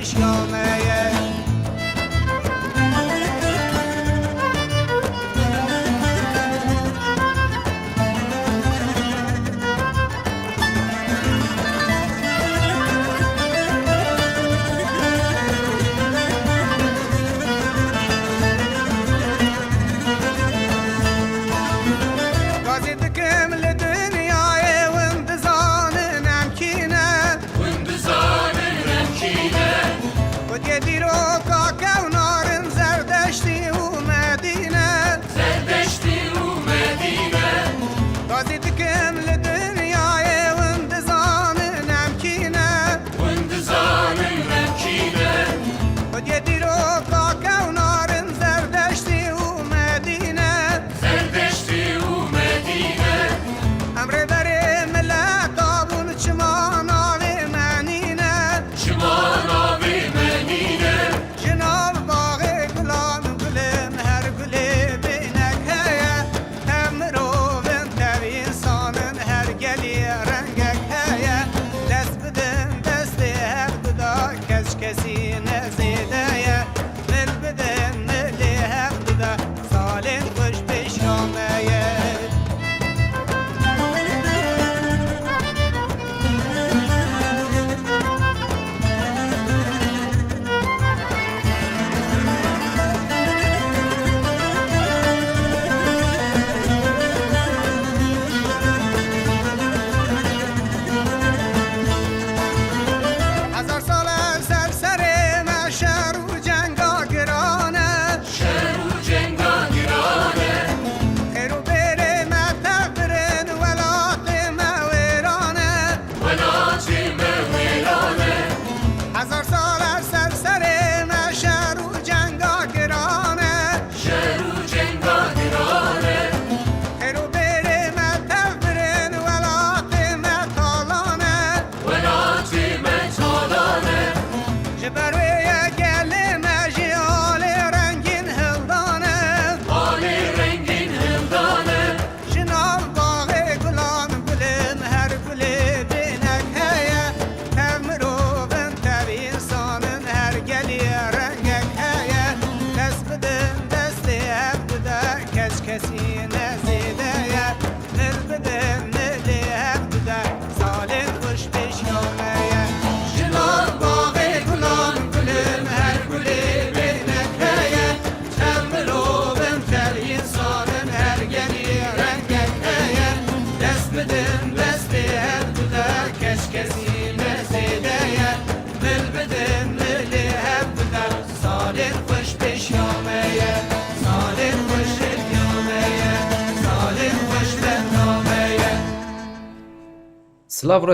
پیشگامه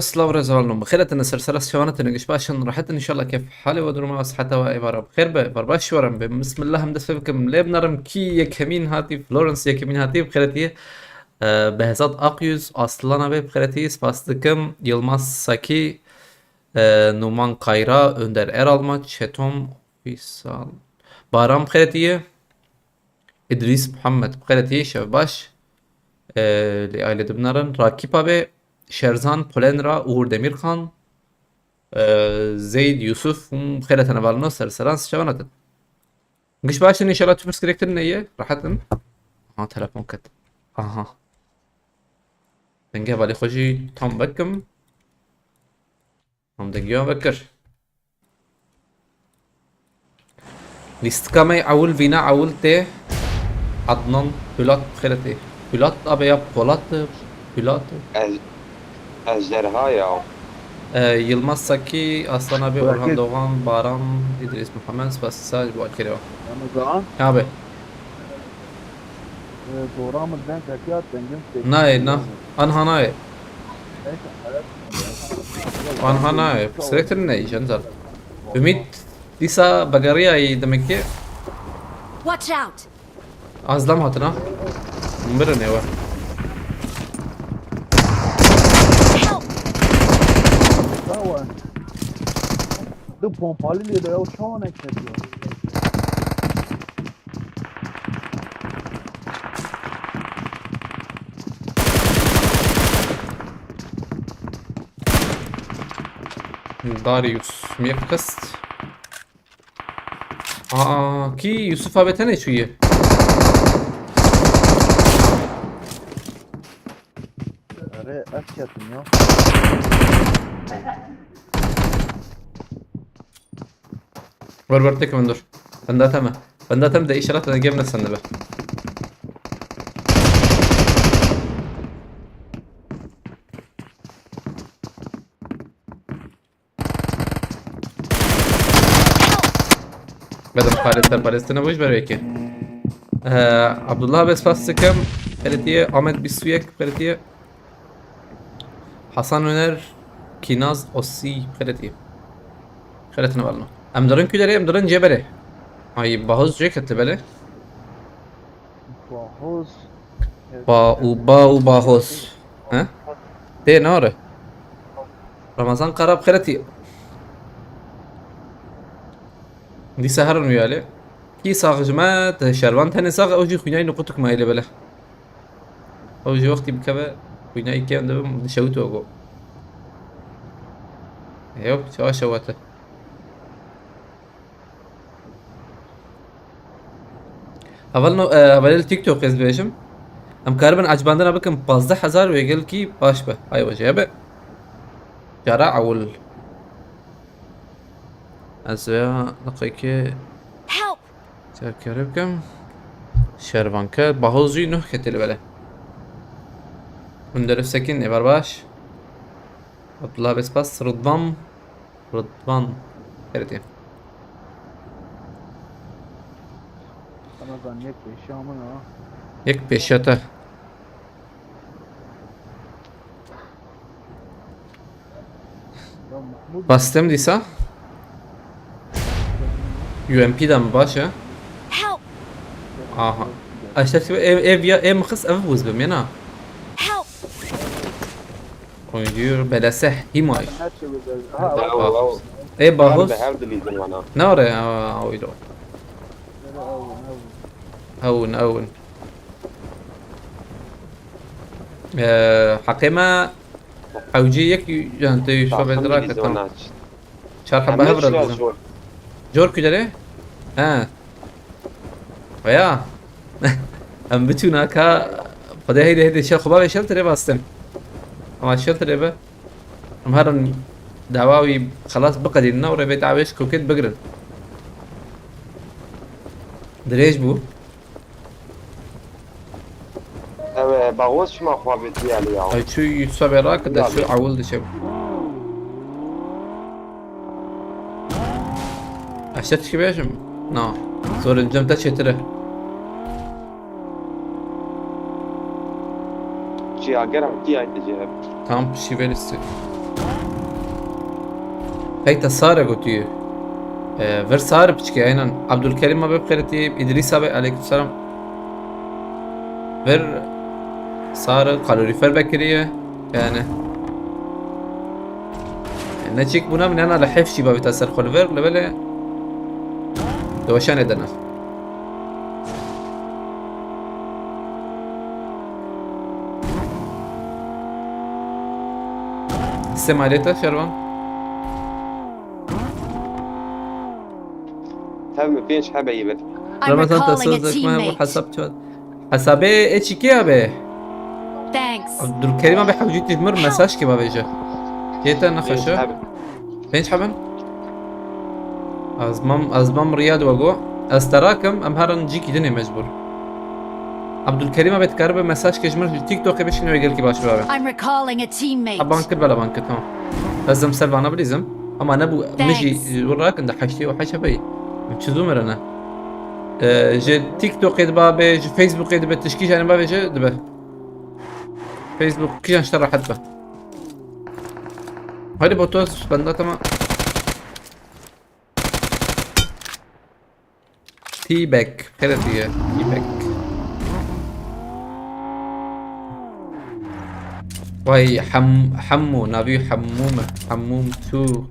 سلاف زوالنم بخيرة إن سلسلة شوانة نقش باشن راحت إن شاء الله كيف حالي ودرما صحتها وإبارة بخير برباش ورم بسم الله مدس بكم ليب نرم كي يكمين هاتي فلورنس يكمين هاتي بخيرتي بهزاد أقيوز أصلانا بخيرتي سباستكم يلماس ساكي نومان قايرا önder Eralma çetom Fisal Baram بخيرتي إدريس محمد بخيرتي شباش لعائلة بنارن راكيب أبي شرزان بولنرا uğur Demirkan زيد يوسف بخيرة نفالنو سلسلانس شوانتن مش باشن إن شاء الله تفرس كريكتر نية راحتن تلفون كت دنگه بالي خوشي تام بكم هم دنگه بكر ليستكامي عول فينا عول تي عدنان بلات بخيرتي بلات أبي يا بلات Ejderha ya. Yılmaz Saki, Aslan abi, Orhan Doğan, Baran, İdris Muhammed, Spasisa, bu akire var. رمضان Abi. دورام الدين كاكيات تنجم Nay, na. Anha nay. Anha nay. Sürekli ne işin Ümit Lisa Bagariya demek ki Watch out! azlam hatına. Mbere ne var? Help! سوا دو بومبالي اللي ده شلونك كده Darius Mirkast. كي يوسف ابي تاني شويه. Araya aç yatın ya. ور تكمل دور. بنداتما بنداتما ده اشارات انا جايب نفس النبه. بدل Palestina boş ver belki. Abdullah Besfastıkam Belediye, Ahmet Bisuyak Belediye, Hasan Öner Kinaz Osi Belediye. خيرتنا والله. ام دارن كدري ام دارن جبره. هاي باهوز جاكيت بله. Bahoz. باهوز. ها؟ تي ناره. رمضان قرب خيرتي. دي سهر ويالي. كي صاغ جماعة شروان تاني صاغ اوجي خويناي نقطك ما إلي بله. اوجي وقتي بكبه خويناي كي عندهم شوتو اقو. ايوب شو شواته. اول التيك توك از بيشم ام كاربن عجباندنا بكم 15000 ويقول كي باش به هاي وجهه جرع اول ازيا دقيقه Help! تذكركم شربانكا باهوزي نه كتل بله مندرس سكين ابر باش اطلع بس رضوان هرتين Ramazan yek beşamın ha. يك بيشته Ya Mahmud باستم ديسا يو ام بي دام باشا Help! اها اشتري ايف يا اي مخص افوز بمينا Help! ويدير بلا سح هيماي her şey güzel. Ha والله اي باهوس بحاول اللي وانا نوري اويدو avun. اون حقيمة حوجي يك جانتي شو بدراك تم شرح بهبر جور كجري ويا ام بتونا كا فده هيدي شيل خبابي شلتري باستم اما شلتري با ام هرن دعواوي خلاص بقى دي النورة بيت عاوش كوكيت بقرن دريش بو باغوز شو ما خوابت لي عليه اي شو يصابي راك ده شو عول دي شو اشتت كبيشم نا زور الجم تشتره شي اقرا كي انت tam şivelisi. Heyta sara gotuyu. Ver sara piçki aynen. Abdülkerim abi bkhereti İdris abi aleykümselam. Ver sara kalorifer bekiriye yani. Ne çek buna من انا لحف شي بابي تاثر خلفر لبله دوشان ادنا استمع عليتا شروان هم فينش حبايبك I'm رمضان recalling a تصدق ما هو teammate. حسب شو حسابي اتش كي ابي Thanks. عبدالكريم ابي حوجي تجمر مساج كي بابي جا جيتا فينش نخشه حبا فينش حبن ازمام رياض وقوع استراكم ام هرن جيكي دني مجبور عبدالكريم ابي تكرب مساج كجمر في تيك توك بشنو يقول كي باش بابي I'm recalling a teammate. بانكر بلا بانكر تمام لازم سلفا انا بليزم اما نبو مجي وراك عند حشتي وحشة بي متشذو مرنا جي تيك توك يد بابي جي فيسبوك يد بتشكيش انا بابي جي دبه فيسبوك كيش اشترى حد به هاي بوتوس بندات ما تي باك خيرتي تي باك وهي حمو نبی حموم تو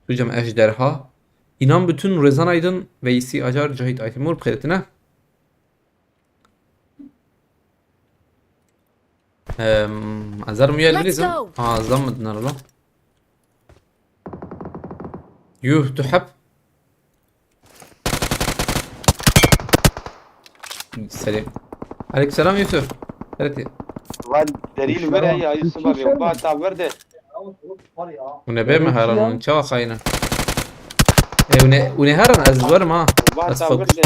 جمع اجدرها اینام bütün Rezan Aydın Veysi Acar Cahit Aytimur bxeretine azar mı Let's bizim go. azam الله يوه تحب سلام. عليك السلام يوسف. خيرتي. بعد دليل ورا يا يوسف ابي وبعد تاع ورده ونبي مهارا ونشوا خاينة. ونهارا أزور ما. وبعد بس تاع فوق. ورده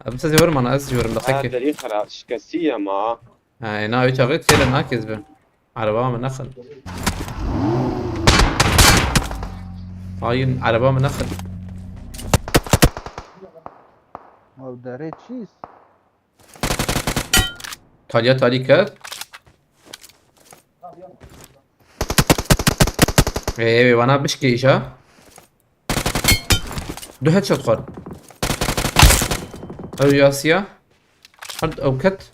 بس زور ما أنا أزور دقيقة. دليل خرا شكسيه ما هاي ناوي شغلت كذا ناكز به. على باب من نخل. هاين على باب من نخل. ما داري تشيز. تالي كات. ايه وانا بشكي ايشا. دو هيد شوت خور. او ياسيا. حد او كت.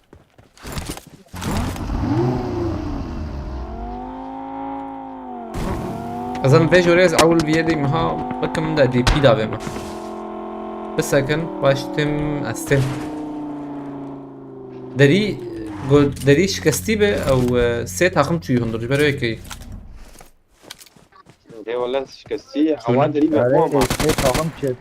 اظن فيجو ريز اول بيدي مها بكم من دا دي بي دابي ما بس سكن باش تم استم دري قول دري شكستي به او سيت هاخم تشي هندر برو كي ايه والله شكسيه حوالي دليل مفهوم طاقم شد.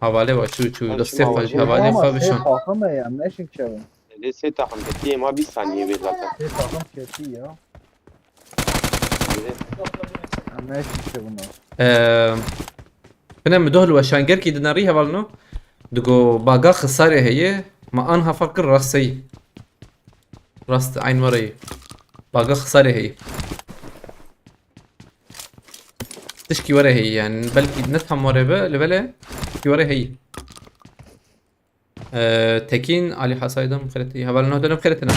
حواله و شو دستي خواج حواله فبشون طاقم يا ماشي شباب. ليه سيتا خم كتير ما 20 ثانيه بيطلع طاقم شدي يا. ماشي شباب. بنا مدوه الوشانجر كي دناريها بالنو دقو باقا خسارة هي ما انها فكر راسي راست عين وري باقا خسارة هي تشكي ورا هي يعني بلكي بنفهم ورا بقى لبلا تشكي ورا هي تكين علي حسايدة مخلتي هبالنا هدنا بخلتنا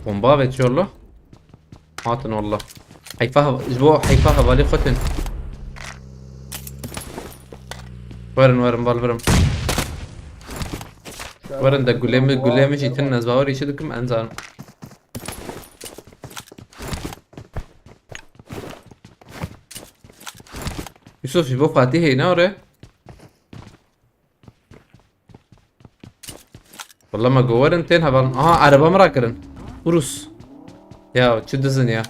بومبا شو الله عاطن والله حيفاها اسبوع حيفاها بالي ختن ورن بالبرم ورن دا قولي مشي تنز باوري شدكم انزان يوسف يبو فاتي هنا ورا والله ما قورن تين هبال عربا مراكرن وروس يا تشدزن يا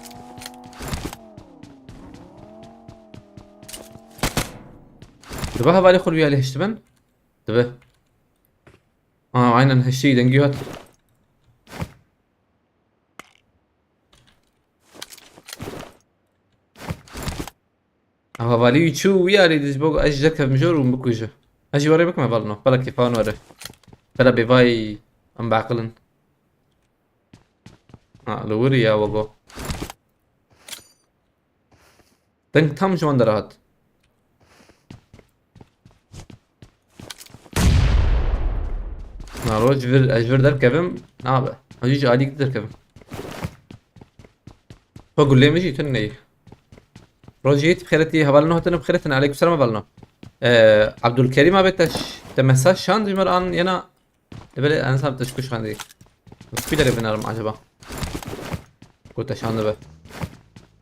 دبها بالي خل ويا ليش تبن دبه عينا هالشي دنجيوت بالي شو ويا لي دزبوق اجك مجور ومكوجه اجي وري بك ما بالنا بلا كيفان وري بلا بيفاي ام بعقلن لوري يا وغو دنك تام جوان درات روج اجبر دركبم نابه هجيج عادي دركبم فقول لي مشي تني روجيت بخيرتي هبالنا هتن بخيرتنا عليكم السلام بالنا عبد الكريم ابتش تمساش شان جمر ان ينا لبل انا صاب تشكوش عندي في دري بنار عجبه قلت شان به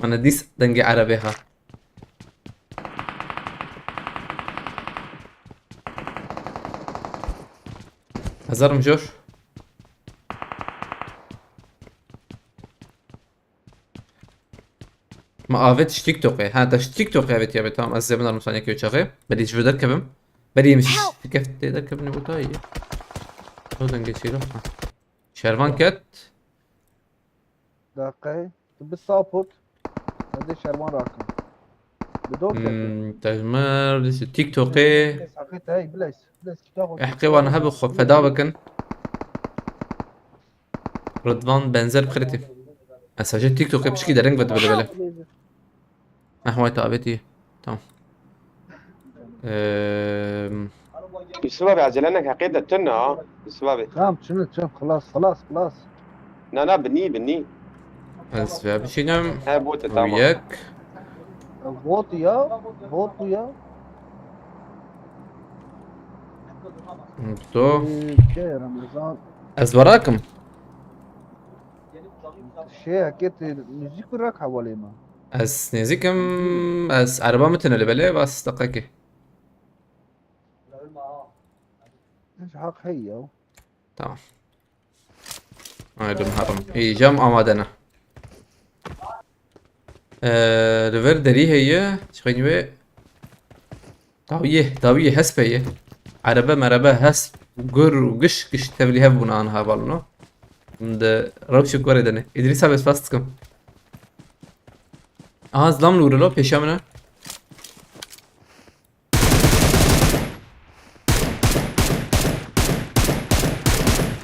انا ديس دنجي عربيها هزار مجوش ما آفتش تيك توك ها تاش تيك توك افت يا بتام از زبنا المسانية كيو شغي بدي شو دركبم بدي مش كيف تدركبني بوتاي هو دنجي شيرو شيروان كات دقيقة بالصابوت هذا شرمان راكم بدوك تجمر تيك توكي ساقيت هاي بلاش احكي وانا هبخ فدابكن رضوان بنزل بخرتي اسجل تيك توك بشكي درنج بد بلا نحو تابتي تمام السبب عجلانك عقيدة تنا السبب نعم شنو خلاص لا بني السبب شي نعم هاي بوتة تمام وياك فوت يا تو شيء رمضان ازبراكم شيء حكيت ميوزيك راك حوالي ما اس نيزيكم اس عربا متن اللي بلي بس دقيقة ايش حق هي تمام هاي محرم هي جام امادنا ريفر دري هي شخيني داوية هسبة هي عربة مربة هسب gur و قش قش تبلي هبون عنها بالنو من روشك وردني إدريسا بس فاستكم زلام نورلو پیشامنه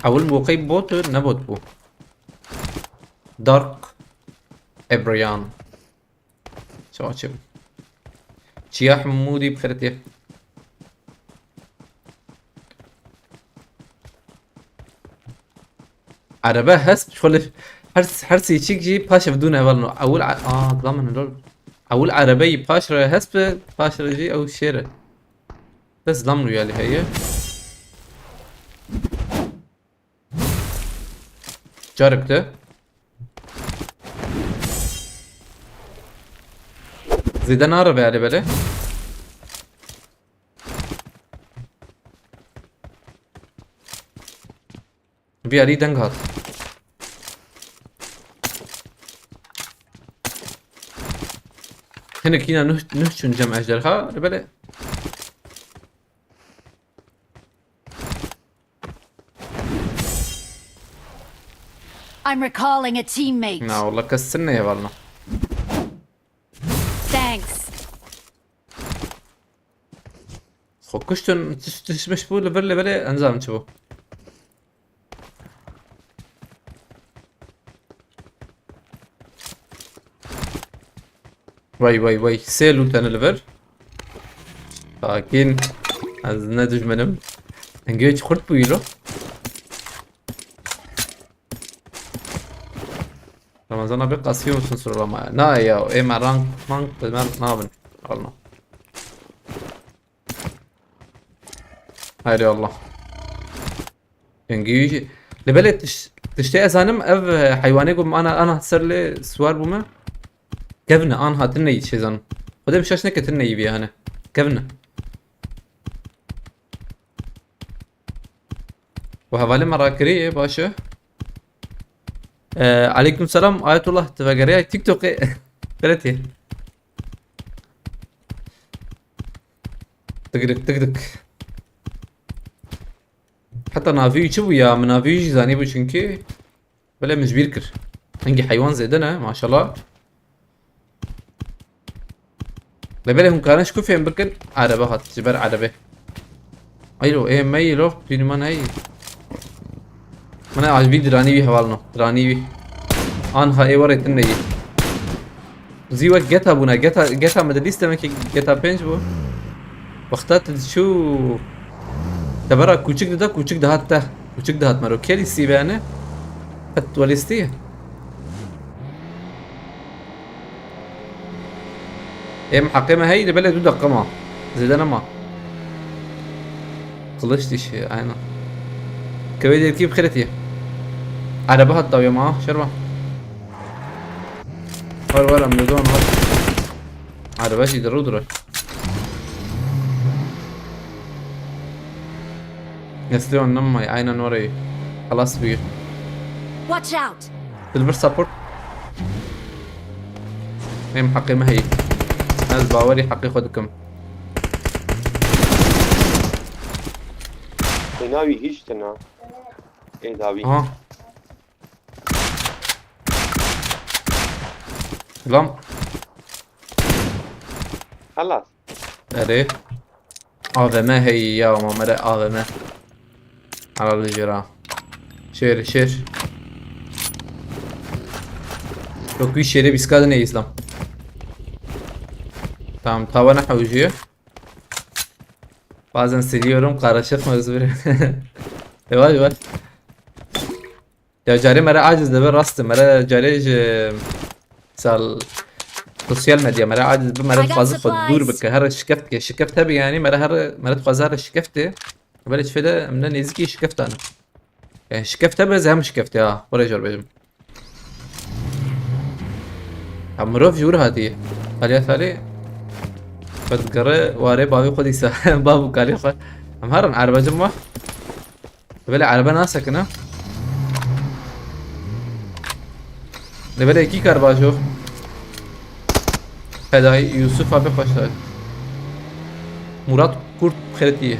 اول موقعی بوت نبوت بو دارك ابريان شو açım چیا حمودی بخيرتي عربه هست شغل هرس يشيك جي باش بدون اول اول ضمن لول اول عربي باش هست باش جي او شيره بس ضمنوا يالي هي جاركته زيدان عربي على بالي بي علي دنگ هات هنا كينا نهشون جمع اجدرها على بالي I'm recalling a teammate. لا والله كسرنا يا بالنا Thanks. خو كشتن تشبش بو لبر بالي انزام تشبو وي سيلو تانا لبر لكن از ندج منم انجيج خرد بويلو رمضان بقى سيوم سنسر ما نا يا ايه مع رانك مانك بمر نابن والله هاي والله انجيج لبلي تشتي ازانم اف حيواني قم انا هتصير لي سوار بوما كفنا انا هاتني شي زن خدي مشاش نكتني بيها انا كفنا وهوالي مراكري باشا عليكم السلام آية الله تفاجري تيك توك قلتي تقدك حتى نافي شو يا منافي زاني بوشنكي بلا مش بيركر عندي حيوان زيدنا ما شاء الله لبلا هم كانش كوفين بركن عربة هات جبر عربة ايلو ايه مايلو فيني من هاي من عجبي دراني بي حوالنا دراني بي انها اي وريت الني زي وقت جتا بونا جتا مدليس تمك جتا بنج بو وقتات شو تبرا كوچك ده حتى كوچك ده هات مرو كيلي سيبانه فتولستيه ايه محقمه هي لبلا دو دقمه زيدنا ما قلشتش عينا كويدي كيف خلتي عربها الطاوية معاه شربة ولا من دون هاد عرباشي درودرة يستيون نمي عينا نوري خلاص بيه Watch out. تلبر سابورت هي محقي ما هي ناس باوري حقي خدكم ناوي هیچ تنا ايه داوي سلام خلاص اري AVM هي يا ماما AVM على الجيران شير لو كوي شيري بيسكادن اي اسلام tamam tavana حوجيه bazen siliyorum karışık mevzu yavaş ya جاري مرة عاجز ده راست مرة جاري سال سوشيال ميديا مرة عاجز مرة تخاز خد دور بك هر شكفت هبي يعني مرة تخاز هر شكفته بلش فدا من نيزكي شكفت انا يعني شكفت بس هم شكفت ولا جرب بجم عمرو في جور هاتي عليها ثالي بتقرأ واري بابي خدي بابو كالي خد هم هرن عربة جمع بلا عربة ناسك نا لبلا كي كاربا شوف هذا يوسف ابي خوش مراد كرد خيرتيه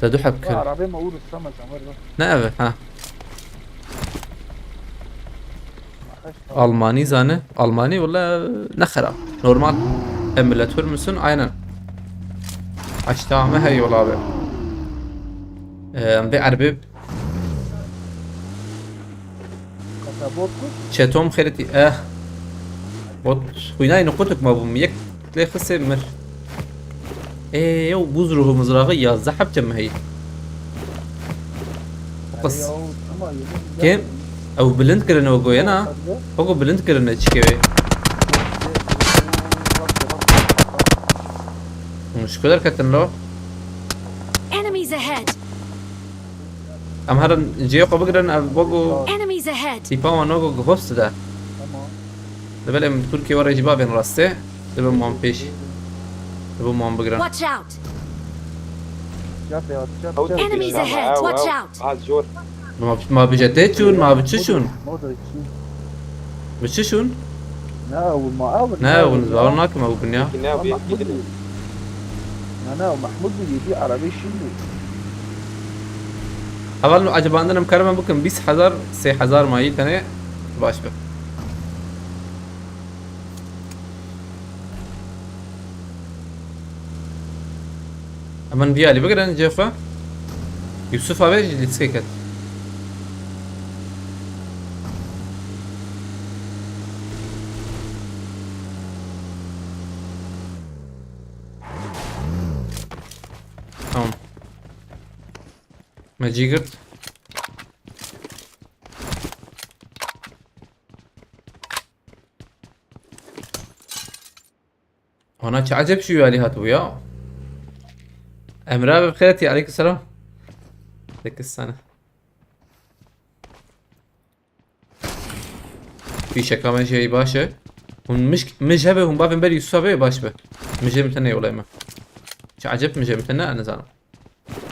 تدوح بكل عربية ما أقول السمك مرة نأبه ها ما خش Almani zane Almani ولا نخرة نورمال emülatör müsün aynen açtığımı hey yol abi بعربي كتابوتكم شاتوم خيرتي بوت ويناي نقطك ما بوم يك تلاقي خسر مر ايه يو بوزره مزراغية زحب جم هي قص كم او بلند كرنا وقوينا هو بلند كرنا تشكي مش كدر كتن له Enemies ahead. ام هرن جيو قبقرن بوغو Enemies ahead. تيبا ونوغو غوست ده تمام لبلا من تركيا ورا جبابين راسته لبلا مام فيش لبلا مام بقرن Watch out. جاب يا أو جاب Enemies تلقى ahead. معاه Watch أو out. هذا جور ما بجدتشون ما بتششون مودريتش بتششون لا والمقاول نا ونزارناك ما بقنيا كنا بيكيد انا ومحمود بيجي عربي شنو اول عجب عندنا مكرمه ممكن 20000 3000 ماي تاني باش به اما بيالي بقدر نجفه يوسف ابيج اللي تسكت tamam ما جيقت هناك عجب شو يالي هات وياه امراه بخيرتي عليك السلام لك السنة في شكا ما جاي باشا مش هبه هم بابن بري يسوى باش به مش متنا ولا ما شو عجب مش متنا انا زانو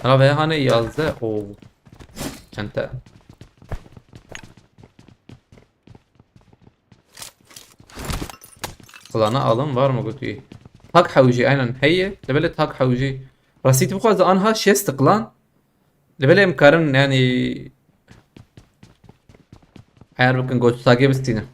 انا بها هاني يالزه او كانت قلانا alım var mı قلت ايه هاك حوجي aynen هي لبلت هاك حوجي راسيتي بخوز انها شي استقلان لبلي مكارن يعني عارف ممكن قلت تاقي بستينه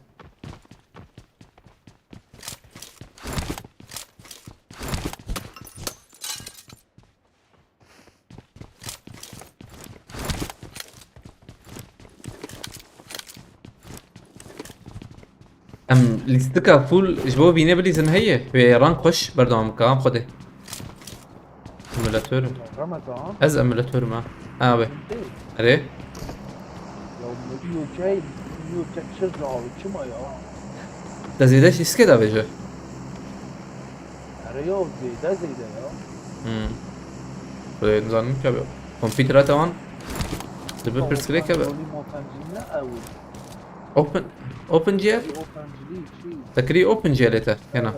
ام الاستكا فول جبوه بينا بلي زن هي في رانك خش برضو عم كام خده امولاتور رمضان از امولاتور ما بي اري لو مديو جاي مديو تشرع وشما يا تزيدش اسكدا بيجا رياض زي ده يا بده نظن كبير كمبيوتر طبعا دبل برسكلي كبير اوبن جي تكري اوبن جي لتا هنا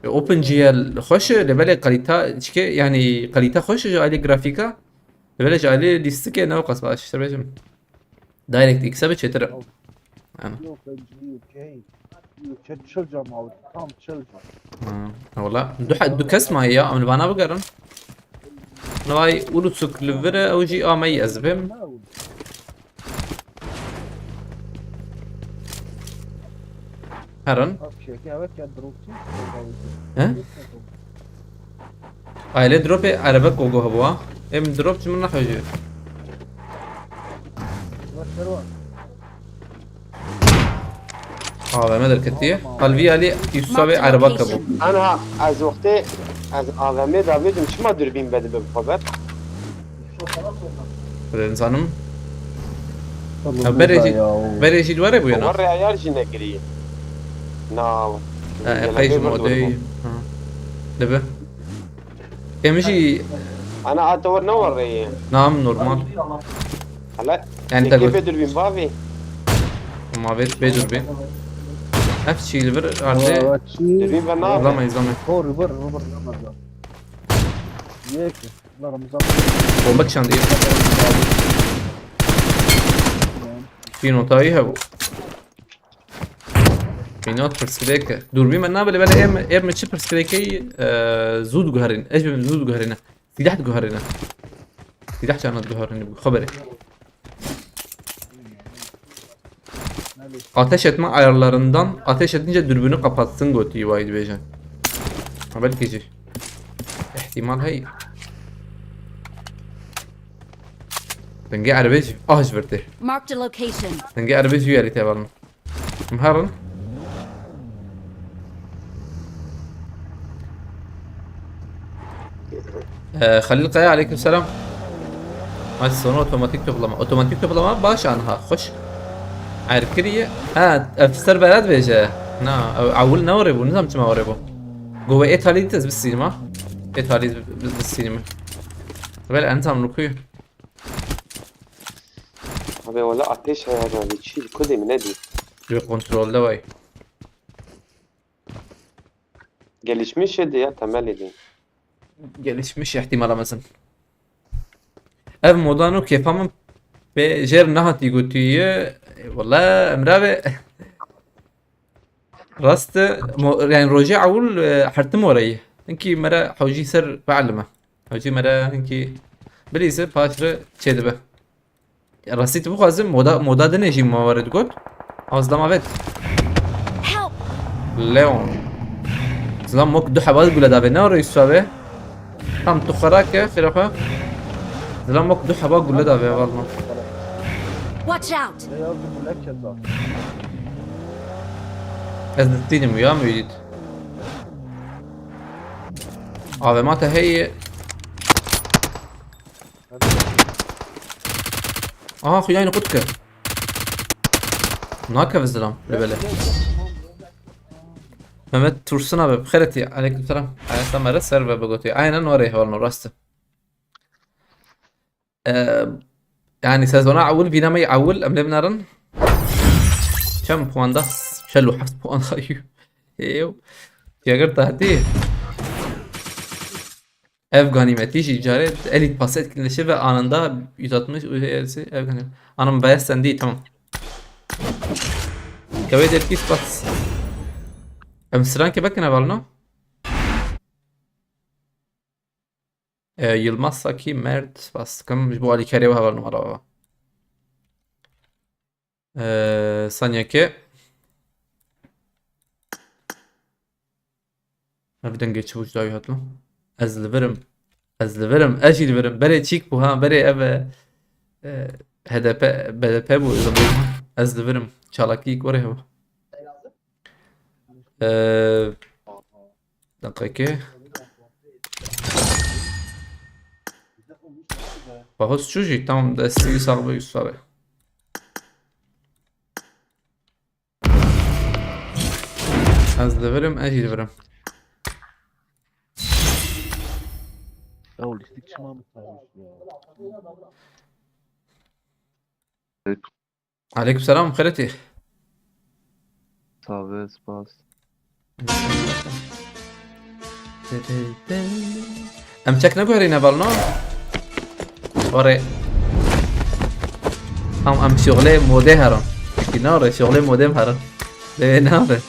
اوبن جي خوش لبالي قليتا تشكي يعني قليتا خوش جالي جرافيكا لبالي جالي ليستكي نو قص باش ترجم دايركت اكسبت شتر انا والله دو كسمه هي من بانا بقرن نواي ولوتسك لفرا او جي مي ازبم هرن ها aile drop araba kogo hava em drop من حاجه ما ادري كتيه قلبي علي يسوي araba كبو أنا از وقتی از آدمی داویدم شما دوربین بده به خبر انسانم بريجي دوره بو ور انا عيال جنگری نا قيش مودي دبه يمشي أنا أتور نور نعم نورمال هلا يعني كيف تقول دوربین بافي ما بيت بيدور بين نفس الشيء اللي بر عرضي دوربین والله بنافي ما يزمن بر رمضان ياك لا رمضان بومبك شاندي في نوتاي هبو في نوت برسكليك دوربين من نابل بلا ام تشي برسكليكي زود جهرين ايش من زود جهرين تحت جوهرنا تحت كانت جوهرنا خبري ateş etme ayarlarından ateş edince dürbünü kapatsın götüyü Wide Vision. Ha belki ihtimal hay. Dengi arbej verdi. Marked a location. Dengi arbej yeri tabanı. مهرن خليل القيا عليكم السلام. ما الصنوع اوتوماتيك تغلما اوتوماتيك تغلما باش عنها خش عارف كريه افسر بلد بيجا نا عول نوربو نظام تما وربو جوا ايطالي تز بالسينما ايطالي بالسينما بل انت عملوكي Abi valla ateş ayarları çil kodemi ne diyor? bir kontrolde vay. Gelişmiş şeydi ya temel edin. Gelişmiş ihtimal amazın. Ev modano kefamın be jer nahati gotiye valla emrabe rast yani roja awul hartım orayı. Inki mera hawji ser بعلمه. Hawji mera inki بليزه paşre çedebe. Rasit bu kazım moda deneyim mavaret got. Azlama vet. Help! Leon. Zlam mok du habaz gula da bena reis sabe. Tam tukharaka khirafa. Zlam mok du habaz gula da be vallahi. Watch out! Ne yazdım bu lekçede? أذنتني ويا ميت هذا مات هي خياني قدك ناكف الزلام لبلا Mehmet Tursun abi بخيرتي عليكم السلام على السلام رسر بقولتي aynen oraya والله راسته يعني سازونا عول فينا ما يعول أم لبنارن كم بوان ده شلو حفظ بوان خيو ايو يا قرطة هديه ev ganimeti ticaret elit pas etkileşir ve anında 160 üyesi ev ganimeti. Anam beyaz sen değil tamam. Kaved etkis pas. Emsran ki bakın evalno. Yılmaz Saki Mert bas. Kam bu Ali Kerev haval numara. Sanyake. Evden geçip uçta hatlo. Ez li verim eşi li verim bere çik bu ha bere ev HDP BDP bu ez li verim çalaki oraya bu dakika bahos çocuk tamam desteği sağlığı üstüne ez li verim eşi li verim Ya o listik çıkmamış ya. عليكم السلام خالتي Tabii spas. امشك نقول بالنا وري ام شغله موده هرم كنار شغله موده هرم بنار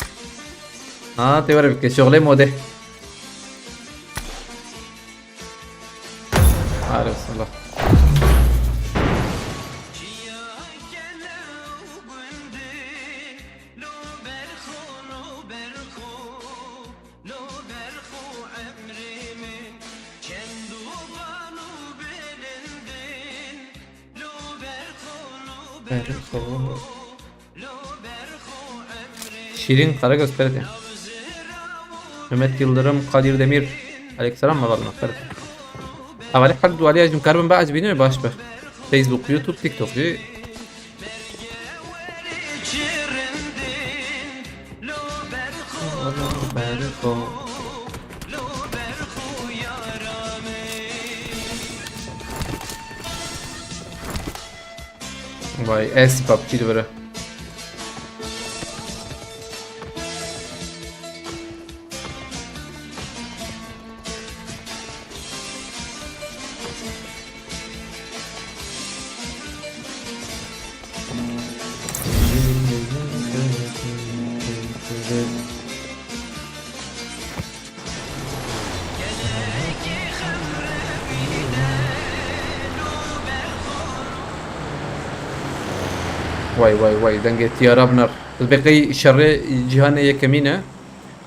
توري بك شغله موده عارف والله Şirin Karagöz Ferdi Mehmet Yıldırım Kadir Demir Aleykümselam mı varlık Ferdi Avali حد وعليها جم كاربن بقى عجبيني باشبه فيسبوك يوتيوب تيك توك دي Vay eski PUBG'di böyle. vay dengeti yarabnar. Beki şerri cihane yekemine.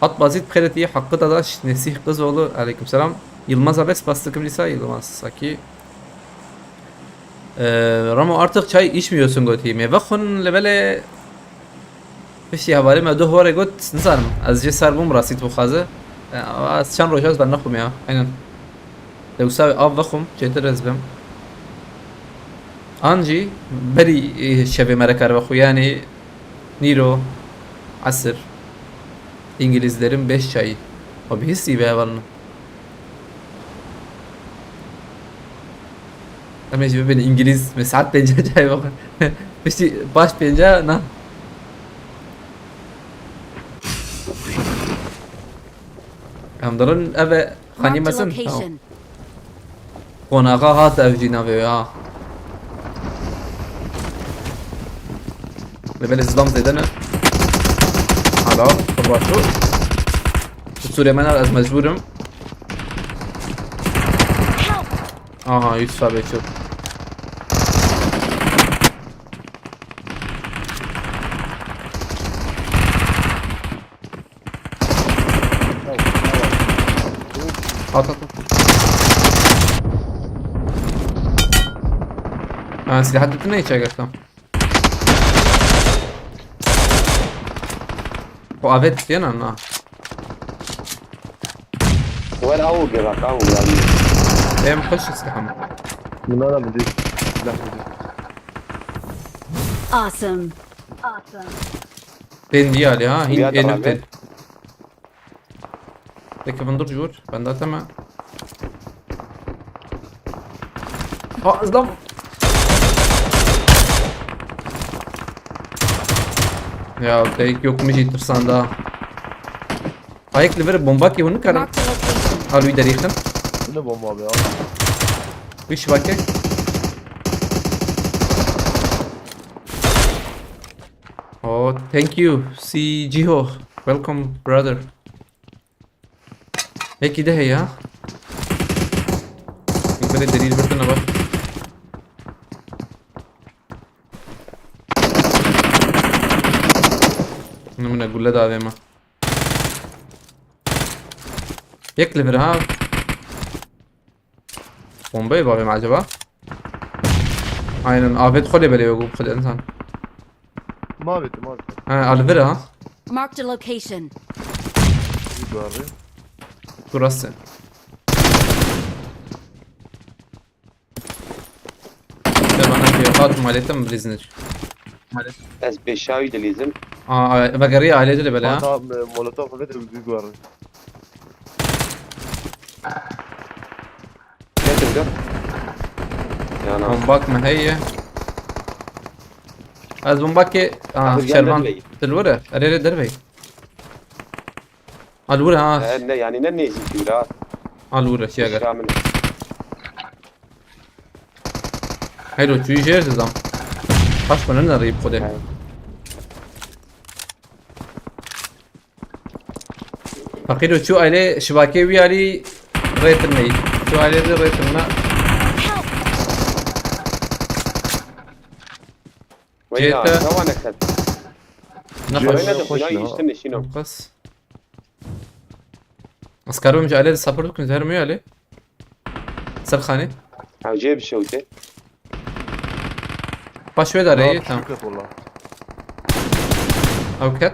Hat bazit bxeleti hakkı dadaş Nesih Kızoğlu aleykümselam. Yılmaz abes bastıkım lisa Yılmaz Saki. Ramo artık çay içmiyorsun gotiyim. Evakun lebele Fişi havale me dو هواره گوت نزارم از جه سر بوم راسید بو خازه از چند روز از نخوم یا aynen دوساوي آب وخم جيتر ازبم آنجي بري شبه مركار وخو yani Niro Asır İngilizlerin 5 çayı o bir hissi be havalını ama şimdi ben İngiliz mesat pencere çay bakın peki baş pencere na Amdarın eve Marked a kanimasın location. konağa hat evcina ve ya Lebel İslam zedene Hala Tabaşu Suriyemen az mecburum Help! Aha Yusuf abi çok At at silah dedin ne içe gerçekten O avet diyen ana وين اوقع بك اوقع Benim hoş silahım Bunlar mı değil? Silah mı değil? Awesome. Ben diye ali ha Ya hin tamam, enip ben- dedi Peki bundur jur ben de atama Azlam Ya tek yok mu jitirsan da Ayıklı ver bomba ki bunu karın Marked a location. Aluyu deriyken Bu ne bomba abi ya? Wish bakayım Oh, thank you. Si Jiho. Welcome, brother. Peki de है ya. Böyle delil verdin ama. Numune gulle davet ma. یک لیور ها بمبئی باقي معجبة aynen afet خلي بالي يقول خد انسان Mavi mavi. ها الفيرا ها Marked a location. Bir abi. burası انا في خاطر مالتهم بليزنج از بشاوي دليزم اه بقريه عليه اللي بلا ها Tamam molotof ve de büyük var. كيف تقدر؟ يا نعم بومباك ما هي از بومباكي اه أخذ شربان جنب الورا اريد دربي الورا ها يعني نني زيتورات الورا شيء شامل حلو شو يجير زام خاص من نريب خده فقيرو شو عليه شباكي ويالي ريت المي شو عليه ريت الماء Help! وين جيتا. تو انا اخذت نخش وين جيتا. ادخل جاي يشتني شنو بس اسكارو مش عليه سافرتك نزهر ميو عليه سرخاني او جيب شوته باش شوي داري تمام Şükret valla. او كات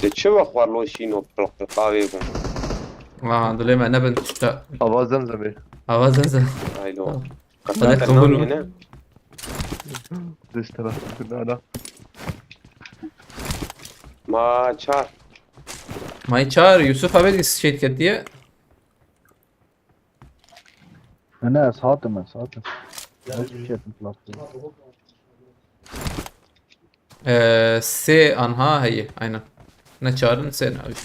قلت شو اخبار لو شينو بالقاوي اه دولي ما نبن لا Hava zemzemi. اواز انزل هاي لو هذا قتلت قبول. النوم هنا Dış taraf. Ana. ما شار ما يتشار يوسف ابد شيت كديه Ana saatim ben saatim. Hiçbir şey yapmam. سي انها هي اينا نتشارن سي ناوش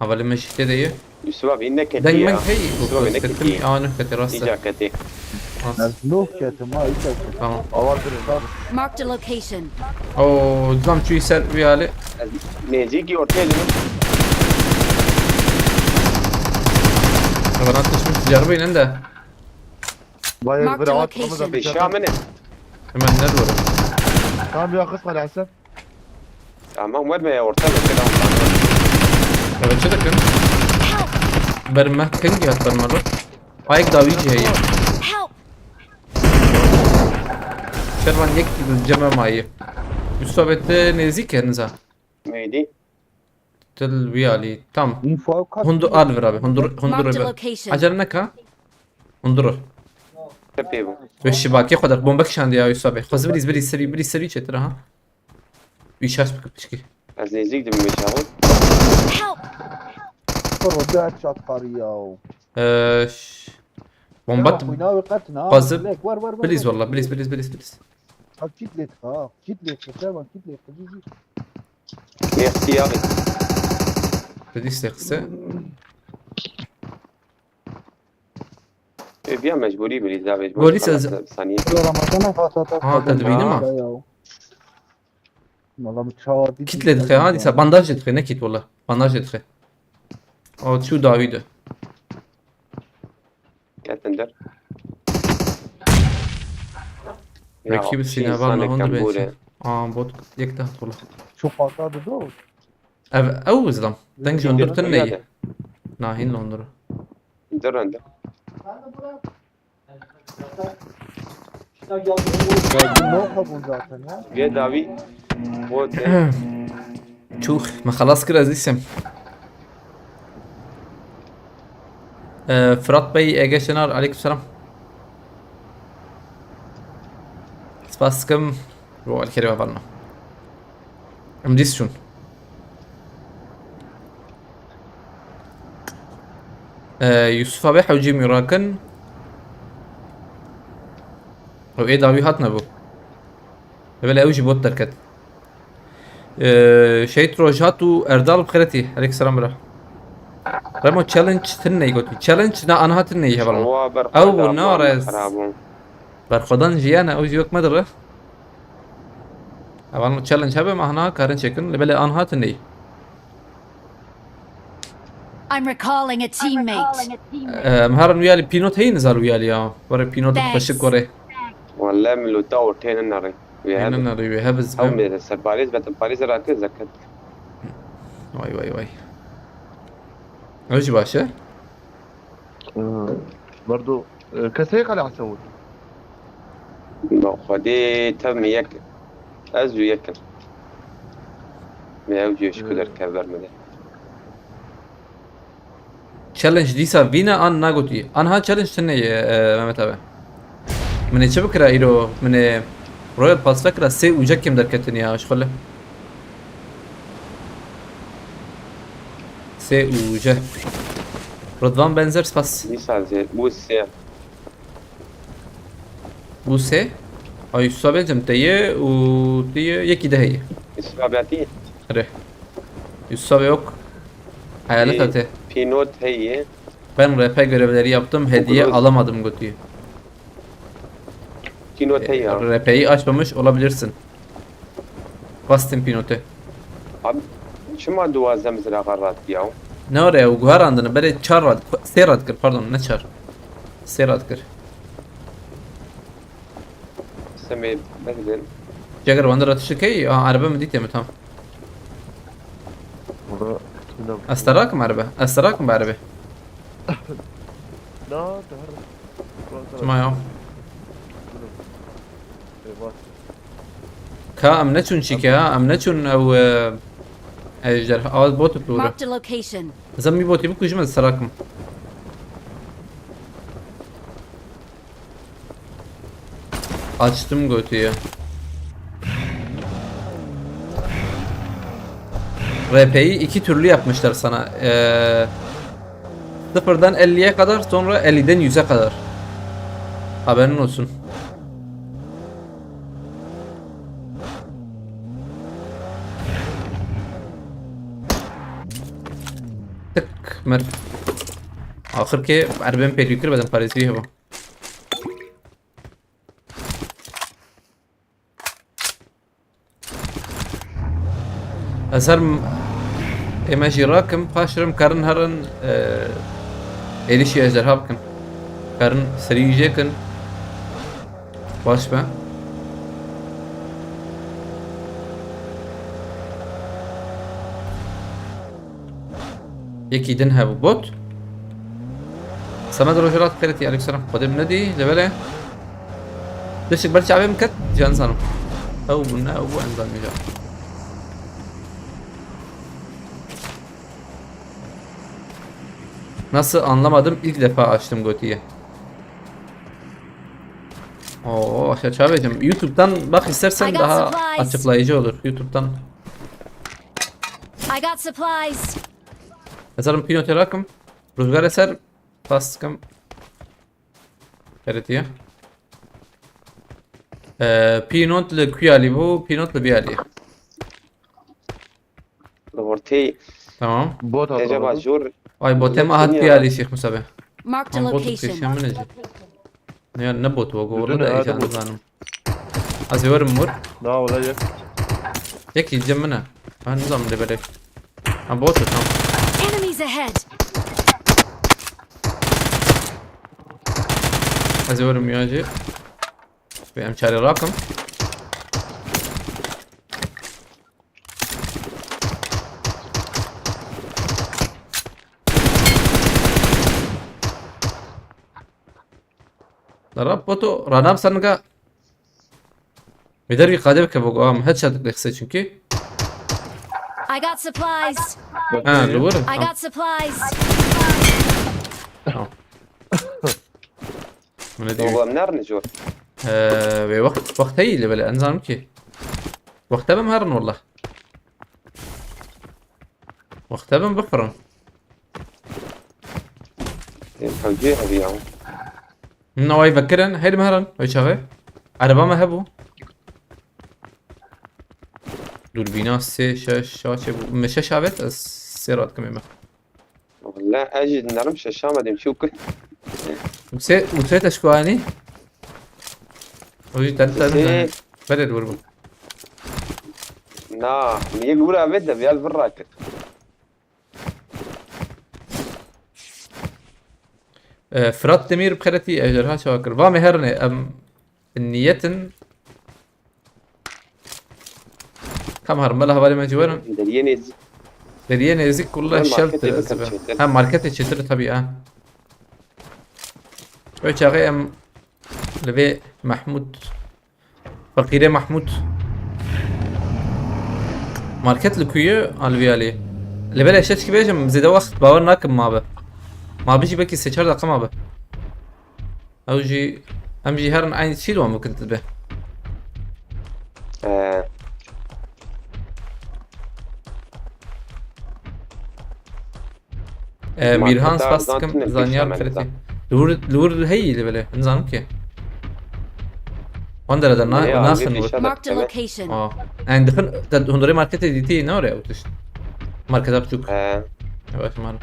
اول ما شيت ديه بسبب انك دنگ من كتير هي بسبب انك كتمي كتير انا كتي راسه نيجا كتير نزلوه كاتم ما يكاتم. Tamam. Marked a location. Oo, zam şu iser viyali. Ez nêzîkî ortaya dönüm. Bana atışmış ticarı beyin de. Marked a location. Beşa min e. Hemen nerede var? Tamam ya kız على حسب. Tamam verme ortaya dönüm. Evet çekin. Help! Berme kengi hatlar marro. Ayak davi ciheyi. Help! Şervan yek cemre mayi. Üstabette nezik kendinize. Neydi? Tel viyali. Tamam. info كات. Hundur al ver abi. Hundur Marked a ver. location. Acele ne ka? Hundur. Tepe bu. Ve şibaki kadar bomba kişandi ya Yusuf abi. Kız biri seri çetir ha. İşaret bakıp çıkı. Ez nêzik dibim beşa. Help! ردات شات قريه. Bomba ناوي قتنا. Bazı- ليك ور ور ور. Please valla please. كتلت ها كتلت كتابه كتلت جيجي. İhtiyarı. Dedi istekse. بیا مجبوری بری دا مجبور گلی ساز. ثانیه رمضان فاتت. Ha tedbini mi? والله متشاور. Kitledik ya hadi bandaj etki ne kit valla. Bandaj etki. O şu daviydi. کتندر Rakibi sine var mı onu bensin. Aa bot yek taht valla. شو فاتت دو. Ev avuzlam. Denk jondurtun neyi? Nahin londuru. در اند مو قبول zaten ya. بیا داوی و شوخ ما خلاص كده زيسم. Fırat Bey Ege Şener aleykümselam. Spaskim رو الكريمة بالنا. أمديس شون. يوسف أبي حوجي ميراكن. أو إيه داوي هاتنا بو. بلا أوجي بوت تركت. شيت روجاتو أردال بخيرتي عليك السلام برا. رمو تشالنج تني قلت تشالنج نا أنا هاتني يا بالنا. أو نارز. برخدان جيانا أوجي وقت مدرة. أولا تشالنج هبه معنا كارن شكل لبلا أنا هاتني. I'm recalling a teammate. مهارن ويالي بينوت هي نزال ويالي يا ورا بينوت بخشك ورا. والله من لو تاور تين النار هنا نري هبز. او من السرباريز بس باريس راكز زكت واي. وش باشا؟ برضو كسيق على عسول. ما خدي تم يك ازو يك ما يوجي شكل كبر من تشالنج ديسا فينا أنا ناقوتي أنا ها تشالنج تني ما متابع من إيش بكرة إيرو من رويال باس فكرة سي وجاكيم دركتني يا إيش خله سي وجا رضوان بنزرس باس نيسا زي بوسيا بو سي أي سوابين جمتية وتية يكي ده هي اسبابياتي رح يسوابي yok hayalet öte. بينوت هي Ben rap görevleri yaptım hediye alamadım götüyü. بينوت هي Rap'i açmamış olabilirsin. Bastım pinote. अब شو ما دوازة مثل غرات دياو Ne oraya uguhar andını böyle çarrat serat kır pardon ne çar serat kır. سمي مثلا Jagger wonder atışı kay araba mı dit ya mı tam. والله Astarak mı araba? Astarak mı araba? لا تهرب. Tuma ya. Ka am ne çun şike ha am ne çun ev ejder ağız botu plura. Marked a location. Zammi botu bu kujma sarakım. Açtım götüyü. RP'yi iki türlü yapmışlar sana. 0'dan 50'ye kadar sonra 50'den 100'e kadar. Haberin olsun. Tık mer. Ahır ki 40 पेरी कर बदन पारिस भी है वो أزرم إيماجي راكم خاشرم كارن هرن إليشي أجدرها بكن كارن سريجيكن باش با يكي دنها ببوت سمد رجلات قيلتي عليك السلام قدم ندي لبلا دشك برشا عبي مكت جان زانو أو منا أو أنزل مجا Nasıl anlamadım, ilk defa açtım Goti'yi. Oo, aşağı çağıracağım. YouTube'dan bak istersen I got daha supplies. açıklayıcı olur. YouTube'dan. I got supplies. Yazarım Pinot rakım. Rüzgar eser. Baskım. Feritiye. Pinot le kuyali bu. Pinot le biyali. دورتي Tamam. بوت هذا اجابة غلط. جور Ay botem ahat الدنيا. biyali Şeyh Musabe. Marked a Ama botu location. keşyan mı neci? Yani ne botu o? Orada Üzerine da hadi heyecanlı bot. zanım. Az yorum vur. لا ولا يك. Tek yiyeceğim mi ne? Ben ne zaman de böyle. Ha botu tamam. Enemies ahead. Az yorum yağcı. Benim çare rakım. Darab botu ranam sanıga. Bider ki kadep ke bu am headshot dekse çünkü. I got supplies. Ha doğru. I got supplies. Tamam. Bu ne diyor? هو منار نجور Ve وقت هي اللي بلا انزل كي. وقتها بمهرن والله. وقتها بمبفرن. حوجيها بيهم انه واي فكرن هيد مهرن وي شغال. عربا ما هبو. دوربينا سي شاشه مش شابت السيرات كمان. لا اجد نرمش الشام دي مشوك وسيت اشكواني. وجي تلتا بدل وربو. نا يقولها بدا بيال براك فرات دمير بخيرتي اجرها شاكر فامي هرني ام النيتن كم هر ملها بالي ما جوارن دليني دريان يزيك والله لا، الشرط ماركتي بكم شيء. هم ماركتي تشتري طبيعة شوي شاغي ام لبي محمود فقيري محمود ماركت الكوية على الفيالي اللي بلا شاش كي بيجم زيدا وقت باور ناكم ما بيجي بكي سيشار دقا ما به او جي ام جي هرن عين تشيلو ممكن تبه ميرهان ماركتا سباستكم دانتن زانيار الفيشة كريتي لور هي اللي بلا نظام كي وندر ده ناخن Marked a location. اه يعني دخل هندوري ماركت دي تي نوري او تش ماركت بتوك واش مال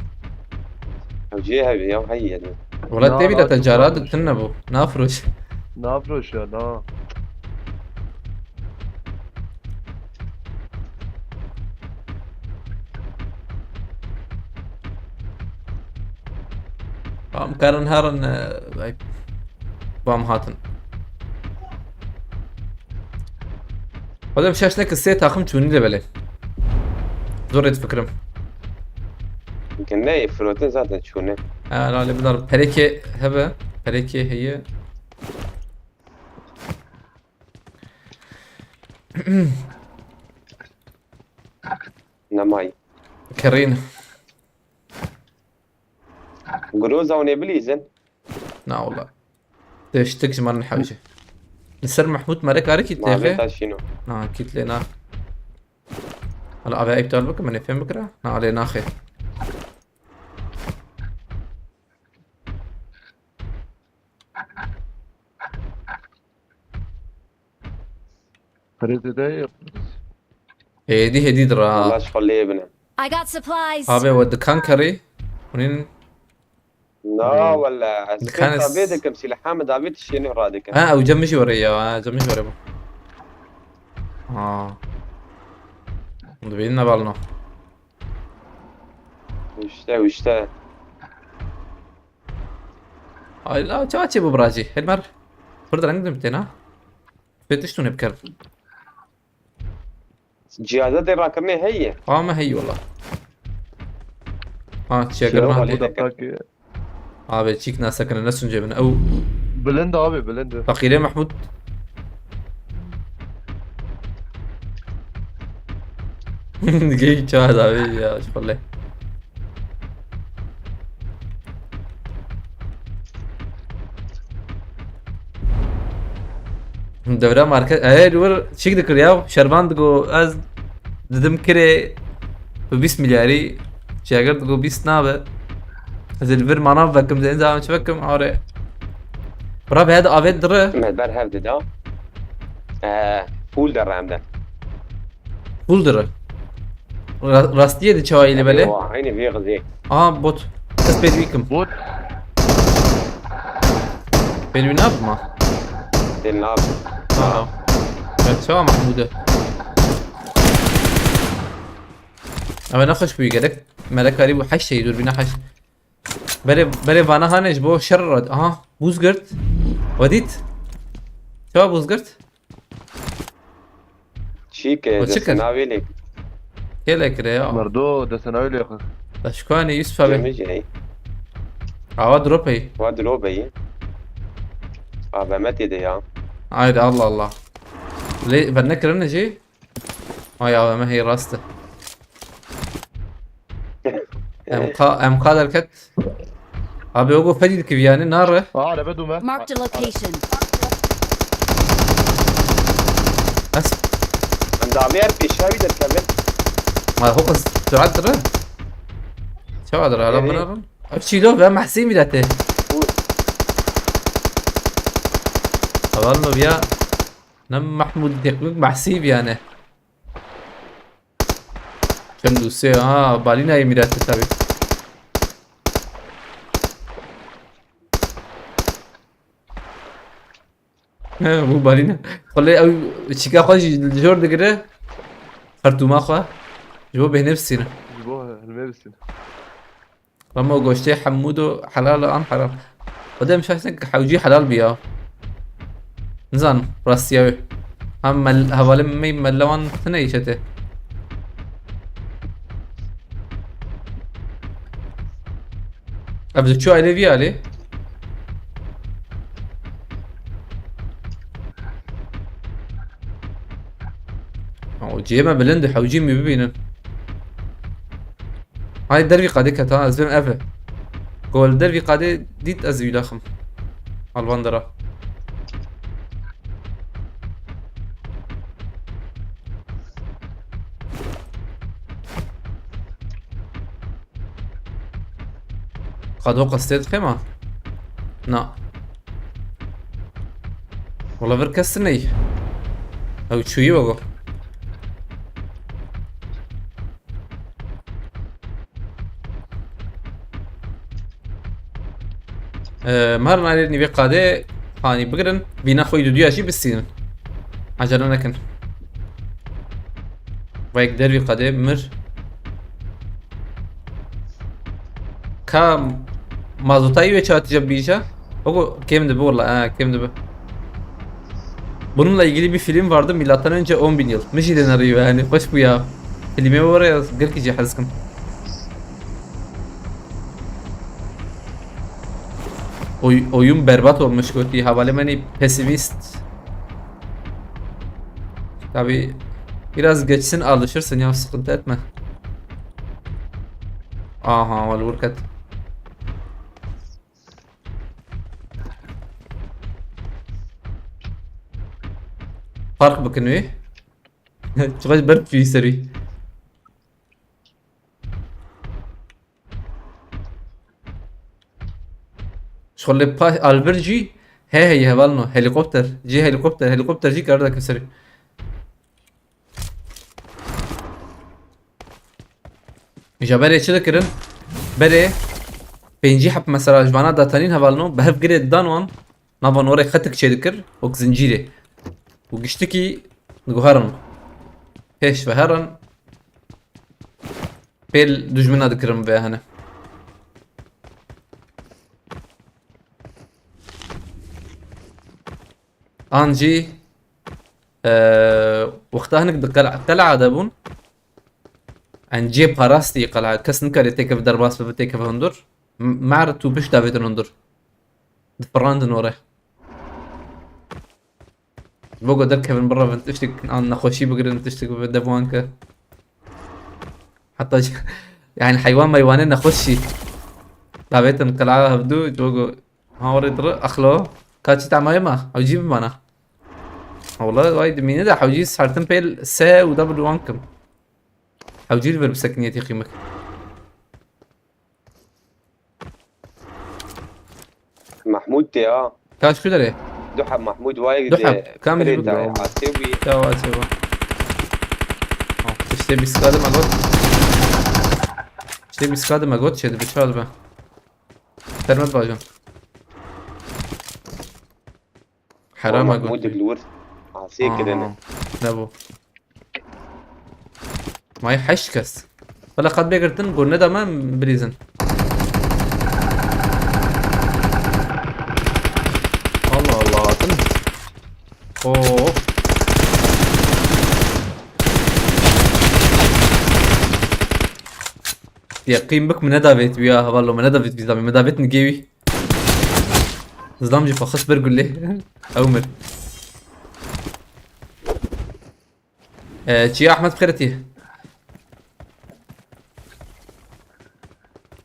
حوجيها بيهم هي ولا لا، تبي لا، تجارات تفرش. تنبو نافرش نافرش يا لا. كارن هارن بام هاتن هذا مشاش لك السيت اخم توني لبلي زوريت فكرم يمكن لا يفروتين زادة تشونه لا اللي بدار بريكي هبه بريكي هي نماي كرين قروزة ونبليزن لا والله تشتكش مرن حاجه نسر محمود مالك عارك ما يتلاقي بنتا شنو كيت لنا هلا ابي ابتال بك من فين بكره علي ناخي فريد داي. هي دي درا والله شغل لي ابنه I got supplies. ابي ود كانكري ونين لا ولا كان اسكت بيدك امسي لحامد ابيت شنو رادك او جمشي وريا جمشي وريا Dibîne balno. İşte. Ay la çaçı bu braji. Helmer. Burada renk de bitena. Betiştune bikar. Cihazda de rakamı heye. Ama hey والله. ها تشيكر شنو ما عليه؟ Bu da taki. abi تشيك ناس سكن الناس جبنا او Blend abi blend. فقيرين محمود جاي شاهد abi ya شوف الله دورة ماركت ايه دور شيك ذكر ياو شربان دقو از ددم كري ببيس ملياري شاكر دقو بيس نابه از الفير ما نافكم زين زعما شبكم اوري براب هذا افيد دره Medber hevde da. Full derem de. بول دره راستيه دي شوي اللي بله Aynı bir gızik. اه بوت بس بيدويكم Bot. بيدوي ناب ما Senin abi. اه شو محموده اما نخش بيقدك ملك قريب حش يدور بينا حش بلي فانا هانش بو شرد بوزقرت وديت شو بوزقرت Şik Çıkın. navilik. كيلك يا Merdo desene öyle yakın. اشكواني يوسف ابي Cemil عواد روبي Vadro beyi. Abi Mehmet de ya. عايد الله الله ليه بنكر انا جي يا ما هي راسته ام قادر كت ابي اوقف فدي كيفياني ناره Aa ne bedum ha. Marked a location. بس Damer peşavi de kevin. ما هو قص تعذر شو عذر على يعني- بنار ابشي له بقى محسين بداته طبعا بيا نم محمود دقيق محسيب يعني كان دوسي بالينا يميرات تابي مو بالينا خلي او شيكا خوش الجور دقره خرطوما خوا جوا بنفسنا Jibo helmebisin. لما قوشتي حمودو حلال ام حلال وده مش عايزك حوجي حلال بيا نزان راسياوي اما هوالي مي ملوان تنيشته ابدو شو علي في علي او جيما بلند حوجي مي ببينا هاي الدربي قادي كتا ازبم افه قول الدربي قادي ديت ازوي لاخم البندرة قد وقستيت خيمة نا والله بركستني او شوي بقى مرنا على نبي قادة هاني بقرن بينا خوي دوديا شي بالسين عجلنا كن ويك دربي قادة مر كام mazotayı ve çatacağım bir işe. O kimdi bu valla? Kimdi bu? Bununla ilgili bir film vardı milattan önce 10.000 yıl. Müşiden arıyor yani. Hoş bu ya. Filmi var ya. Gırk içi hazkım. Oyun berbat olmuş kötü. Havalimeni pesimist. Tabi biraz geçsin alışırsın ya sıkıntı etme. Aha val vurkat. Fark bakın ve. Çok berbat bir seri. شغل البرجي هي هبالنا هليكوبتر جي هليكوبتر جي كاردا كسر جابري چه دکرن بره پنجی حب مثلا جوانا داتانین هبالنو بهف گره دانوان نافان ورای خطک چه دکر وک زنجیره و گشتکی نگوهرن پیش و هرن بيل دجمنا دكرم بها هنا انجي وقتها هنك قلعة دابون عن جي باراستي قلعة كس نكر يتيكف درباس بتيكف هندر معرتو بش دافيدن هندر دفراندن وراه بوجو درك من برا بنتشتك عن نخوشي بقدر نتشتك بدفوانك حتى يعني حيوان ميوانين نخشي دافيدن قلعة هبدو بوجو ها وريد اخلو كاتشي تاع مايما او جيب معنا والله وايد مين ده حوجي ساعتين بيل سا ودبل وانكم حوجي الفيرب سكنيتي قيمك محمود تي كاش كده ليه دحب محمود وايد دحب كامل فريد يبقى عسيوي تاوا سوا تشتري بسكادة ما قلت تشتري بسكادة ما قلت شد بتشال بقى ترمت باجون حرام محمود اقول الورث عسيك كده انا نبو ما يحشكس ولا قد بيقرتن قول ندى ما بريزن الله الله تن اوه يقين بك من ندى بيت وياها والله من ندى بيت بيزامي من ندى بيت نجيوي زلامجي فخص برقول ليه أومر تشي أحمد بخيرتي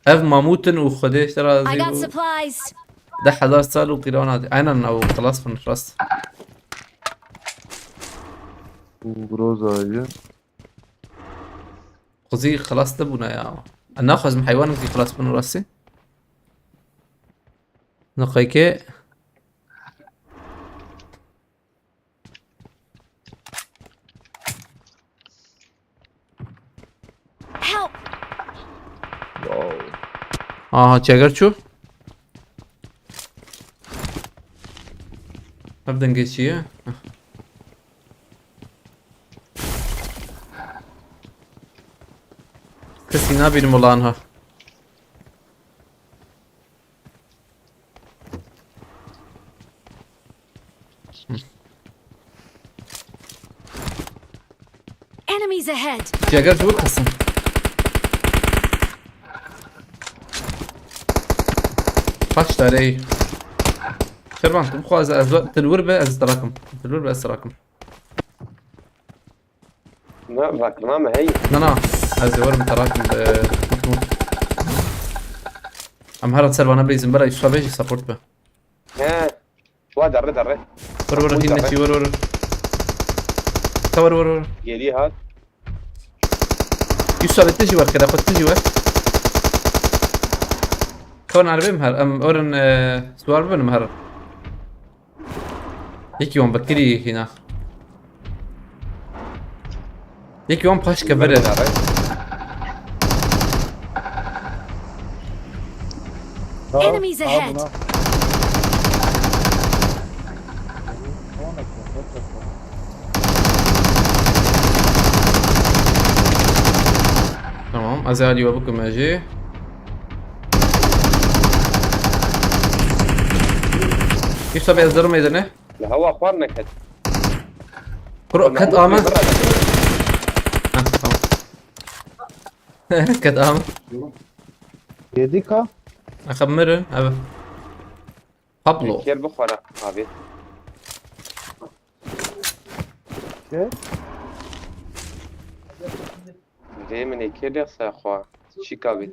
أف ماموتن وخديش ترى I got زي supplies. ده 11 سال وقيلون هذه أنا أو خلاص في الراس وجروزة هي خذي خلاص تبونا يا أنا أخذ من حيوانك خلاص من راسي نقيكي Help! واو تشاجر شو أبدأ نجي شيء كسي نابي المولانها Enemies ahead! تشاجر شو قسم فاش تاري شربان تبخو تلوربة أزدراكم تلوربة أزدراكم لا باكر ما هي لا أزدور متراكم بموت أم هرد سلوى نبلي زنبرا يشوى بيجي سابورت به ها واد الرد ور هين نتي ور تور ور يلي هاد يشوى بتجي ور كده خد تجي ور كون عربي مهر أم أورن سوار بن مهر يكي يوم بكري هنا يكي يوم باش كبر Enemies ahead! تمام أزالي وبكم أجي كيف تبي أصدر ميدانه؟ لا هو اخواننا كده كرو كد آمن تمام كد آمن يديكا أخمرن أبا بابلو كير بخورا عبيد شيء دايما يكير يا اخوان شيكابي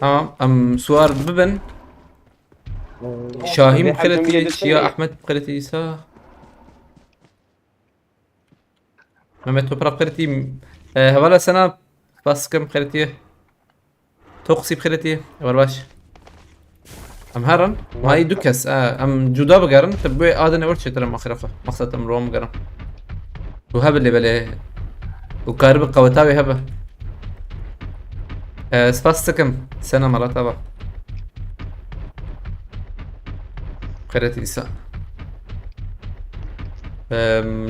تمام أم سوار ببن شاهين بخلتي شيا أحمد بخلتي إيسا ممت ببرا بخلتي هوالا سنة بس كم بخلتي توقسي بخلتي ورباش أم هرن ما هي دوكس أم جودا بقرن تبوي آدنا ورشة ترى ما خرفة مقصد أم روم بقرن وهب اللي بليه وكارب قوتاوي هبه سباس كم سنة مرات تبع خيرتي إيسا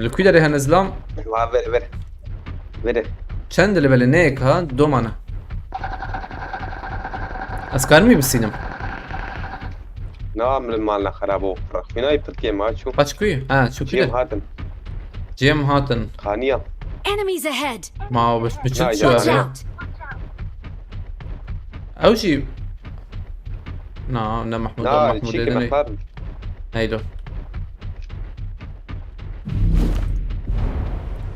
لكويدا ريها نزلام بره چند لبل نیک ها دو مانه از کار می بسینم نعم المال خرابو فرق فينا تركيا ما شو kaç kuyu ha şu جيم kile هاتن Cem hatın خانية Enemies ahead! ما بس بتشد لا، شو Watch يا abi out! او شي نا محمود لا محمود شيء ادني نختار هيلو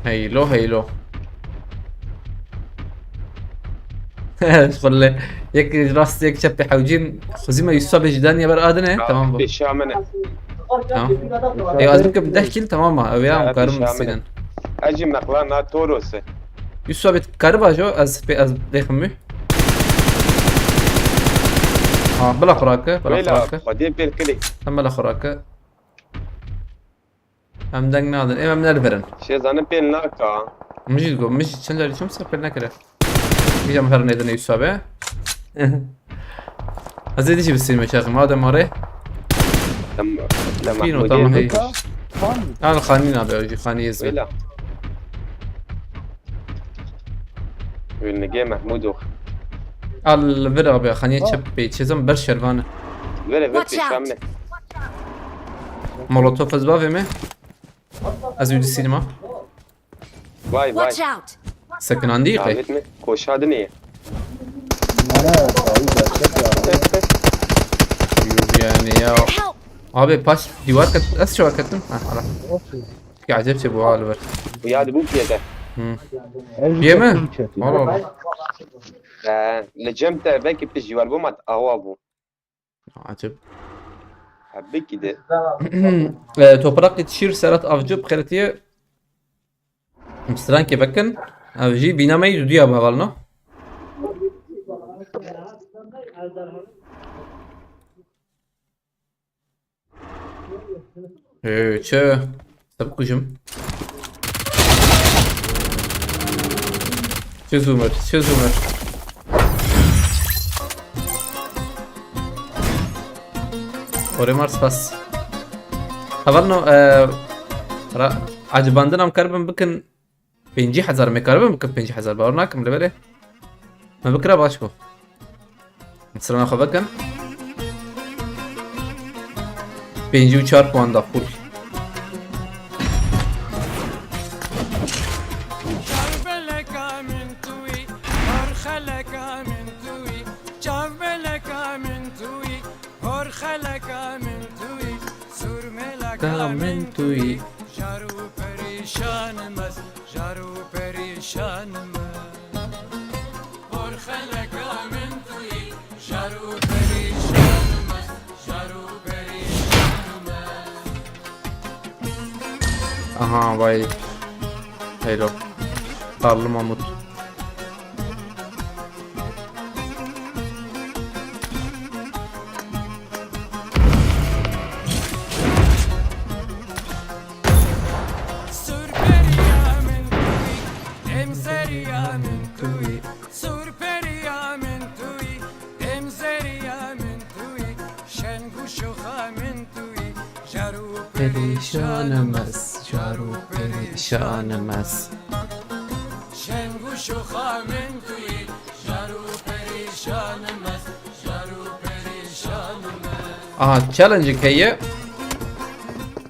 هيلو هيلو شغل يك راس يك شبي حوجين خزيمة يسوى بجدان يا بر ادنه تمام بو بشامنة تمام ايوه ازمك بدك كيل تمام او يا مقارن مسيدن اجي مقلانا توروسه يسوى بتقربها شو از ديخمي بلا خوراكه بلا ويلا خوراكه بدي بالكلي هم بلا خوراكه هم دنگ نادن ايه هم نرفرن شي زانه بيلناكا مجي تقول مجي تشنجر شو مسافر نكره ميجا مهر نيدن يسوى ازيد شي بالسينما شاغل ما هذا ماري لما فينو طبعا هي خاني انا خانين ابي اجي خاني يزوي ويلا والنجي محمود الفرق ابي خاني تشبي تشزم برشرفانه ولا Watch بيت out. بشامنة مولوتوف زبافي مي ازيد السينما باي باي Watch out! سكن عندي قي عملتني كوش هذا نية انا صعيد يعني يا Help! ابي باش ديوار كت اس شو كتم خلاص عجبت ابو عالبر ويا دبوك يا ده يما والله لجمت باكي بتجي والبومات اهوابو عجب حبيت كده toprak yetişir Serhat Avcı bxeretiye mstran kebekin avcı binamayı düdüya bavalno çö tabi kuşum çözümür Oraya spas اولنو عجباندنا مكربن بكن 50,000 مكربن بكن 50,000 باورناكم لبره ما بكره باشكو مثلا خو بكن 54 puan da full من توی جارو پریشانم از جارو پریشانم اور خلقا من توی جارو پریشانم از جارو پریشانم aha vay hello Karlı Mahmut perişanımız Caru perişanımız شنگو شوخا من توی جارو پریشانمز جارو پریشانمز aha challenge كيه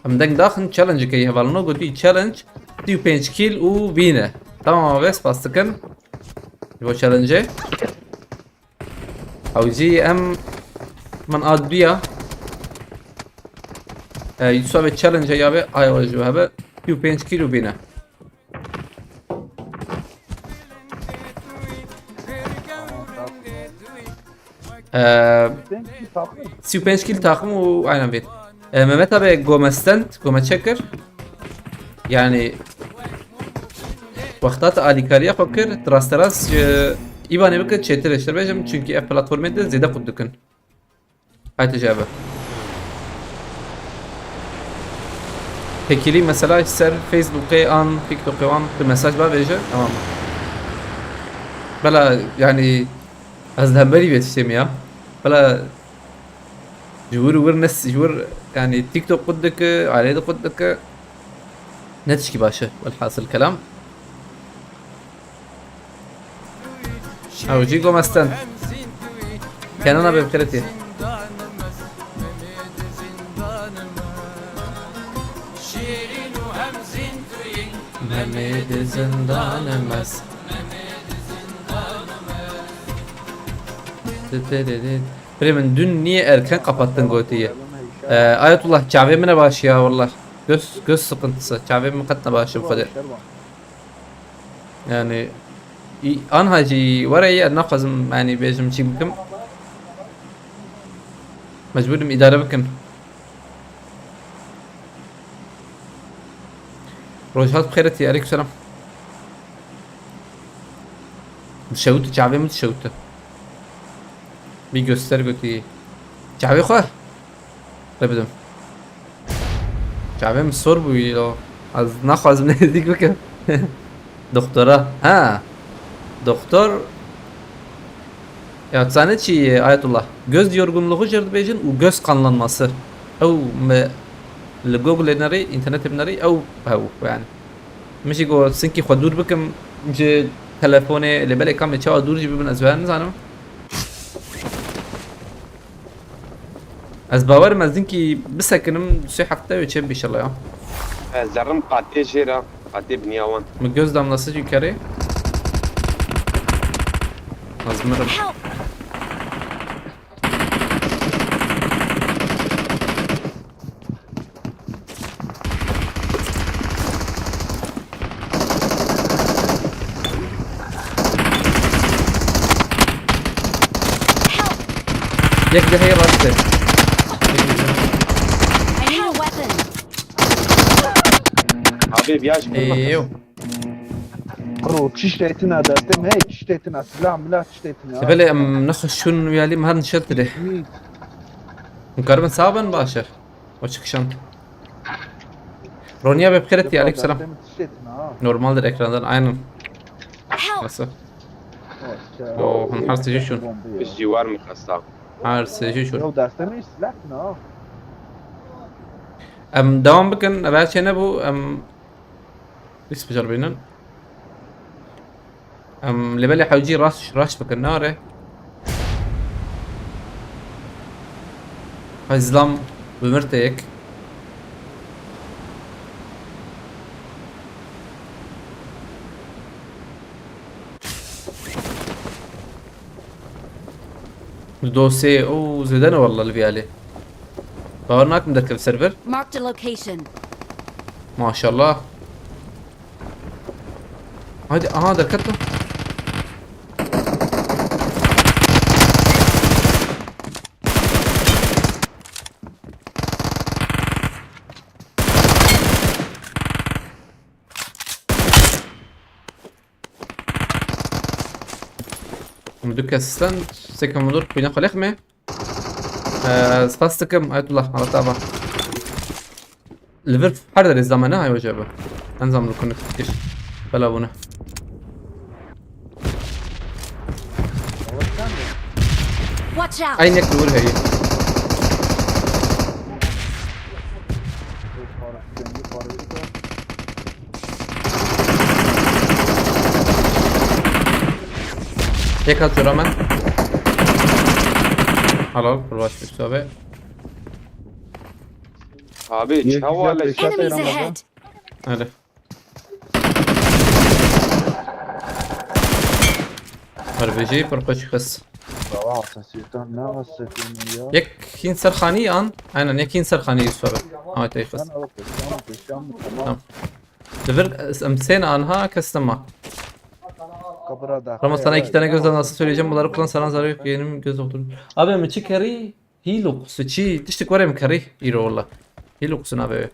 عندك داخل challenge كيه والنو قلتي challenge 35 كيل وبينا تمام بس باستكن يبغى challenge او جي ام من ادبيا يسوي challenge يا بي اي وجهه به 35 كيلو بينا Sen ki tatlı. 35 كيلو takım و aynen بيت Mehmet abi قومة شكر يعني وقتات آلیکاریا خو کرد تراستراس ایوانه بکرد چهتر اشتر بجم چونکی اف پلاتفورمه ده زیده خود دکن های تجابه Pekili mesela ser Facebook'e an, TikTok'e an bir mesaj var verecek tamam mı? Bela yani azdan beri yetiştim ya. Bela جور ناس جور يعني تيك توك قدك عليه قدك نتشكي باشا والحاصل الكلام او جيجو مستن كان انا ببخيرتي شیرین و هم زندوی Mehmet zindanımız. Bremen dün niye erken kapattın Goti'yi? Ayetullah Çavemine başı ya vallahi. Göz sıkıntısı. Çavemin katına başı bu kadar. Yani anhacı oraya nafazım yani bejim çıkım. Mecburum idare bakın. روجهات بخيرتي عليكم السلام تشوت شعبي متشوت بيجوستر قلتي شعبي خواه بدم شعبي مصور بوي لو از ناخو از من ديك بكم دكتورة ها doktor ya sana çi Ayetullah göz yorgunluğu jardı bejin u göz kanlanması او الجوجل ناري انترنت بناري او هو يعني ماشي جو سنكي خدور بكم جي تلفوني اللي بالي كام يتشاو دور جي ببن ازوان زانم از باور مزدنكي بسكنم سي حقتا يتشم بيشالله يا زرم قاتي جيرا قاتي بنياوان مجوز damlası yukarı azmırım Help! يك ده هي راسته I need a weapon. Abi bir yaş ايوه قرو تشتيتنا داتم هي تشتيتنا سلاح ملا تشتيتنا تبالي ام نخش شون ويالي مهر نشلت له مقاربا صعبا باشر وشكشان رونيا ببخيرتي عليكم السلام تشتيتنا normaldir ekrandan aynen Help! nasıl o هنحرس شون مش جوار مخصص حرس شون لو داستمي سلاحنا devam bakın belki ne bu لسه بجربينن اللي بالي حيجي راش بكناره هزلام بمرتك دوسي او زيدنا والله اللي في عليه باورناك مدركب السيرفر Marked a location. ما شاء الله هادي دركته مدوك اسيستنت سكن مدور بينا خليخمه سباستكم آية الله على طابع ليفر حردر الزمانة هاي وجبه انزم لكم كيش بلا بونه Watch out! اين يكبر هي هيك هات رمان حلال بالواش بالسابق Abi çavala Enemies ahead! هلا RPG برقش خس سيطان ناغسة يك كين سرخاني ان انا يكين سرخاني السابق هاي تيخس ليفر امسين انها كستما Rama sana 2 tane gözden nasıl söyleyeceğim bunları kullan sana zarar yok yeğenim göz doktoru. Abi mıçı kari hilo suçi tiştik var ya kari hiro valla. Hilo kusun abi.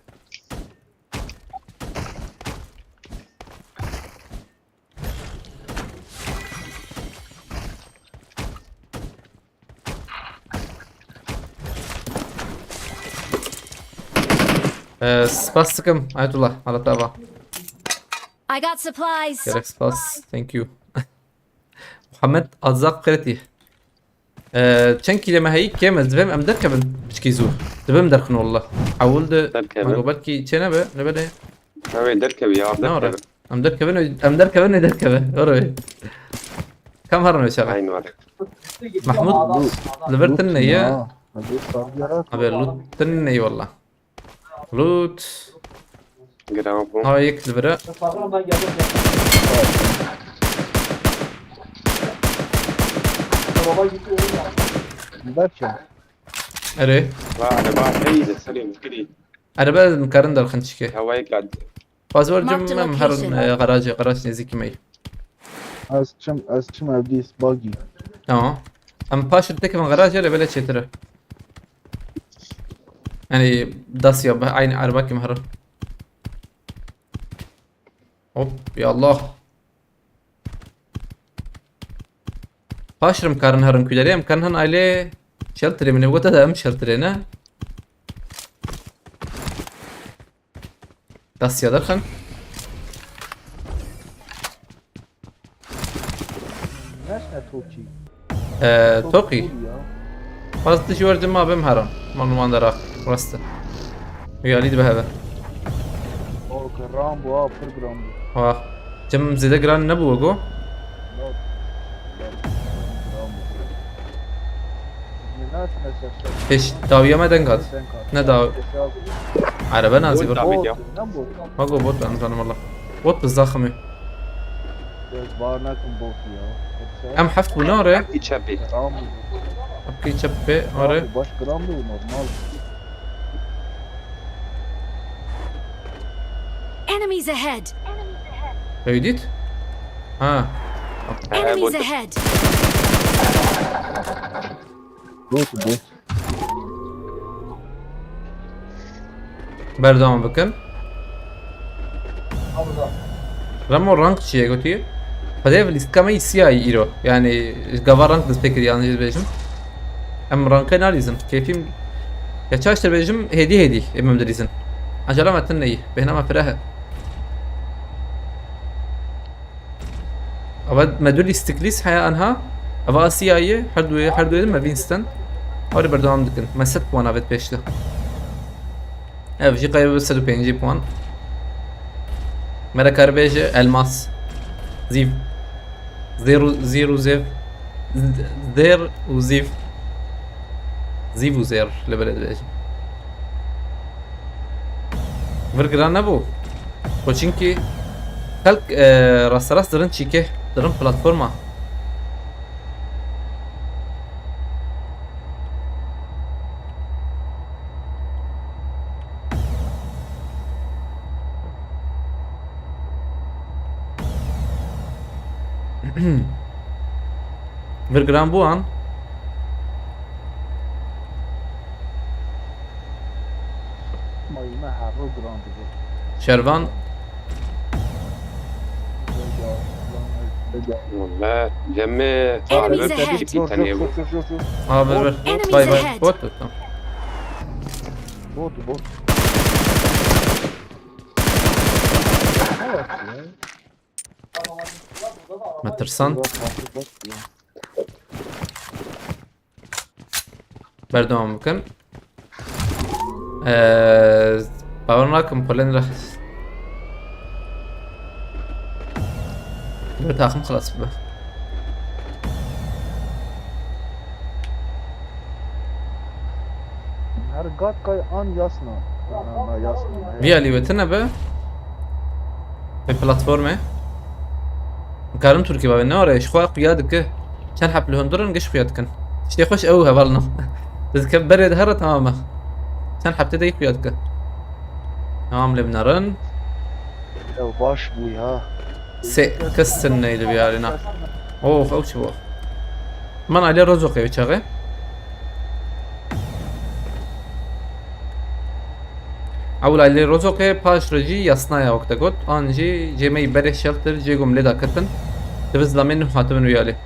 Spastıkım Ayetullah ala tava. I got supplies. Gerek spas thank you. محمد أرزاق قرتي تشنكي لما هيك كامل دبم أم دركبن بشكيزو دبم دركن والله حاولت دركبن. ما قبلكي تشنا بقى نبدا Evet derkebi ya نورا derkebi. أم دركبن دركبن أوري كم هرم شغال عين وارك. محمود لبرتن هي هذول صار ابي لوتن اي والله لوت جرامبو. هايك لبرا بچه اري لا أنا بعد هيدا سليم كري. انا بعد مكرن دل خنشكي هواي قاعد. بازور Marked جم location. هرن غراج نزيكي مي از چم ابدیس باگی اه ام باش تك من غراج ولا بلا شي ترى يعني داسيا بعين عربك مهرن اوب يا الله باشرم كارن هرن كدريم كان هن عليه شلتري من وقتها ده ام شلترينا داسيا درخن نشنه توکی توقي فاز تشور جما بمهرن من درا رسته ياليد بهذا او که رامبو ها پر رامبو واه جم زيدا جران نبو وقو ايش داوية ما دنقات نداو عربة نازي بر David ya. ما قو بوت انا والله بوت بالزاخمي بار نکن بوکی ها ام حفت وناري İçebi. رامبو ابكي شبي اوري باش رامبو نورمال Enemies ahead! يديت ها Enemies بود. ahead! بوت بردام بكن رمو رانك شيء قلتي فديف الاستكامي سي اي ايرو يعني قبل رانك بس فكر يعني بيجم ام رانك ناليزن كيفيم يا تشاشتر بيجم هدي امام دريزن عجله ما تني بهنا ما فراها أبد ما دول استكليس حياة أنها أبغى سي اي حردو ما بينستن هوري بردام دكن ما 7 بوان أبد بيشته اف جي قريب بس 5 بوان مرا كاربيج الماس زيف زيرو زيف زير وزيف زيف وزير لبلد بيج برجران نبو کوچینکی خلق راست دارن چیکه دارن پلتفرما برگران بوان مایمه هر رو گران دیگه شروان والله جمع. Enemies ahead! Çiki tane bu. بر Enemies باي باي ahead. بوت بوت ما ترسان بردوام بکن باور نکن پولن را برتاخم خلاص به هر گات کای آن یاسنا نه یاسنا ویا لیوتنه به پلتفرمه مكارم تركي بابا نوري شخوا قيادك كان حب الهندرن قش قيادك شتي خوش اوها بالنا تتكبر دهرة تماما كان حب تدي قيادك تمام لبنرن او باش بوی ها سي كسن اللي بيالنا اوه اوش بو من عليه رزقي وشغي اول عليه رزقي باش رجي يصنايا وقت قلت انجي جيمي بري شلتر جيكم لدا كتن تبز لمن حاتمن ويالي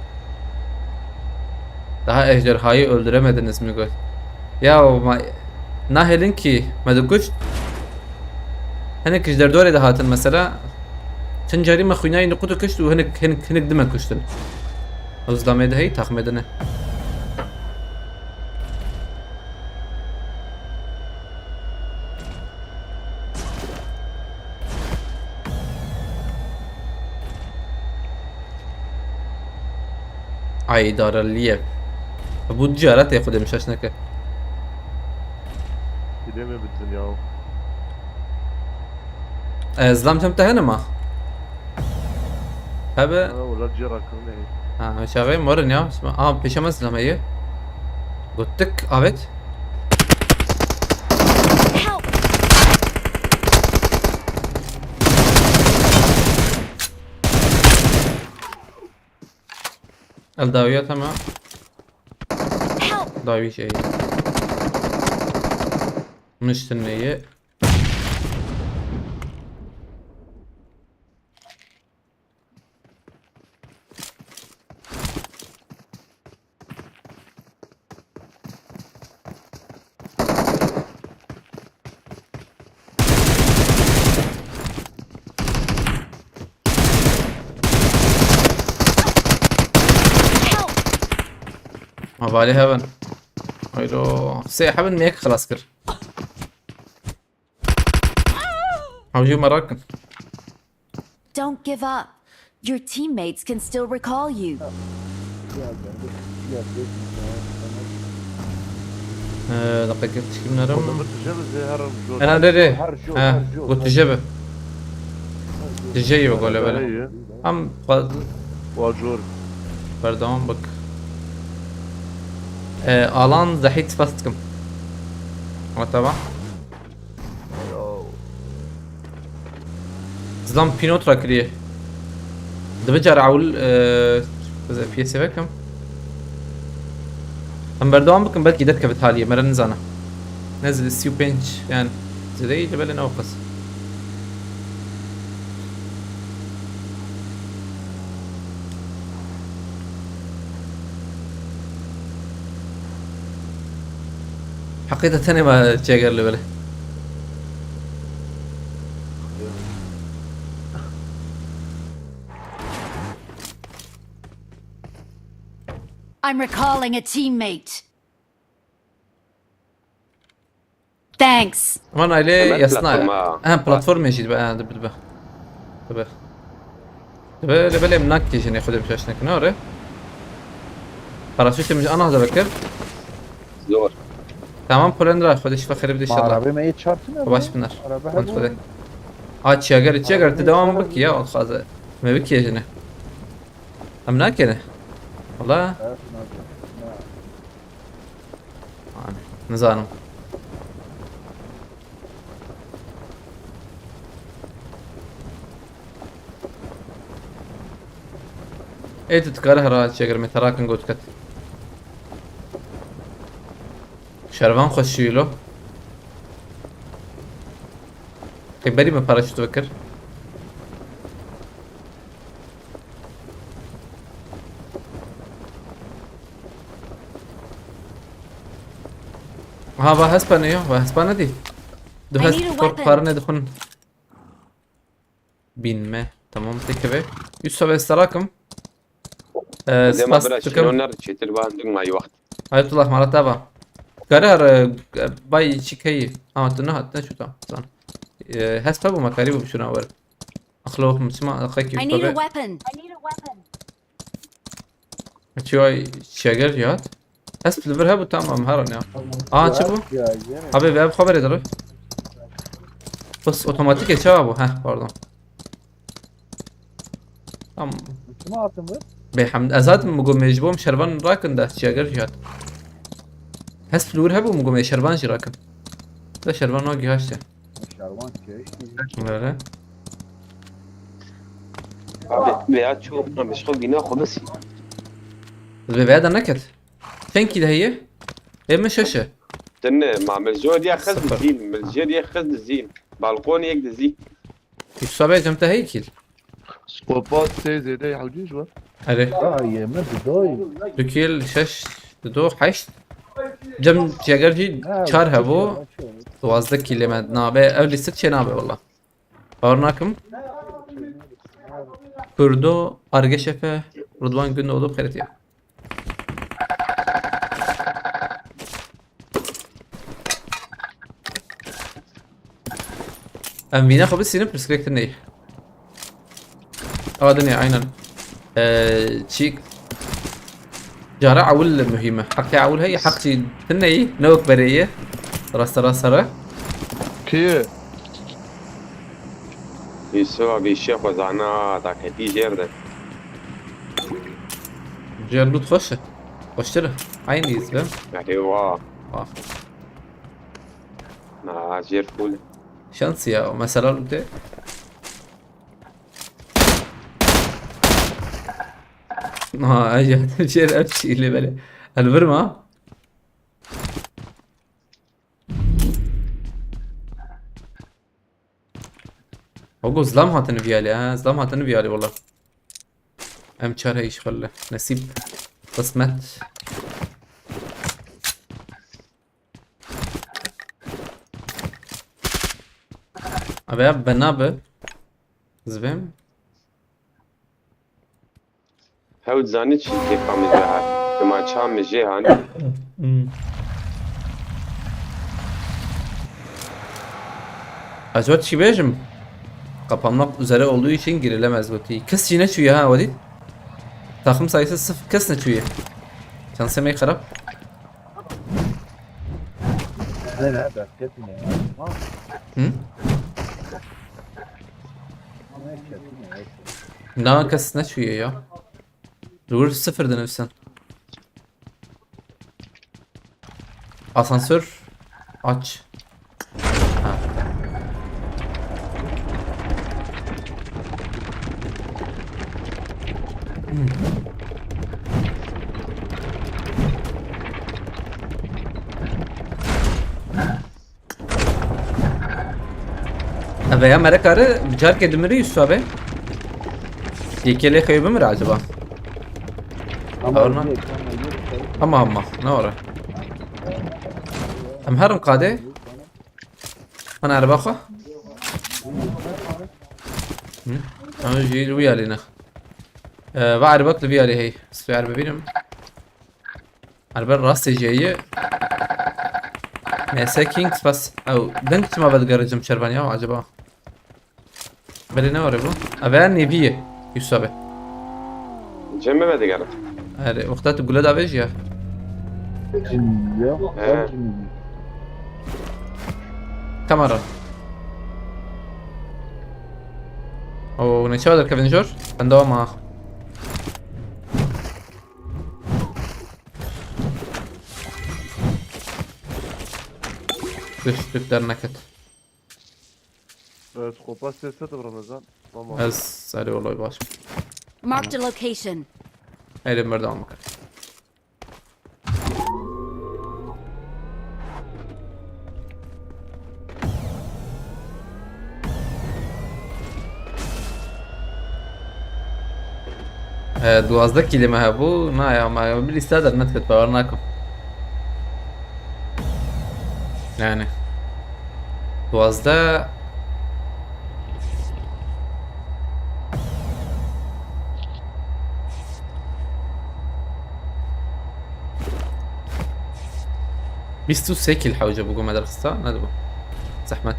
daha ejderhayı öldüremediniz mi gol? Ya nahelin ki medukuş هنك جدار دوري ده هاتن مثلا تنجري ما خويناي نقطة كشت وهنك دم كشتن أصلا ده هي تخمدنا عيدار الليف ابو تجارات ياخذ مش اشنك Gideme bitsin ya. زلام جمت هنا ما Ha هبه valla cirakını ne? شغال مرن يا اسمع بيشمس زلام هي قلتك ابد Help! الداوية تمام Help! داوي شيء مش تنية Help! ما بالي هبن هيلو سي حبن ميك خلاص كر هاوجي مراكن Don't give up. Your teammates can still recall you. دقيقة تشكي من رم Adamı tecemiz ya her an انا دري هرجو ها هرجو قلت جبه تجي بقول له بلا iyi. هم Vacur. بردوام بك الان زحيت فاستكم وتبع زلام بينوت راكريه دبجر عول بزا في سبكم هم بردوام بكم بلكي دتك بتهاليه مرن زانا نزل السيو بنش يعني زي جبل نوقص حقيقة تاني ما تشيقر اللي بله I'm recalling a teammate. Thanks. امان عليه كمان يصنع بلاتفورما. بلاتفورم يجي دبا دبا دبا دبا دبا اللي مناك تيجي ياخذ مشاشنك نوري باراشوت مش انا هذا بكر زور تمام بولندرا خودش فخر بدي ان شاء الله Arabayı mı hiç çarptın باش بنر Araba كنت خذك تشيغر تداوم بك يا خلاص ما بك يا جنة امناك انا والله نزانم ايه تتكره راه شجر متراكن قلت كت شربان خشيلو خبري ما باراشوت بكر ها با هسبانيو با هسبانا دي دو I هس need a فرق weapon. قارنة دخون بين ما تمام تكبه يوسف استراكم زي ما سباس بلا تكم شلونر شيت البان دق معي وقت هاي طلع مرة تابع قرار باي شيكي تنها شو تام صان هس بابو مكاريبو بشونا ور اخلوه مسمع اخيك I need a بابا weapon. شوي شجر يات هس بلفرها بتام مهرن يا شوفوا حبيبي اب خبر يدري بس اوتوماتيك يا شباب ها باردون ام Kime attın bu? بحمد ازاد مقوم يجبوم شربان راكن ده شجر يات هس فلور هبو مقوم يشربان راكن ده شربان واقي هاشته Şarvan köy. لا لا بيعت شو انا مش خلقي ناخذ بس البيبيات نكت فين كده هي مش شاشة تن مع ملجود ياخذ صفر. الزين ملجود ياخذ الزين بالكون يقدر الزين يتصابع جمتها هيكل Skopat teyze de yavcıyız var. أري Daha yeme doy. دوكيل شش دو حشت جم تياجرجي شار هبو وازده كلمة نابه أولي ست شي نابه والله باورناكم كردو أرجشفة رضوان قلنا ودو بخيرتيا أم بينا خو بس ينبر سكريكت النيح دنيا عينا تشيك جارة عول مهمة حقي عول هي حقي تني نوك برية راسرة كي يسوى بالشيخ وزعنا تاكتي جيردك جار لوت خشتره عيني يزبم يعني هو اه مع جير فول شانسي يا مثلا لوتي اجت جير امشي اللي بالي البرما هو زلام هاتن فيالي زلام هاتن فيالي والله ام تشار هيش خله نسيب قسمت ابي بنابه زبم هاو تزاني شي كيف عم يجيها لما تشام يجيها Acaba çivejim kapanmak üzere olduğu için girilemez bu tüy. Kız yine çüye ha Vadit. Takım sayısı 0 kız ne çüye. Şansımayı karab. لا لا بكتني Hı? Ne kız ne çüye ya. Dur 0'dı nefsen. Asansör aç. Ha. Veya merekarı car kedimiri Yusuf abi. Yekeli kaybı mı acaba? Orna. Ama ne ora? Am herim qade. Ana araba خو. انا جي ويالي نخ. بعرف بطل ويالي هي بس في عربة بينهم. عربة راسي جاية. ماسا كينكس بس او دنكت ما بتقرجم شربانيا وعجبها. بلي نوري بو. ابان نيفيه يوسف. جنبه بدي قرب هذه وقتها تقول له دافيج يا. كاميرا. ونشاهد الكافنجر عندها معه. Düştük dernaket. تخوبا سياسة برمضان ماما Ez sari olay baş. Marked a location. Elim bir devam bakar. دوازده کلمه ها بو نه یا ما بالاستعداد نتفت باورناكم يعني دوازده بيستو سيكي الحوجة بقوم مدرسة ندبو زحمت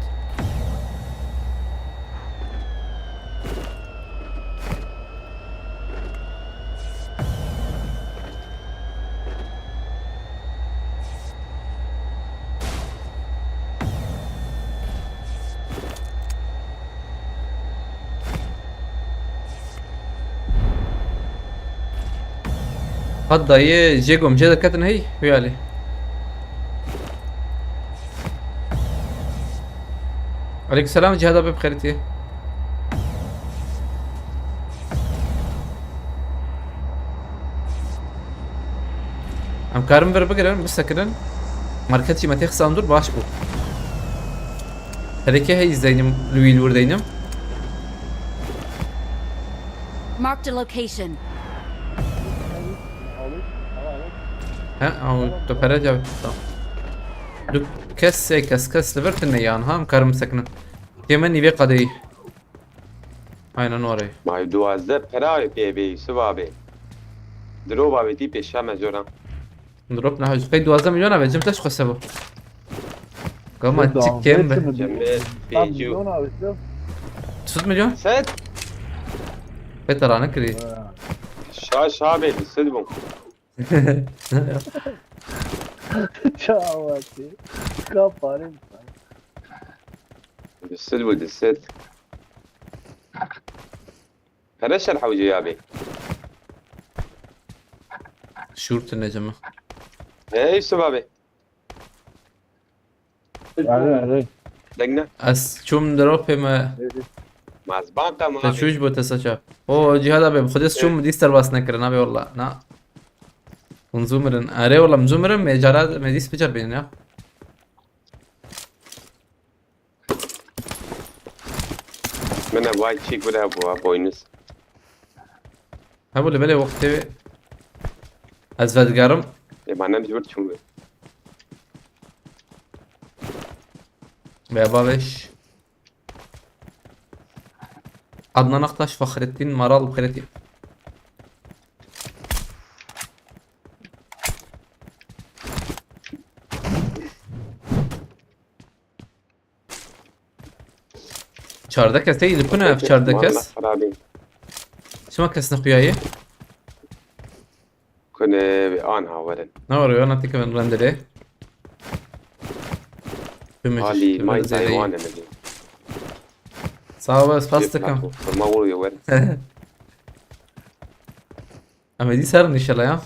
هاد داية جيجو مجيدة كاتن هي ويالي عليك السلام جهاد ابي بخيرتي ام كارم بر بقرن بس سكرن ماركتي ما تخسان دور باش بو هذيك هي زينم لويل وردينم Marked a location. ها او تو فرجا دو كس لبرت النيان ها مكرم سكنه يمني بي قضي aynen orayı ما يدوازده پراوی پی بی سوابه درو بابی تی پیشا مجورم نضرب نحوز قيد 12 مليون ابي جبتش خسبه قام تكيم جنبه بيجو 3 مليون سد بتر انا كري شاش هابي السلبون Çavati. Kaparım sana. دست ودست فرش الحوجي يا بي شورت النجمة. ايه سبابي Yani. دقنا اس شوم دروبي ما مع زبانقة ما تشوش بو تسجا او جهاد ابي بخدس شوم ديستر باس نكرنا ابي والله نا ونزومرن اري والله مزومرن مجارات مديس بجر بين يا من ابواي تشيك ولا ابوا بوينس هبو اللي بالي وقت ازفاد قارم يبقى انا جبت شو باباش عدنان اقتاش فخر الدين مرال بخيرتي çardak تيجي لكنا في çardakes خرابين شو ما كسنا خوياي كنا بآنها ولد نوري انا تيك من رندري هالي ماي تايوان مدي صعب بس فاستكم ما هو يا ولد اما دي سرني ان شاء الله يا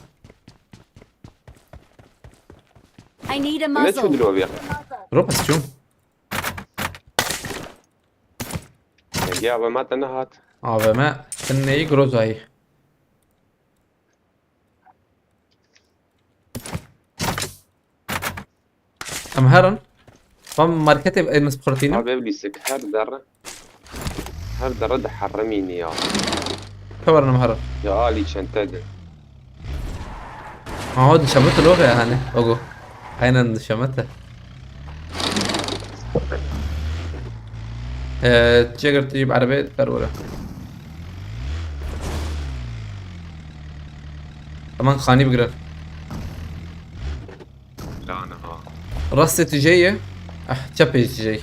I need a لا شو muzzle. دلوا بيا روبس شو يا ما تنهات AVM اني جروزاي ام هرن فم ماركتي المسبقرتين حبيب لي سك هر درد حرميني يا كبرنا مهرن يا آلي شنتد ما هو دي شمت لوغة يا هاني اوغو اين شمتها تقدر تجيب عربية ضرورة كمان خاني بقرا لا انا رصة جاية تشبي جاي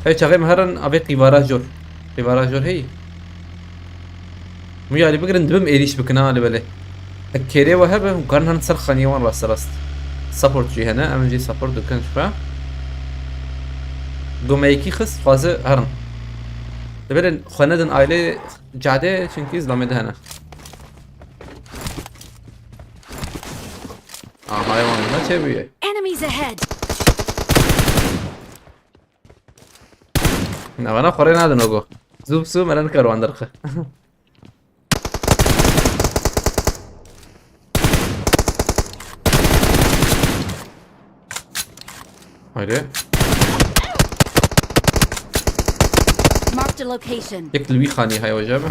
هي شغال مهرن ابي قبارة جور هي مو يعني بقرا ندبم ايريش بكنا اللي بالي الكيري وهبه وكان هنسر خاني وان راست سبورت جي هنا ام جي سبورت دكان شفا قوميكي خص فازه هرن دبل خندن عائله جاده چنكيز لامد هنا هاي وان ما تبي Enemies ahead. انا قرينا هذا نوغو زوب سو مرن كارو اندرخه هاي Marked a location. يك الوي خاني هاي وجابه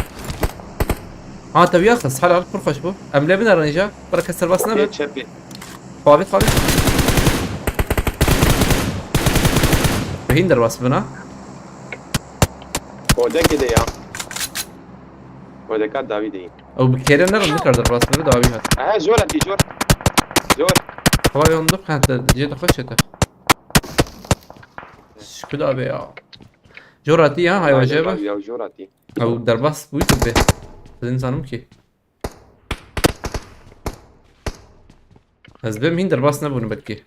تبي اخس حال على فرقش بو ام لبنا رنجا برا كسر بس نبل تشبي خالد بهين در بس بنا وده كده يا وده كان دافيدي او بكيرن نرم نكر در بس بنا دابي هات اه جورتي جور هو ينضب حتى جيت خشته شكو دابي يا جوراتي هاي وجابه يا جورتي او در بس بويت به الانسانم كي از بهم هين در بس نبون بدكي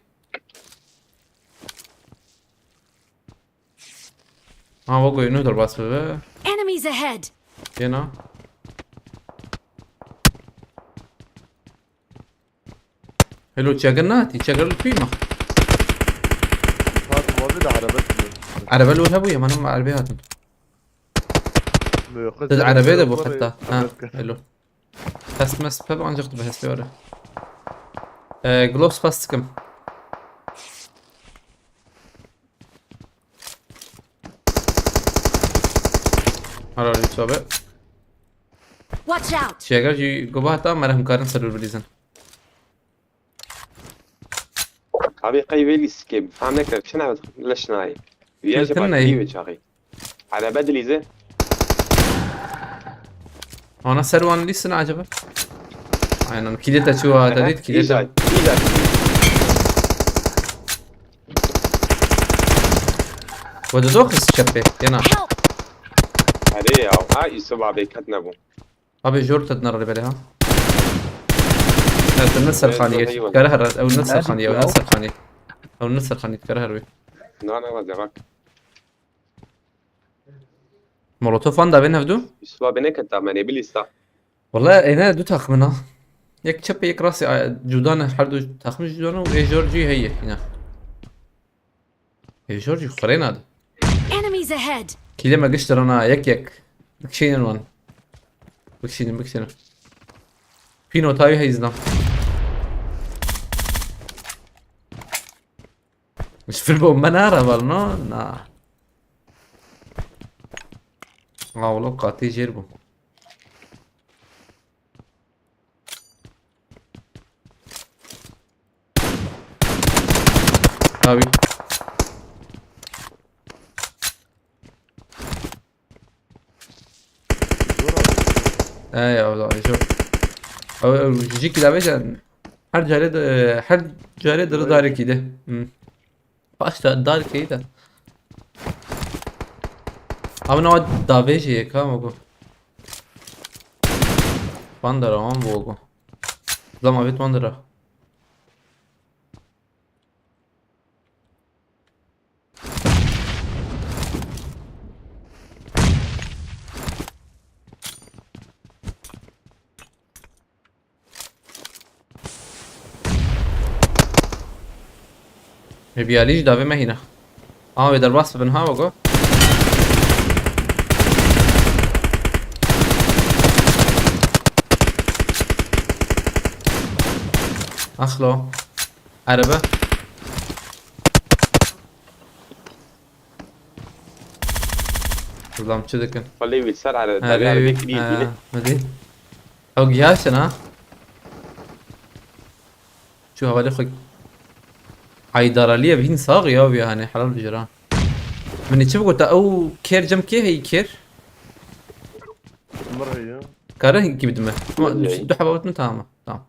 وقو ينو در بس به Enemies ahead. هنا حلو تشاغلناتي تشاغل القيمة هات والد عربات عربة الأولى أبويا ما أنا عربياتهم خذ عربية ده أبو حتى حلو بس مس باب عن جغد بحس بيوري جلوبس باستكم هلا اللي تسابق Watch out. تشاغل جي قباتا ما لهم كارن سرور بليزن ابي قيبي لي سكيب فهمك شنو ليش ناي يا قلت لنا شباب إيه؟ كيف شاغي على بدلي زين أنا سروان لي سنة عجبه أنا كيدتا شو هذا ديت كيدتا إيجاد ودوخس شبه هنا Help. عليه يا هاي سبعة بيكتنبو أبي جور تدنر اللي بالها النص الخانية كرهر او النص الخانية او النص نادي الخانية او النص الخانية كرهر بي نه نه زیرک مولوتوف عنده بينها بدو سوا بینه که تامنی بلیستا والله انا دو تخمنها يك تشبي يك راسي جودانا حردو تخمن جودانا واي جورجي هي هنا اي جورجي خرين هذا Enemies ahead! كي لما قشتر انا يك بكشين الوان بكشين فينو تاوي هيزنا مش في البوم منارة بالنو نا والله قاتي جيربو تاوي ايوه شوف او جيك كده باشا هر جاري داري كده باش داري كده اما نوع دافيجي هيك موجو باندرا هم بوجو زما بيت باندرا بياليش دافي ما هنا بيدر باص بنها وقو اخلو عربة نظام كذا ولی ویسر على داری بکری بینه مدري او جهاشن ها شو هذا خوي عيدارالية بهين صاغي يا يعني حلال بجران من تشوف قلت او كير جم كي هي كير مرة هي كاره كيف دمه دو حبابات من تمام تمام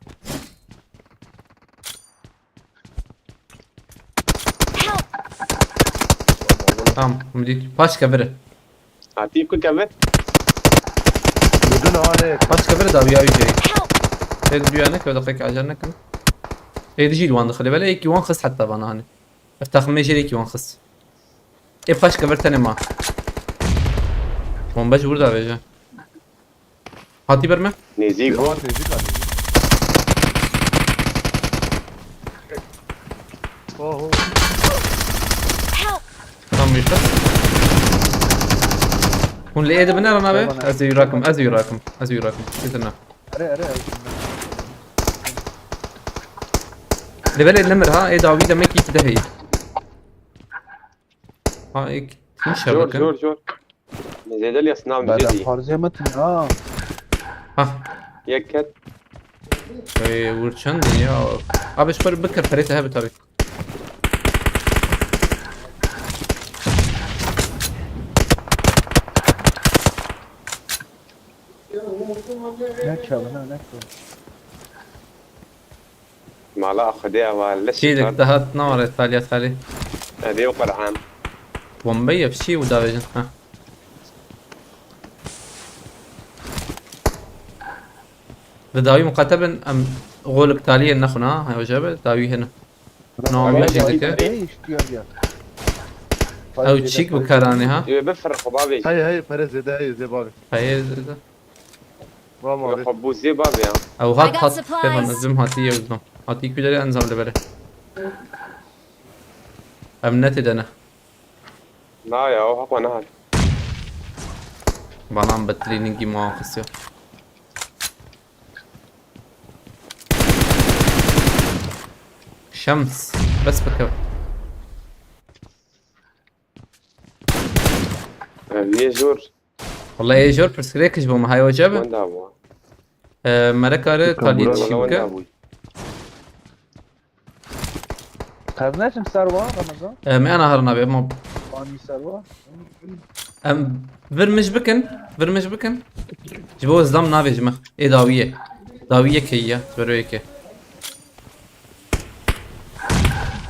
تمام مدي باش كفره عطيه كل كمان بدون عليك باش كفره دا بيا يجري هيد بيانك ودقيقة عجلنك هيد جيل وان خلي بالك يوان خص حتى بناني افتح ما يجري يوان خص ايه باش كفرت انا ما باش بردا بيجا هاتي برمه نزیگ جوات نزيك عليك اوه تمام يشتغل هون اللي ايده بنار انا به ازي يراكم كيتنا اري اللي بالي النمر ها ايه داويدا ما كيف ده هي ها ايك تنشر جور لكن جور زيد لي اصنام بعد جدي فارزي متن ها يكت اي ورشان دنيا ابش بكر فريتها هبت ابي نكشف هنا نكشف معلقه خديها ولا شيلك دهات نور التاليات خالي هذه وقرعان ومبيا بشي ودافجن ها داوي مقاتبا ام غولك تاليا نخنا هاي وجبه داوي هنا نوع ماشي ذكاء ايش يا او تشيك بكراني ها بفرق بابي هي فرز هي زي بالي هاي ما عليك يحبوا زي بابي او I هات got هات supplies. كيف نزم هاتيه وزنم هاتيك بدري انزم لبره امنتي دنا لا يا هو نهار بنام بتريننجي ما خسيو شمس بس بكر ليه جور والله ايه جور برسكريكش بوما هاي وجبه وين دابو مركارة تالي ولا وين تشيكا دابو خذناش مسروة رمضان ما انا هرنا بيه ما فاني سروة برمج بكن جبوز دم نافي جمخ ايه داوية كيا تبرويكي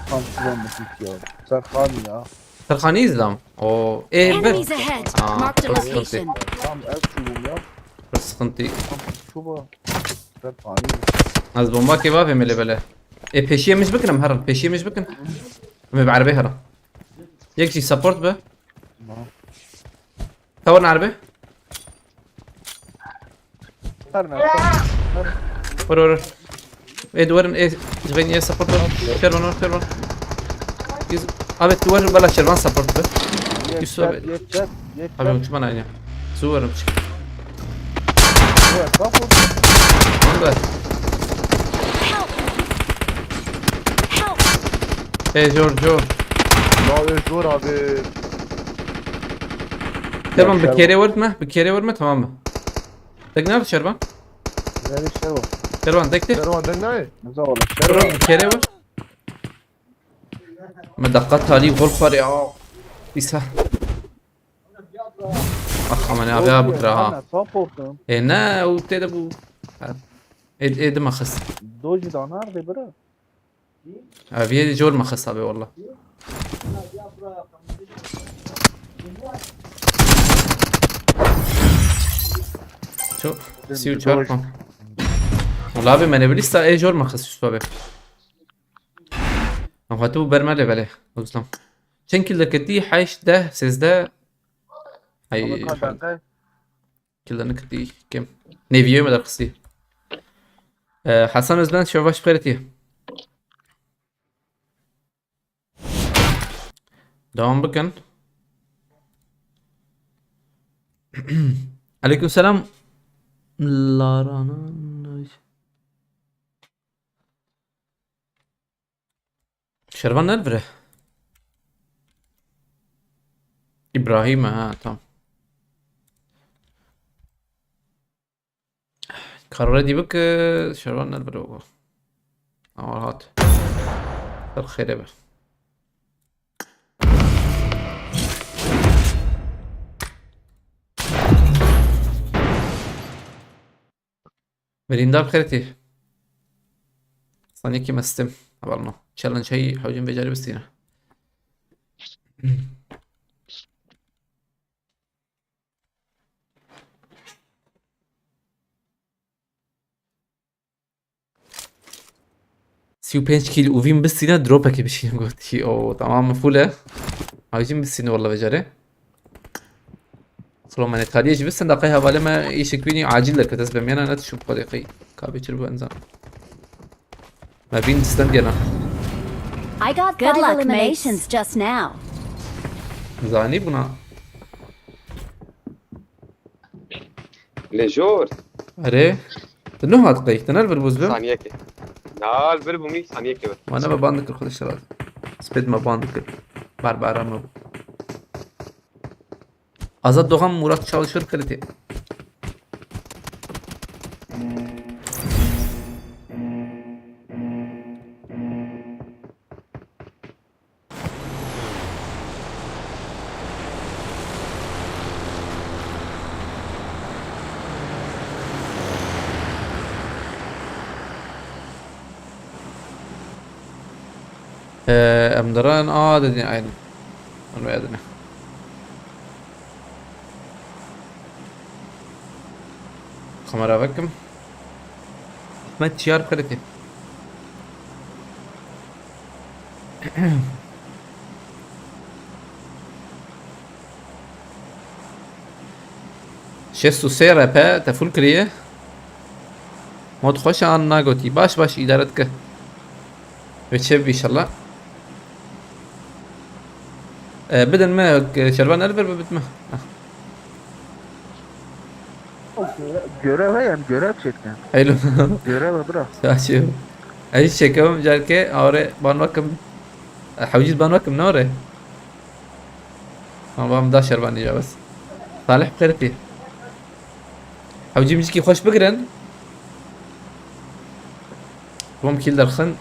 خمس يوم مسيك صار خاني ترخاني زلام او ايه Enemies بر ahead! Ah, Marked a first location. خمس ألف شو يوم بس خنتي شو بقى صار خاني از بومبا که بافه ملی بله ای پیشیه مش بکنم هرم پیشیه مش بکن می بعربه هرم یک چی سپورت به تورن عربه خرنا ور ايه دورن ايه جبين ايه سبورت شيرمان ابي تور بلا شيرمان سبورت به يسوى يتشات ابي مش معنى يعني زور مش والله Help! ايه جور لا زور abi. شيرمان بكيري ورد ما تمام دقنا شيرمان هذا الشباب شيرمان دقتي Servan ne? نزول شيرمان بكيري ورد ما دقتها لي غرفة يا بيسا اخ من ابي بكره سبورت هنا وتدبو ايه ده ما خص دوجي دانار دي برا ابي جول ما خص ابي والله شو سيو تشاركم والله ابي ما نبليستا اي جول ما خص شو ابي هم هاتو برمله بله وزلم چن كل كتي حيش ده سيز ده هاي كل نكتي كم نيفيو ما درقسي حسن ازبان شوفاش بخيرتي دوام بكن عليكم السلام لا رانا شربان البره ابراهيم ها تمام قرر دي بك شربان البره هات الخير يا بخ بريندا بخيرتي صانيكي مستم عبالنا تشالنج هي حوجين بجاري بستينا سيو بينش كيل وفين بستينا دروبك بشي قلتي او تمام مفولة عايزين بستينا والله بجاري صلوا من التاليج بس ندقيها ولا ما يشكبيني عاجل لك تسبب مينا نتشوف قلقي كابي تشربو انزان ما بين تستندي انا I got Good 5 luck, eliminations just now. زاني بنا لجور اري تنو هات قي تنال بالبوزبم ثانية كده لا البربو مي ثانية كده وانا ما باندك خد الشراب سبيد ما باندك بار ما Azad Doğan Murat Çalışır kalite. امدران dedin aynen. Onu adını. Kamera bakım. Hikmet çiyar kalite. شستو سه رپه تفول کریه مود خوش آن نگوتی باش ادارت که بچه بیشالله بدن ما شربان البر بدمه Görev yani görev çekten. حلو Görev bırak. شاشو اي شكم جالكي اوري بانوكم حوجيت بانوكم نوري انا بام دا شربان يا بس صالح بخيرتي حوجي مشكي خوش بقرن ممكن درخن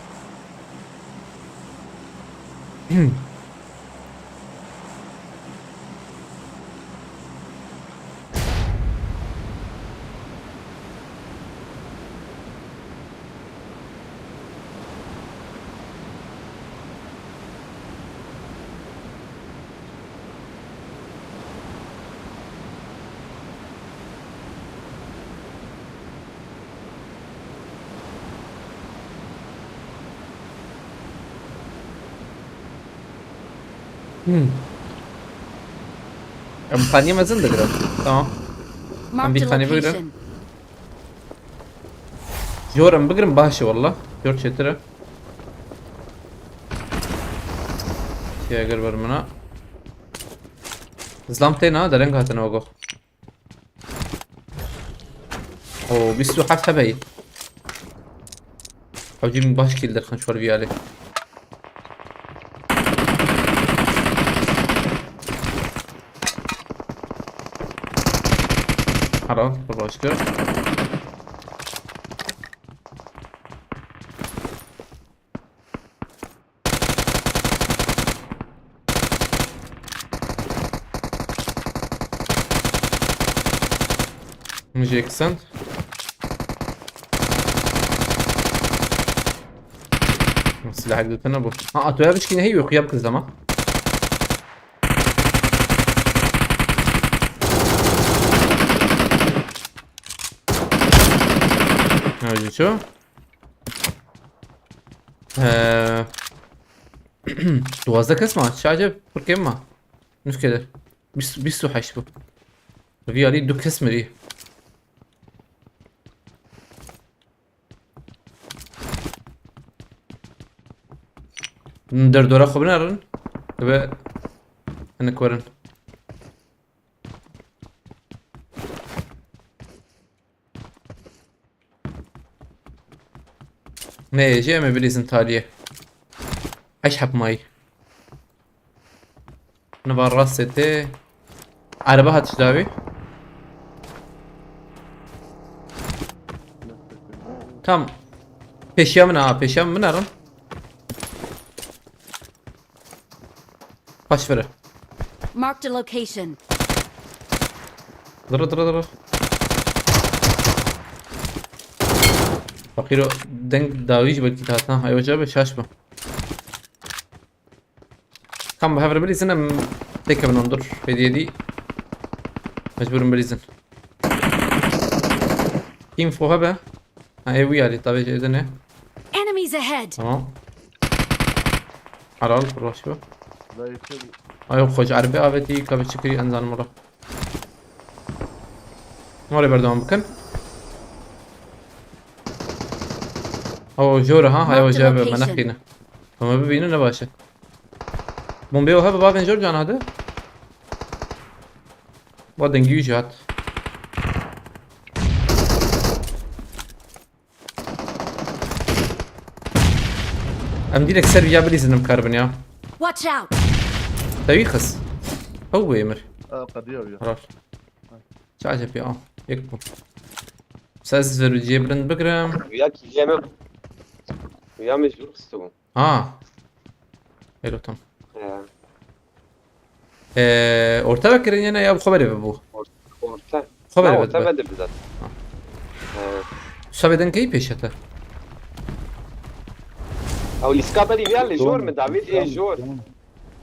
خانية ما زلت قرب تمام. Marked a خاني بقرا. location. جورم بقرم باشي والله. جور شترة. يا قرب منا. زلامتين ها دارين هاتنا وقو. او بيسو حتى باي. حوجي من باش كيل درخن شوار بيالي. خلاص باش كده. مش اكسنت. السلاح قلتنا بو تو يابش كنا هي وقياب كزما هاي شو دوازده اسمع شاجب بركيما مش كده بيسو حشبه في علي دو كسم دي ندر دورا خبنا رن تبع انك ورن نه جاي ما بليزن تاليه اشحب ماي نبار راسته عربها تشداوي تام پیشیا من نرم باش بره Marked a location. ضر فقيرو دنگ داويش بالكي هاتنا هاي وجبه شاشبه كم بهفر بليزن ام تيكا بننظر في دي مجبور بليزن كيم فوها به هاي ويالي طبيعي جدا Enemies ahead. تمام حلال براشبه لا يكتب. ايو خوش عربي آبتي كابي شكري انزان مرة ماري بردوان بكن او جورة ها هاي وجاب مناخينا فما ببينه نباشا بومبي وها بابين جور جان هذا ودن جيوشات ام ديلك سر يا بليزن مكاربن يا Watch out. تاريخس هو يمر قضية ويا. خلاص شاشه في يكبو سازر جيبرن بقرم وياك يجينا ويا مش بخستو حلو تمام orta bakırın yine ya bu haberi bu. orta Haberi orta bu. بدل بذات Sabeden kayıp yaşatı. او الاسكابري بيالي جور من دافيد ايه جور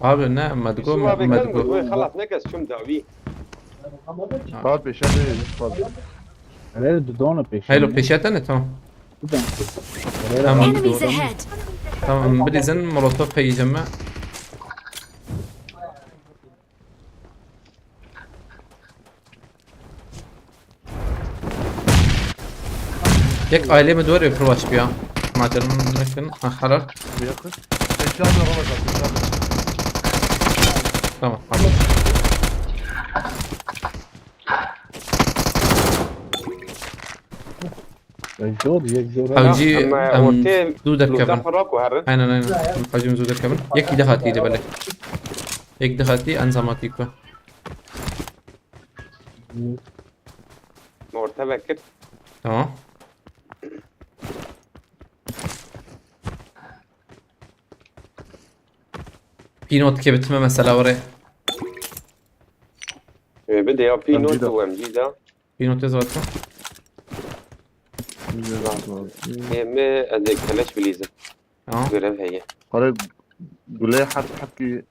Abi ne madgo شو ما بكلمه madgo. هو خلص نقص شو مداوي Saat 5'e değil. Fazla. Nerede Dona peşinde? Haylo peşete ne tamam. Buradan. Tamam. Enemies ahead. Tamam bilizin molotof yiyeceğim ben. Yek ailemi doğru yapıyor baş bir ya. Maderim mümkün. Harar. Bir yakın. Eşyalar olacak. Eşyalar. Tamam. Hadi. Yekzor. Havcı اما اوتي دودر لو كمان. فرق وهرن Aynen. Hacım زودر كمان. Yek دهاتي de böyle. Yek دهاتي انزاماتي ko. orta bekir Tamam. Pinot که بتمه مثلا وره بدي يا في نوت جديدة. وام جي ده Pinot زواتو ما اديك كلاش بليزه Tamam. görev هي Kare Güley حكي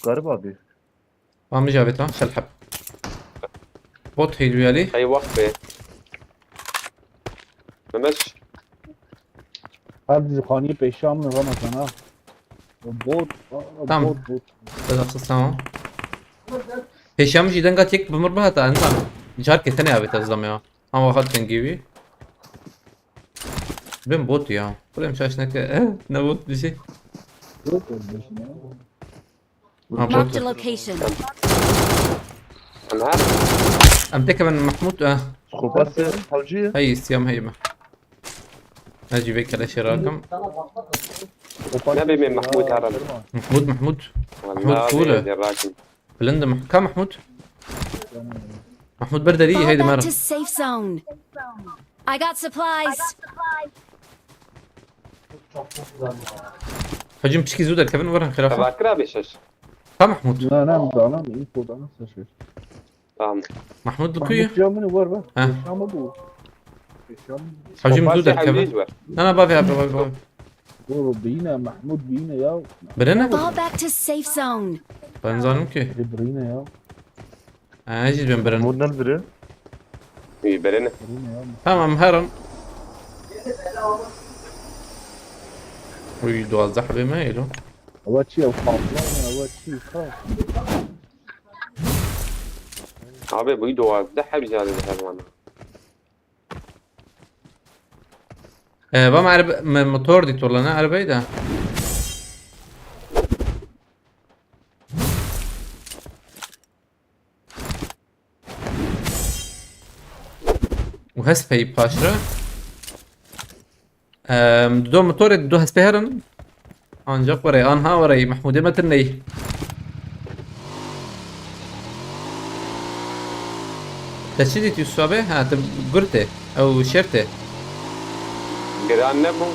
قريب abi. Tamam جابت ها شلحب بوت هيدو يالي اي وقفه مش Hadi khani peşam mı Ramazan ha? بوت تمام. بوت بس تمام پیشم جیدن قد یک بمر بها تا انسان جار که تنه آبی تزدم یا هم واخد تنگیوی بیم بوت یا کلیم شاش نکه نبوت بشی ها Marked a بوت location. انا عارف. ام تكه من محمود سكوبات حوجية هاي استيام هيمة اجي بيك على شراكم نبي من محمود هرب. محمود والله فولة. يا راكب. بلندا كم محمود محمود بردري Fall هيدي back مرة to safe zone. I got supplies. هجوم بشكي زودة الكفن ورا خلافة تذكرها بشش. كم محمود لا نعم دعنا إنفو دعنا سشيش تمام. محمود الكوية محمود جاء من وربا ها. بيشام أبو بيشام هجوم زودة حوالي الكفن يجبر. انا بابي دورو بينا محمود بينا يا برنا Fall back to safe zone. بنزانم كي برينا يا اجي بين برن مودنا البري يبرنا. برينا يا تمام هرم ويدو الزحبة ما يلو أول شيء وخاف أول شيء خاف عبي بيدو ده حب جالي ده وانا. بام عرب موتور دي والله انا عربي ده وهسبي باشرة دو موتور دو هسبي هرن انجاق وري انها وري محمود متني تشديد يوسابه ها قرته او شرته جيران نبو.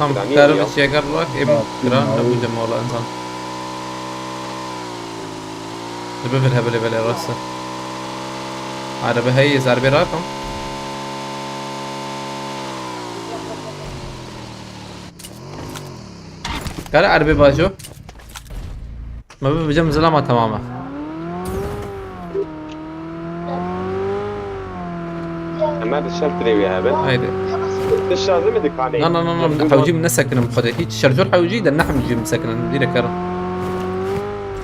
هم جراني تعرف اليوم. الشيء قررك ابن جران ابو جمال انسان بفر هبلي بلي راسه عربي هيز عربي راكم قال عربي باجو ما بجم زلمة تماما اما الشرط لي يا هبل. هيدي ايش لازم بدك عليه؟ لا حوجي من سكن مخدة هيك الشرجور حوجي ده نحن نجي من سكن ندير كرا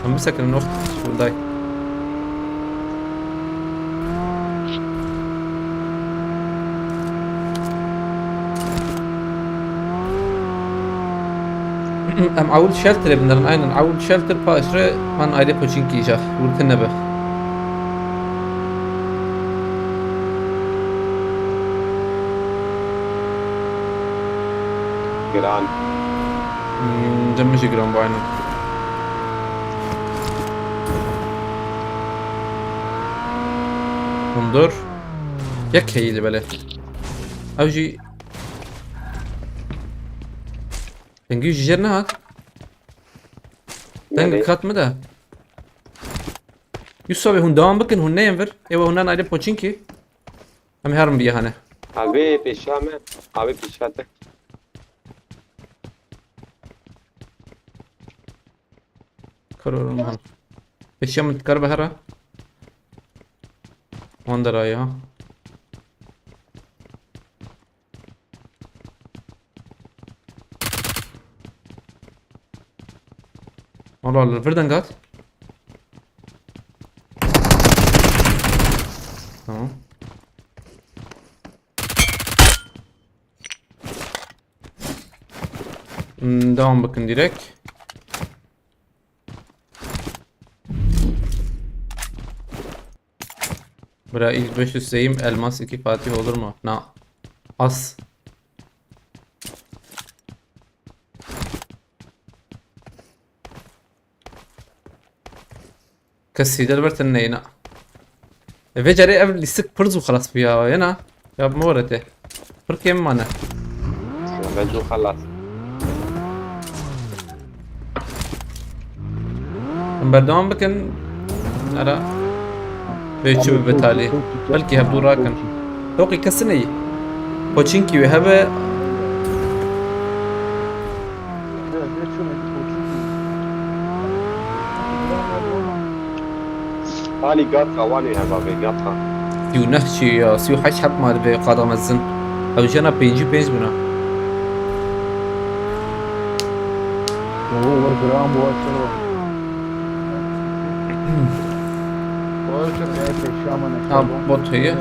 هم مسكن الوقت شو داي ام اول شلتر ابن اين اول شلتر باشره من ايدي بوشين كيشا ولتنبه جيران. جمش جرام بعينه انظر يك هي اللي بله اوجي تنجي جرنا هات تنجي كات مدى يسوي هون دوام بكن هون ينفر ايوه هون انا ايدي بوتشينكي ام هرم بيها هنا عبي بيشامه. عبي بيشاتك. كرر المهم ايش يوم تكرب هرا وين درايا والله الفردنجات تمام devam bakın direkt. Buraya ilk 500 sayım elmas 2 Fatih olur mu? Na. Az. كسي دلبرت النينا فيجري قبل يسك برز وخلاص فيها هنا يا بمورته بركي معنا بجو خلاص. بردوام بكن أرى بيشوف بتالي بلكي هبدو راكن توقي كسني بوتشينكي وهبه هاني قاطعة واني يا بابي قاطعة. سيو نحشي سيو حش حب مال بقادم الزن أو جنا بينجي بينز بنا هو جرام وصل Boşum. في الشام انا Ha bot هي.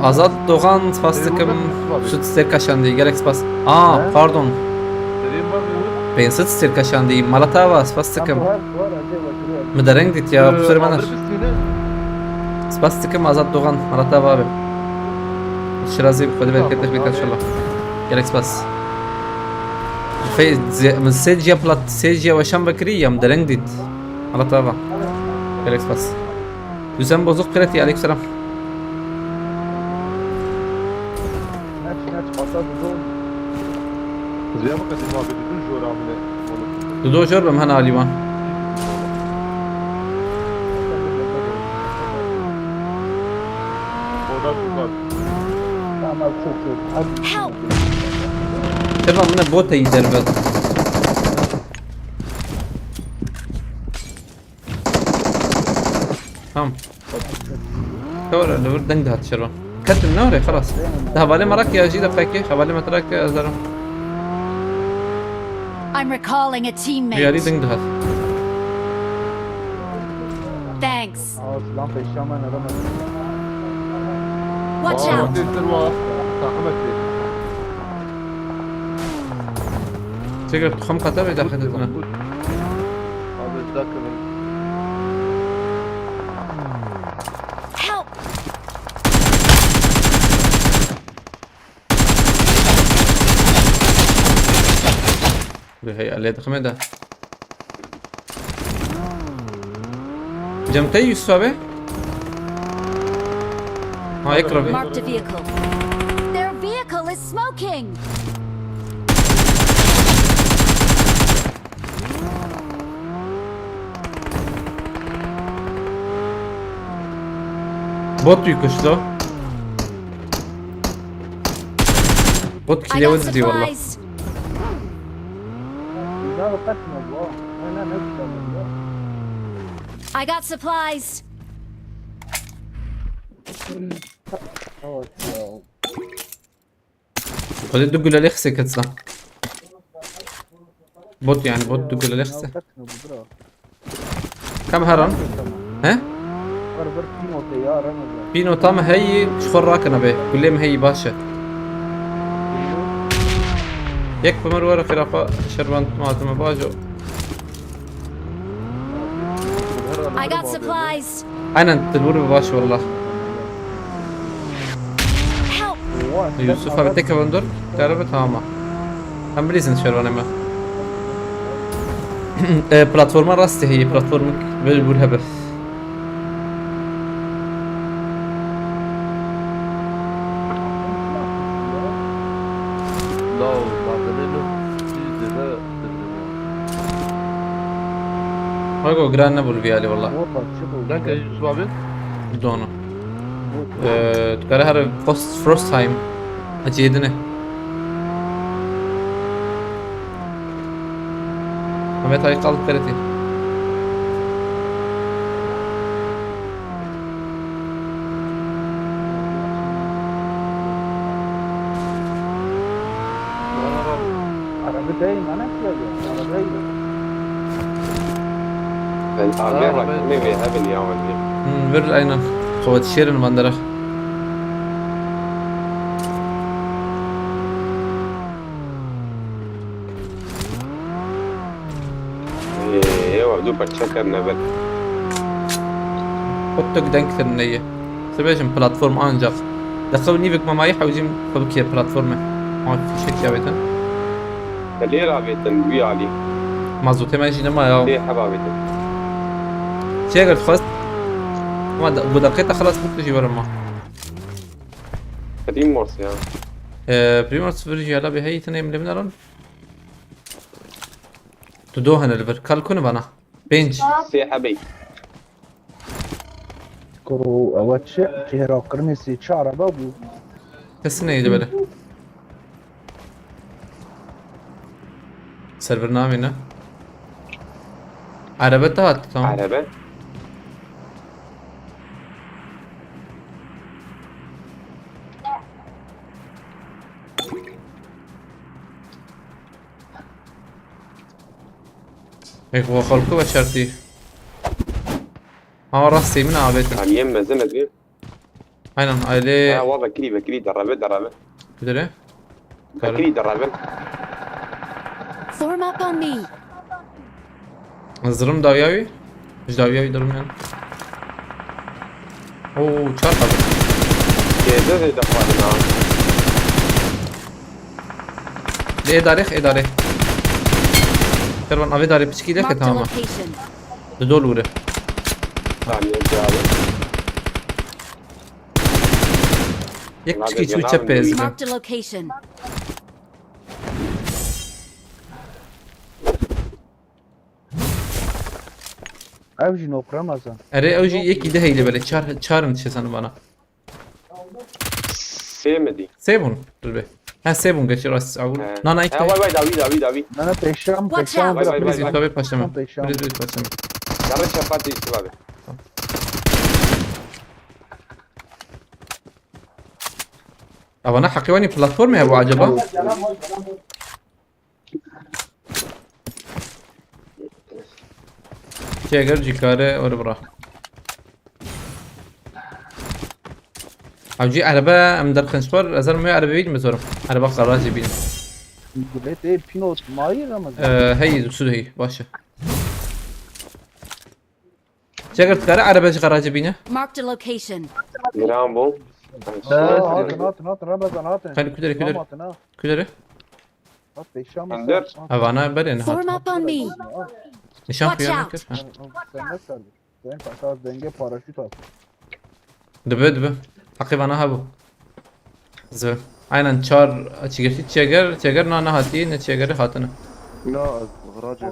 Azad Doğan Spastik'im süt ister kaşandı. Gerek spas. Pardon. Dediğim var mı? Ben süt ister kaşandı. Malatava Spastik'im. Mıdareng dit ya. Bu soru bana. Spastik'im Azad Doğan. Malatava abi. Şirazi خدي بالك تكنيك ان شاء الله. Gerek spas. من سيجيا بلات سيجيا وشام بكرية مدرنج ديت على طابع جالكس بس يسمى بوزوق قراتي عليك سلام Kızıya bak hadi muhabbet edin şu oramine. دودو جربة مهنا عليوان Oradan tutar. Help! ترى من بوتا يدربت تمام كورة لو دنج هات شرون كتب نوري خلاص ده بالي مراك يا جيدا فاكي خبالي متراك يا زلمة I'm recalling a يا ري teammate. دنج هات Thanks. سلام في الشام انا رمز Watch out! Destek var. Takım etti. تقدر تخم قتل إذا أخذتنا Abi bir dakika ben. Help! بهي اللي دخمه ده جمتي يسوى ها يقرب Marked a vehicle. Their vehicle is smoking! بوت يكشلو بوت I كده got ودي والله supplies. اذا وقتنا الله انا نفسي الله I got supplies. خد الدق ولا لخسة كتسا بوت يعني بوت دق ولا لخسة وقتنا بدرا كم هرم ها بربر كينو طيارة رمز بينو طام هي شخور راكنا به كل ما هي باشا يكفي مرورة خرافة شربان مالتما باجو I got supplies. أنا تدور بباش والله Help! يوسف بتك بندر تعرف تمام هم بريزن شربان ما بلاتفورم راستي هي بلاتفورم بالبولها بس La malzemenin bir de هاكو جران نبول فيالي والله وطن شغل Danke Yusuf abi. دونو تقرا هذا فروست تايم أجيدني ما تاي قلب كرتي عربي دايم انا كده عربي الأعمال ركني بهبل يا ولدي. بر أين قوة شيرن مندرة إيه وعدو بتشكر نبت. خطك دنك النية سبيشن بلاتفورم أنجح دخل نيفك ما معي حوجين فبكي بلاتفورم ما في شيء جابتن ليه رابطن بي علي؟ مازوتي ما يجي ما يا ليه حبابتن؟ شيء قلت خلاص ما بدقيقة خلاص بتجي ورا ما قديم مرس يعني. بريمرس فرجي هلا بهي تنين من لبنان تدوهن الفر كالكون بنا بينج سي حبي. كرو اواتش كيرا قرنسي شعر بابو كسنة يجي بله سيرفر نامينا عربته هات تمام. عربه هيك هو خلقه بشرتي. ها راسي من عبيته. عم يم زمد بيه اينا اه عليه والله بكري دربه كده بكري دربه Form up on me. نظرم داوياوي مش داوياوي درم يعني. اوه çarp abi. كده دفعنا ليه داريخ ايه داريخ تربان ابي داري بشكي لك Marked a تماما location. دول وره ثاني جاوب يك بشكي شو تشبه ازمه Marked a location. اوجي نوك رمضان. اري اوجي يك ده هي اللي çar انت sana bana سيمدي سيبون ربي ها سيبون قشي راس اقول نانا ها واي داوي انا بيشام Watch out. Vai, vai, vai, بريز vai. يتوبي باشما بيشام. بريز باشما دارت شفاتي شباب ابا انا حقيواني بلاتفورم يا ابو عجبه جاگر جیکاره اور برا او جي عربة ام در خنشبار ازر مي عربة بيد مزورم عربة قراجي بيد قلت ايه بينوت ماي رمضان. هي دوسو هي باشا جاگر تكاره عربة قراجي بينا Marked a location. جرامبو هات رمضان هات. خلي كدري كدري هات بيشام. اندر ابا انا برين Form هات up on me. نشان Watch خيانا out. كيف Sen ne sandın? Sen kasar denge paraşüt al. دبه حقيبة انا هبو زين عينا نشار تشيغرتي تشيغر نانا هاتي نتشيغري هاتنا لا غراجي.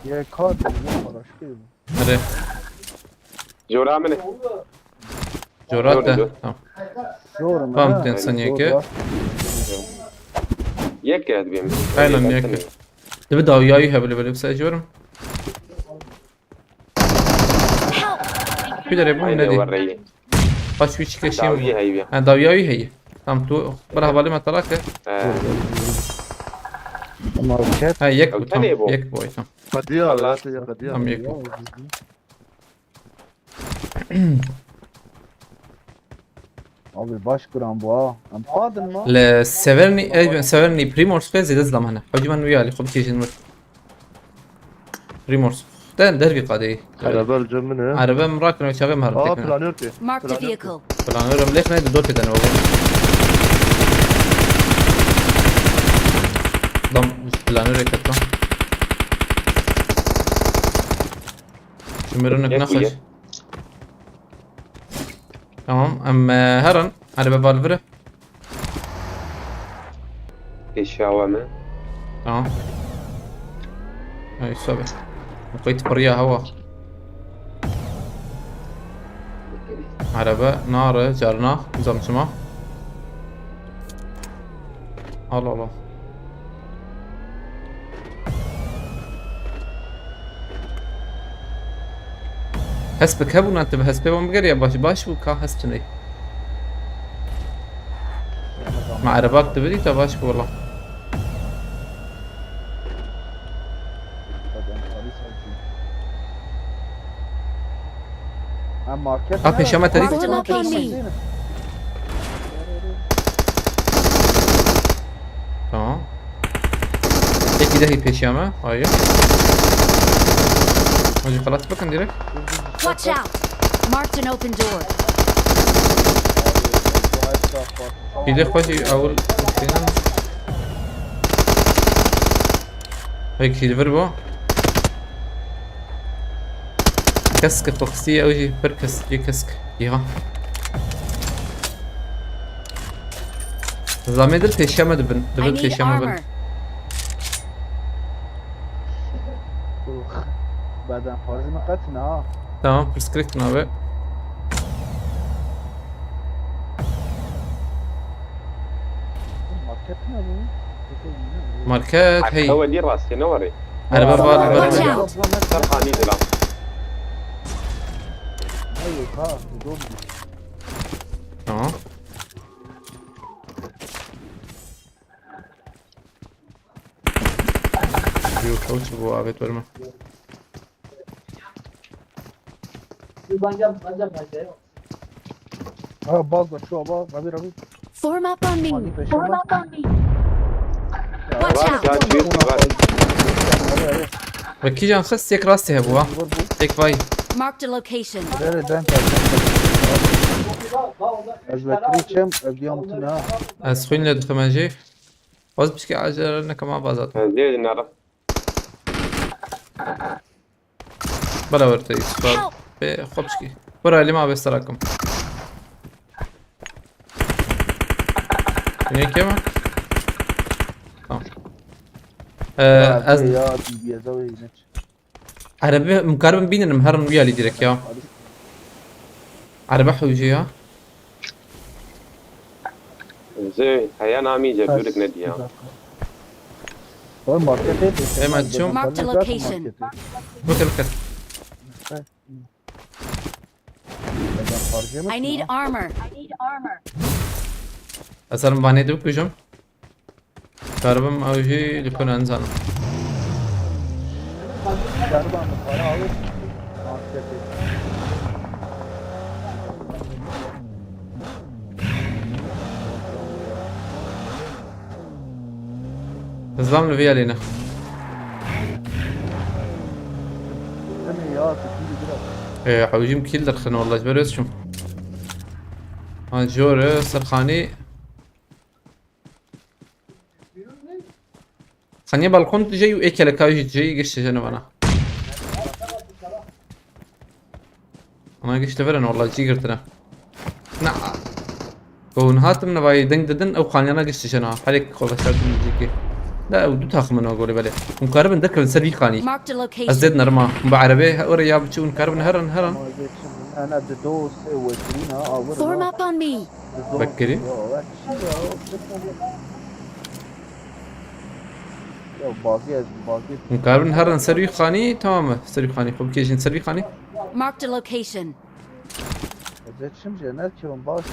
Ye kar denge paraşüt. اري جورا منه جورات جوري. ده تمام Zor mu? Tamam, sen yeke. يك هاد بيم Aynen, yek. دبه داوياي هبل بل بس اجورم Help. كدري بو هاي ندي وريه باش ويش داوي كشيم هاي بيم انا داوياي هي تمام تو برا بالي ما تراك Market. هاي يك أو بو تاني تمام بو. يك بوي تمام قديار لا تجي قديار. تمام يك بو Abi baş kuran bu ha. Am padın mı? ل سيفرني اي سيفرني بريمورس فيز دزلم هنا حجما ويالي خب تيجي نمر بريمورس ده درقي قادي على بال جمنه. عربة مراكن وشاغي اه مهرب بلانيرتي. Marked a vehicle. فلان ورم ليش نادي دور كده انا والله ضم فلان وري كتو شمرونك يك نخش ويا. تمام اما هرن عربة بالفرة الشاومة تمام هاي سوبي لقيت بريا هوا عربة نار جارنا زمشمة الله الله هسبك هبونا انت بهسبه ومقر يا باش وكا هسبني مع عرباك تبدي تباشك والله Am market. Abi peşeme terik. Marked a location. تمام يكي ده هي بيشيامة هاي وجي خلاص بكن ديرك Watch out. Marked an open door. يدي خوشي اول فينا هيك سيلفر بو كسك فوكسية اوجي بركس جي كسك يها زامي دل بيشيامة دبن I دبن need بيشيامة بن armor. Beden farzı mı kaçın ha? تمام برسكريكت نابي Market ne bu? ماركات هي هو دي راسي نوري عربة Watch بال out! سرخاني دلام ايوه ها زومبي. اه بيو كوتش بو عبيت برمه ها باز شو باز ربي ربي. Form up on me! هذه بشمة. Watch راس out! كان شوية بس وكي جان خس يك راستي هبوا يك فاي Marked a location. Nerede ben از بکریچم از دیامتنا. از خوين لدو خماجي باز بشكي عجل لنا كمان بازات زين نعرف بلا ورتي سفاد بخبشكي ورا اللي ما بيستراكم هيك يما از یا دیگه زوی نچ. عربي مقاربة بين المهرم بيالي ديرك يا عربي حوجي زين هيا نامي جابولك نديا اون مارکت اي ما تشوم Marked a location. بكر I need armor. اصلا باني دوك بجم كاربم اوجي لكون انزان نظام لفيا لينا ايه حوجي مكيل درخن والله جبريت شو جور سرخاني خلني بالكون تجي وايكل كاجي تجي قش جنب انا قشت فرن والله جي قرتنا نعم كون هاتم نباي دنگ ددن او خاني انا قشت جنا حريك خو بس تجيكي لا ودو تاخ منو قولي بالي مقارب ندك نسري خاني Marked a location. ازيد نرما بعربي وريا بتشون كاربن هرن انا بدوس وترينا Form up on me. بكري يا باقي باقي مقارب هرن سري خاني تمام سري خاني خب كيجين سري خاني Marked a location. زيت شمس انا كم باش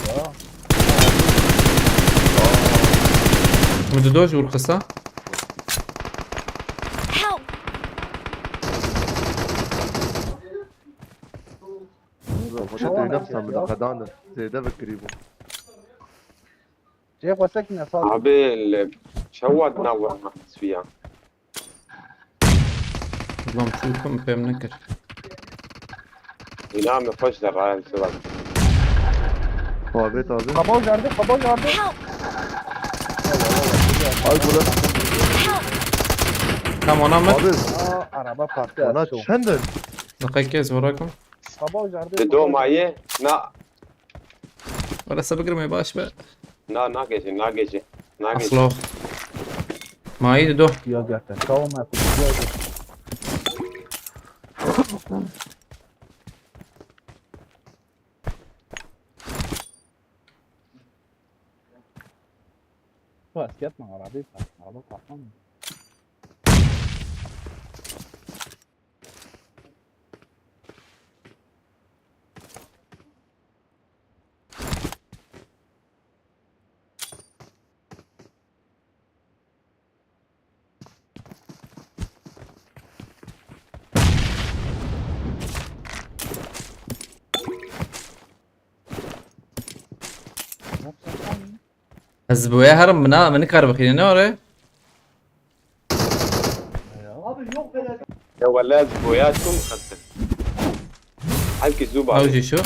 مدودوج والقصة Help! وشتي نفسها من أخدانا زي ده بكريبو. جيب وسكنة صار عبي شوات نور محبس فيها اللهم شوفكم فهم نكر ينام يخش للرعاية سبب هو بيت هذا. خباز جاردي خباز جاردي Help! هاي بولا. كم انا مت هذا. عربة أنا بارتي شندن. دقيقة كيس وراكم خباز جاردي دو معي نا ولا سبقر ما يباش بقى نا ناقشي ناقشي ناقشي اصلا ما يدي دو يا جاتا كاو ما كنت اسكت مع عربي عربي طحن الزبوية هرم من كهربا خلينا ورا يا ولاد بوياتكم خسر حلقة زوبا اوجي شو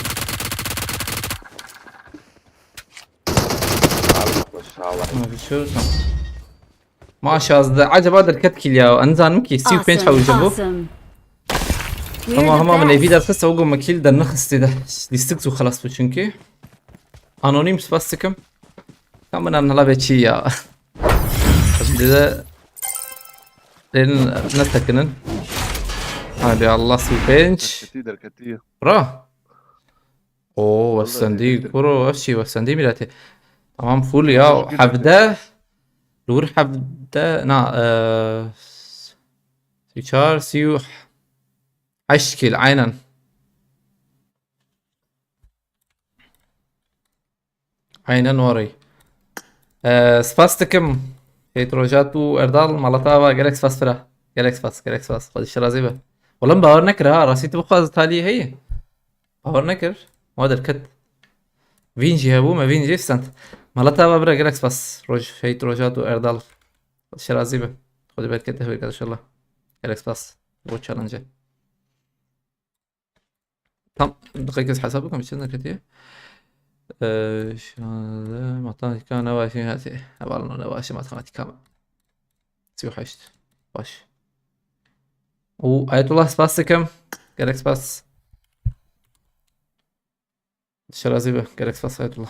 اوجي شو ما شاء عجب هذا الكتكيل يا انزان مكي سيو بينش حاول جابو هما من الفيديو الخاصة وقوم مكيل ده النخس ده ديستكتو خلاص بتشنكي انونيم سباستكم كمان انا لا بتشي يا ده لين نتكنن هذا الله سيو بينش كتير كتير. برا اوه والسندي كورو اشي والسندي ميلاتي تمام فول يا حفده دور حفده نا يشار سيوح اشكل عينا. عينا وري. سباستكم هيتروجاتو اردال مالطاوا جالكس فاسفرا. جالكس فاس خد الشرازيبه. والله باور نكر ها راسيت بخاز تالي هي باور نكر وهذا الكت فينجي هبو ما فينجي سنت مالطاوا برا جالكس فاس روج هيتروجاتو اردال خد الشرازيبه. خد بالك كده هو ان شاء الله جالكس فاس هو تشالنج. tamam دقيقة حسابكم شنو كتير ماتematika نواشي هاتي أبغى نواشي ماتematika سيو حشت باش وآية الله سباستكم جالك سباس الشرازيبة جالك سباس آية الله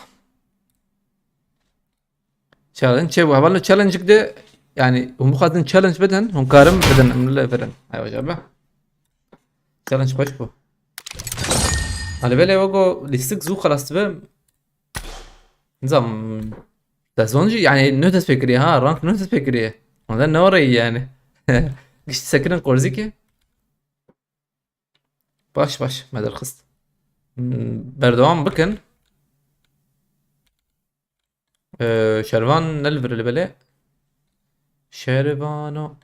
challenge شيء وهبلنا challenge كده يعني هم خاطين challenge بدن هم كارم بدن من الله بدن أيوة جابه challenge باش بو على بالي وقو ليستك زو خلاص تبى نظام تزونجي يعني نوتس فكري ها رانك نوتس فكري هذا نوري يعني قشت سكرن قرزيكي باش ما درخست بردوام بكن شرفان نلفر اللي بلاء شرفانو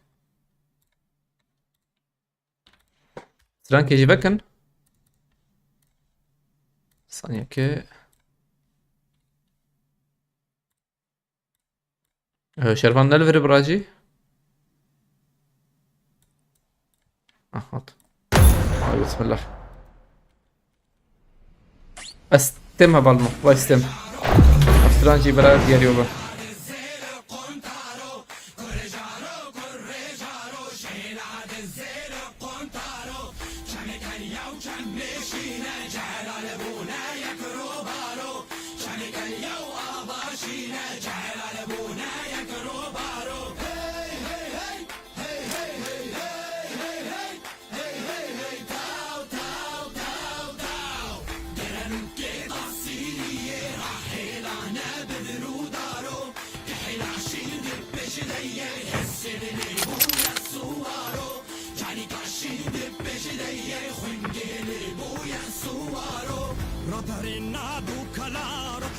سران كيجي بكن ثانية كي شرفان نلفر براجي هات بسم الله استمها بالمو واستم استرانجي برا ديال يوبا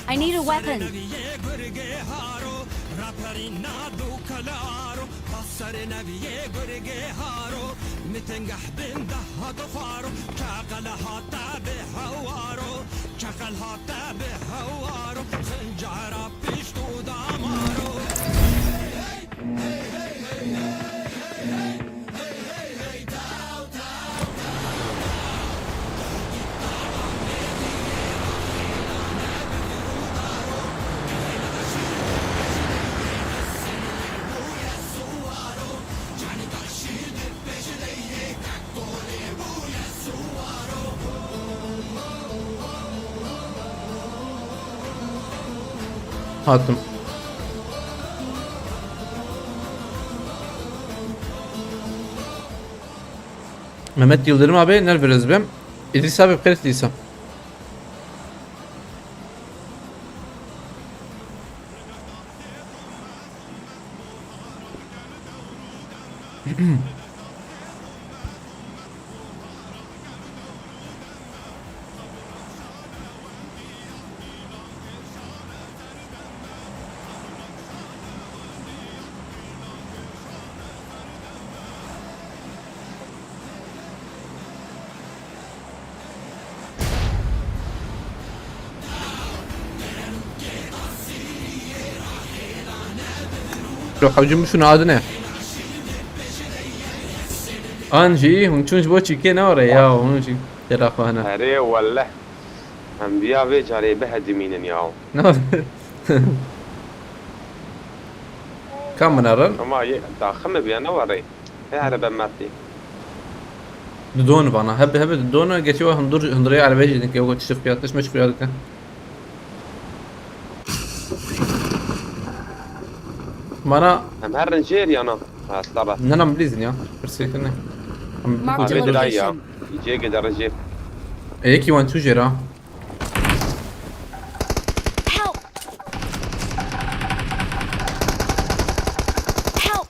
I need a weapon. هاتم Mehmet Yıldırım abi nerede ben? İdris abi bخير İdris. لو حوجم شنو عادنا انجي ونشوش بوتشي كي نورا يا ونجي ترى فانا هري والله انبياء بيجاري بهد مين ياو كم منارن اما داخل بيانا وري هي على بماتي دون فانا هب دون جيتوا هندري على بيجي انك يوقت تشوف فيها ايش مش فيها مانا هم هالرنجيري انا طبعا نانا مبليزن يا برسي كنا Marked a location. يجي قدر رجيب ايكي وان تو جيرا Help! Help!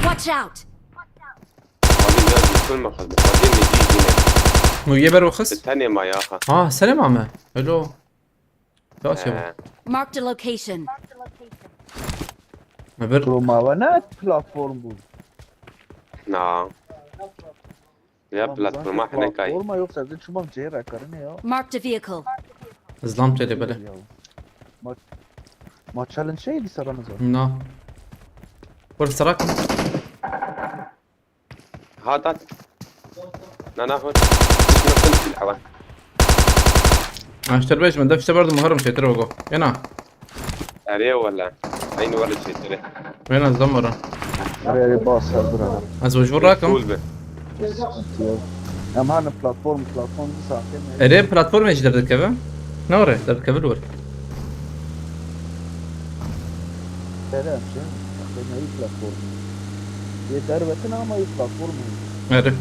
Watch out! كل ما خذ بعدين نجي هنا ويا بروخص الثانية ما ياخذ سلام عمه الو خلاص يابا Marked a location. مبر روماوانات بلاتفورم بود. نعم يا بلاتفورم احنا كاي پلتفرم yoksa siz شما جيرا کرنه یا Marked a vehicle. ظلمت لي بلا ما challenge şey di saramıza. نا ورث راكم هات ناخذ مثل في الحوان اشتر بيش من دفشة برضه مهرم شيء ترى وقو هنا عليه ولا عين ولا شيء ترى وين الزمرة Oraya bas burada. ازوج وراكم طول به Hem hani platform bir saatte. اري بلاتفورم ايش درت كذا نوري درت كذا الور Nerem şey. Ne platform. Yeter vetin ama iyi platform. اري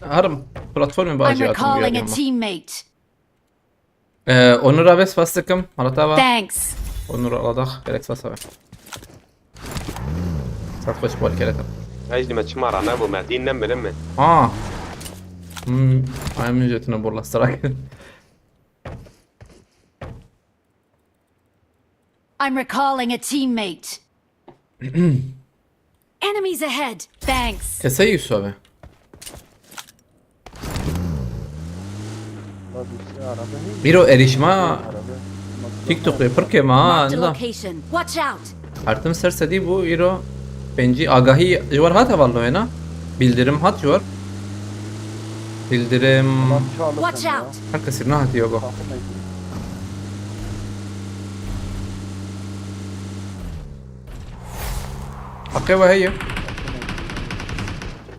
هرم بلاتفورم I'm باجي recalling a اتم teammate. اونورا بس فاستكم على تابع Thanks. اونورا على ضخ كريت فاسوي صار بول كريت هاي ما تشمار انا ابو معدين نم لما هاي من جتنا والله الصراحه I'm recalling a teammate. Enemies ahead. Thanks. كسي سوى بيرو اريشما تيك توك بركه ما Marked a نظام location. Watch out. Artım serse bu iro penci agahi jvar hat havallo है ना bildirim hat jvar bildirim Watch out. herkes ne hat yogo حقيبة هي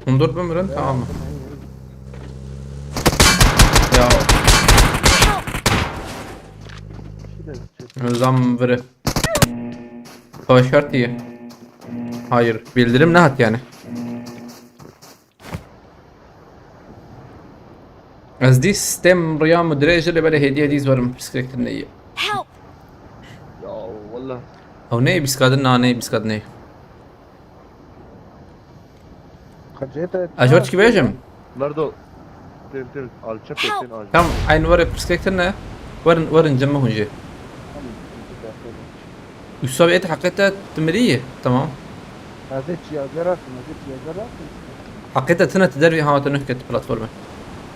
انظر بمرن tamam ya nizam veri savaş şart iyi hayır bildirim ne hat yani از دي ستيم ريام مدريج اللي بلا هديه دي زورم بسكريكت النية Help. يا والله او ني بسكادنا ني بسكادني اجوتش كيفاجم ناردو تل alçak ettin alçak. كم عين ورا بسكريكتنا ورن جمه هنجي وسابقت حقيقتها تمرية تمام حقيقتها تنا تدري ها تنهكت بلاتفورم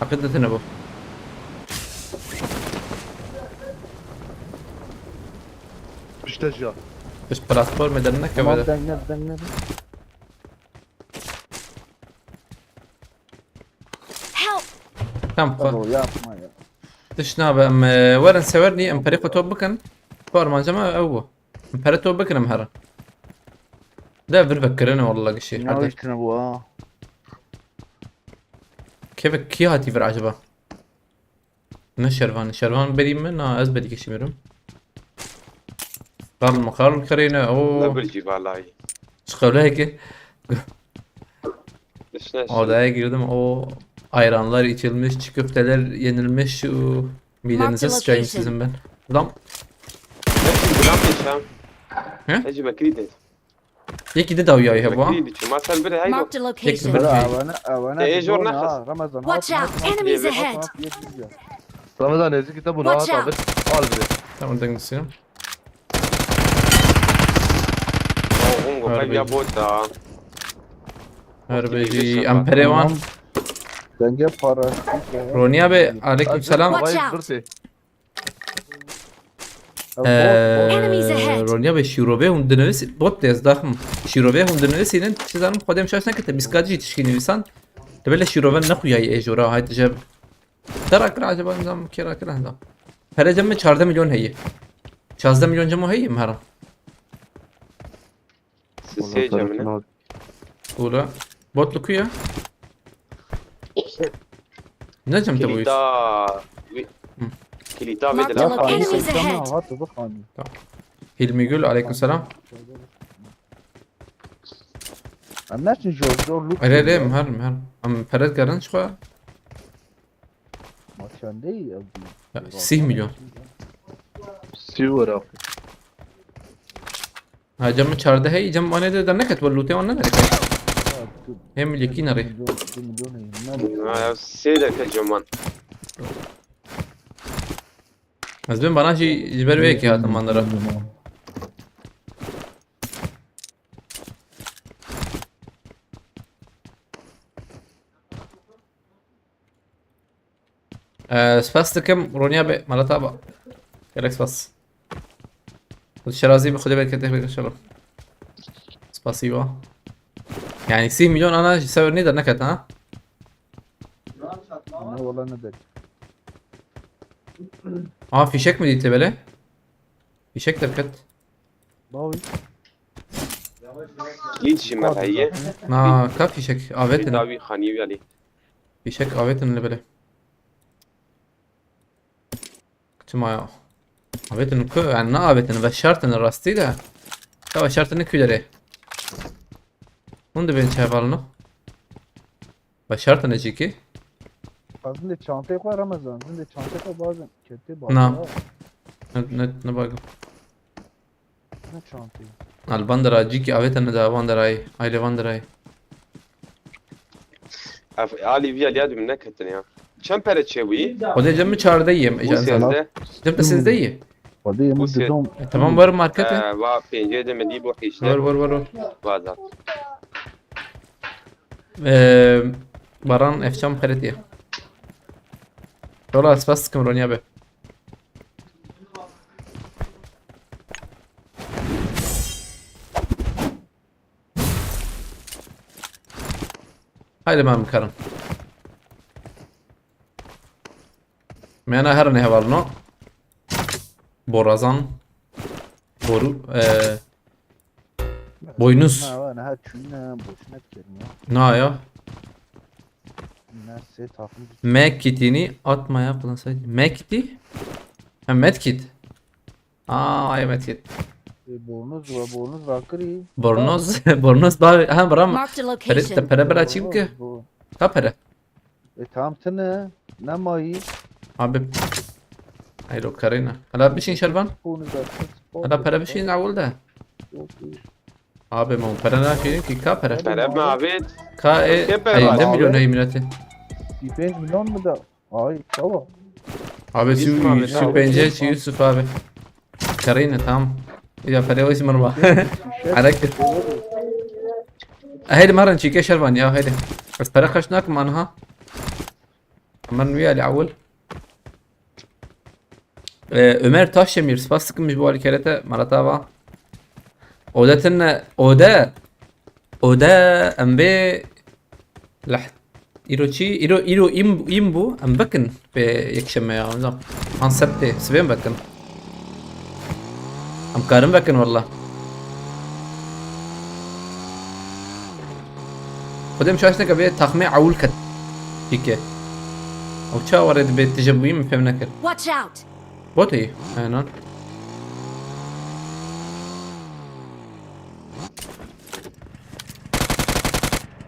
حقيقتها تنا بو Pişteci ya. بس بلاتفورم درنا كبدا Help. كم تشنا بام ورن سورني ام بريقو توبكن فور ما جماعة او ام بريقو توبكن ام هرا لا بفكرنا والله قشي كيف كي هاتي في عجبه من شرفان بدي منها از بدي كشميرم قال المقال الكرينة لا او بالجي والله شقوله هيك ليش odaya girdim o ayranlar içilmiş, çiğ köfteler yenilmiş şu midenize Mark the sıçayım location. sizin ben. Lan نفس البلان هشام ها؟ اجي بكريدت yeki de davya ya bu. بكريدت شو ما سال بره هاي Marked a Yek location. Ramazan. Watch out. Enemies ahead. Ramazan eski kitabı rahat Watch alır. Al bile. Tamam da gidiyorum. اونغو قال يا بوتا Harbeci Amperevan. Denge parası. Roni abi aleykümselam. Watch Vay out. zırtı. Enemies ahead. Roni abi şirobe hundunevisi bot dez daxım. Şirobe hundunevisi'nin çizanım kodem şaşna kete biskacı yetişkin insan. Tebele şirobe ne kuyayı ejora haydi ceb. Tara kira acaba nizam kira kira nizam. Her cemme 14 milyon heyi. 14 milyon cemo heyi mi haram? سيجا منه Ula. Botlu kuya. Ne cem tabu كليتا كليتا Mark the بدل Enemies ahead. Hilmi Gül aleykümselam. ام نشن جور لوك اره مهرم ام پرد کردن شو ما چنده ای 30 milyon. سيورا ها جم 14 هي جم انا ده نكت ولوتي وانا نكت هم اللي كي نري Ya seyde ke Ceman. از بين بناشي جبر ويك يا تمانرا سباستكم رونيا بي مالتا با كالكس بس الشرازي بخدي بالك كده ان شاء الله سباسيبا يعني 60 مليون انا يساوي نيدر نكت ها والله ندري في شك مديت بله في شك تركت باوي Lin şimal hayye. كافي شك Bir افيتن davi khaniye ali. في شك افيتن اللي بله كنت ما افيتن كو يعني نا افيتن بشرتن الراستي ده كا بشرتن كيدري Bunu da ben çabalını. Başartın eciki. Aslında çantaya koy Ramazan. Aslında çantaya koy bazen kötü bağlı. نعم. Ne bakım. Ne çantayı? Albandara eciki avetene da bandaray. Aile bandaray. Ali vi ali adım ne ketin ya. Çem pere çevi. O da camı çağırda yiyeyim. Bu Ecazı. sende. Cem de sizde iyi. Hadi yemin Bu dedim. Tamam var markete. Va pencere de medi bu Var işte. var. Vazat. Baran efşam خريطية. والله اسفست كاميرونيا به. هاي ما مكرم. ما أنا هرني هبالنو. بورازان. بورو. Boynuz. Ha ne her çünle boşuna kerim ya. Ne ya? Neyse takım. Medkit'ini atmaya kullansaydı. Medkit'i? Ha medkit. Ay medkit. Bornoz rakırı. Bornoz. Bornoz daha. Ha bram. Marked a Pere location. pere açayım ki. Ha pere. Tamam tane. Ne mayı? Abi. Hayro karina. Hala bir şey şerban. Bornoz rakırı. Hala pere bir şey navul da. Abi mo pere ne şey ki ka pere. Pere mi abi? Ka Pere var. 50 milyon ay milleti. 5 milyon mu da? Ay tamam. Abi Yusuf abi, şu pencere Yusuf abi. Karina tamam. Ya pere واسم مربع. حركت. هيدي مرة نشيكي شربان يا هيدي. بس فرقشناك معناها. من ويا لعول. Ömer Taşdemir spas sıkılmış bu harekete Maratava. Oda embe لح إيروتشي إيرو إيمبو أم بكن بيكشم يا نظام عن سبتة سبين بكن أم كارم بكن والله خدم شاشتك أبي تخمي عول كت هيك أو شا ورد بتجبوي من فهمنا كل Watch out! بوتي هنا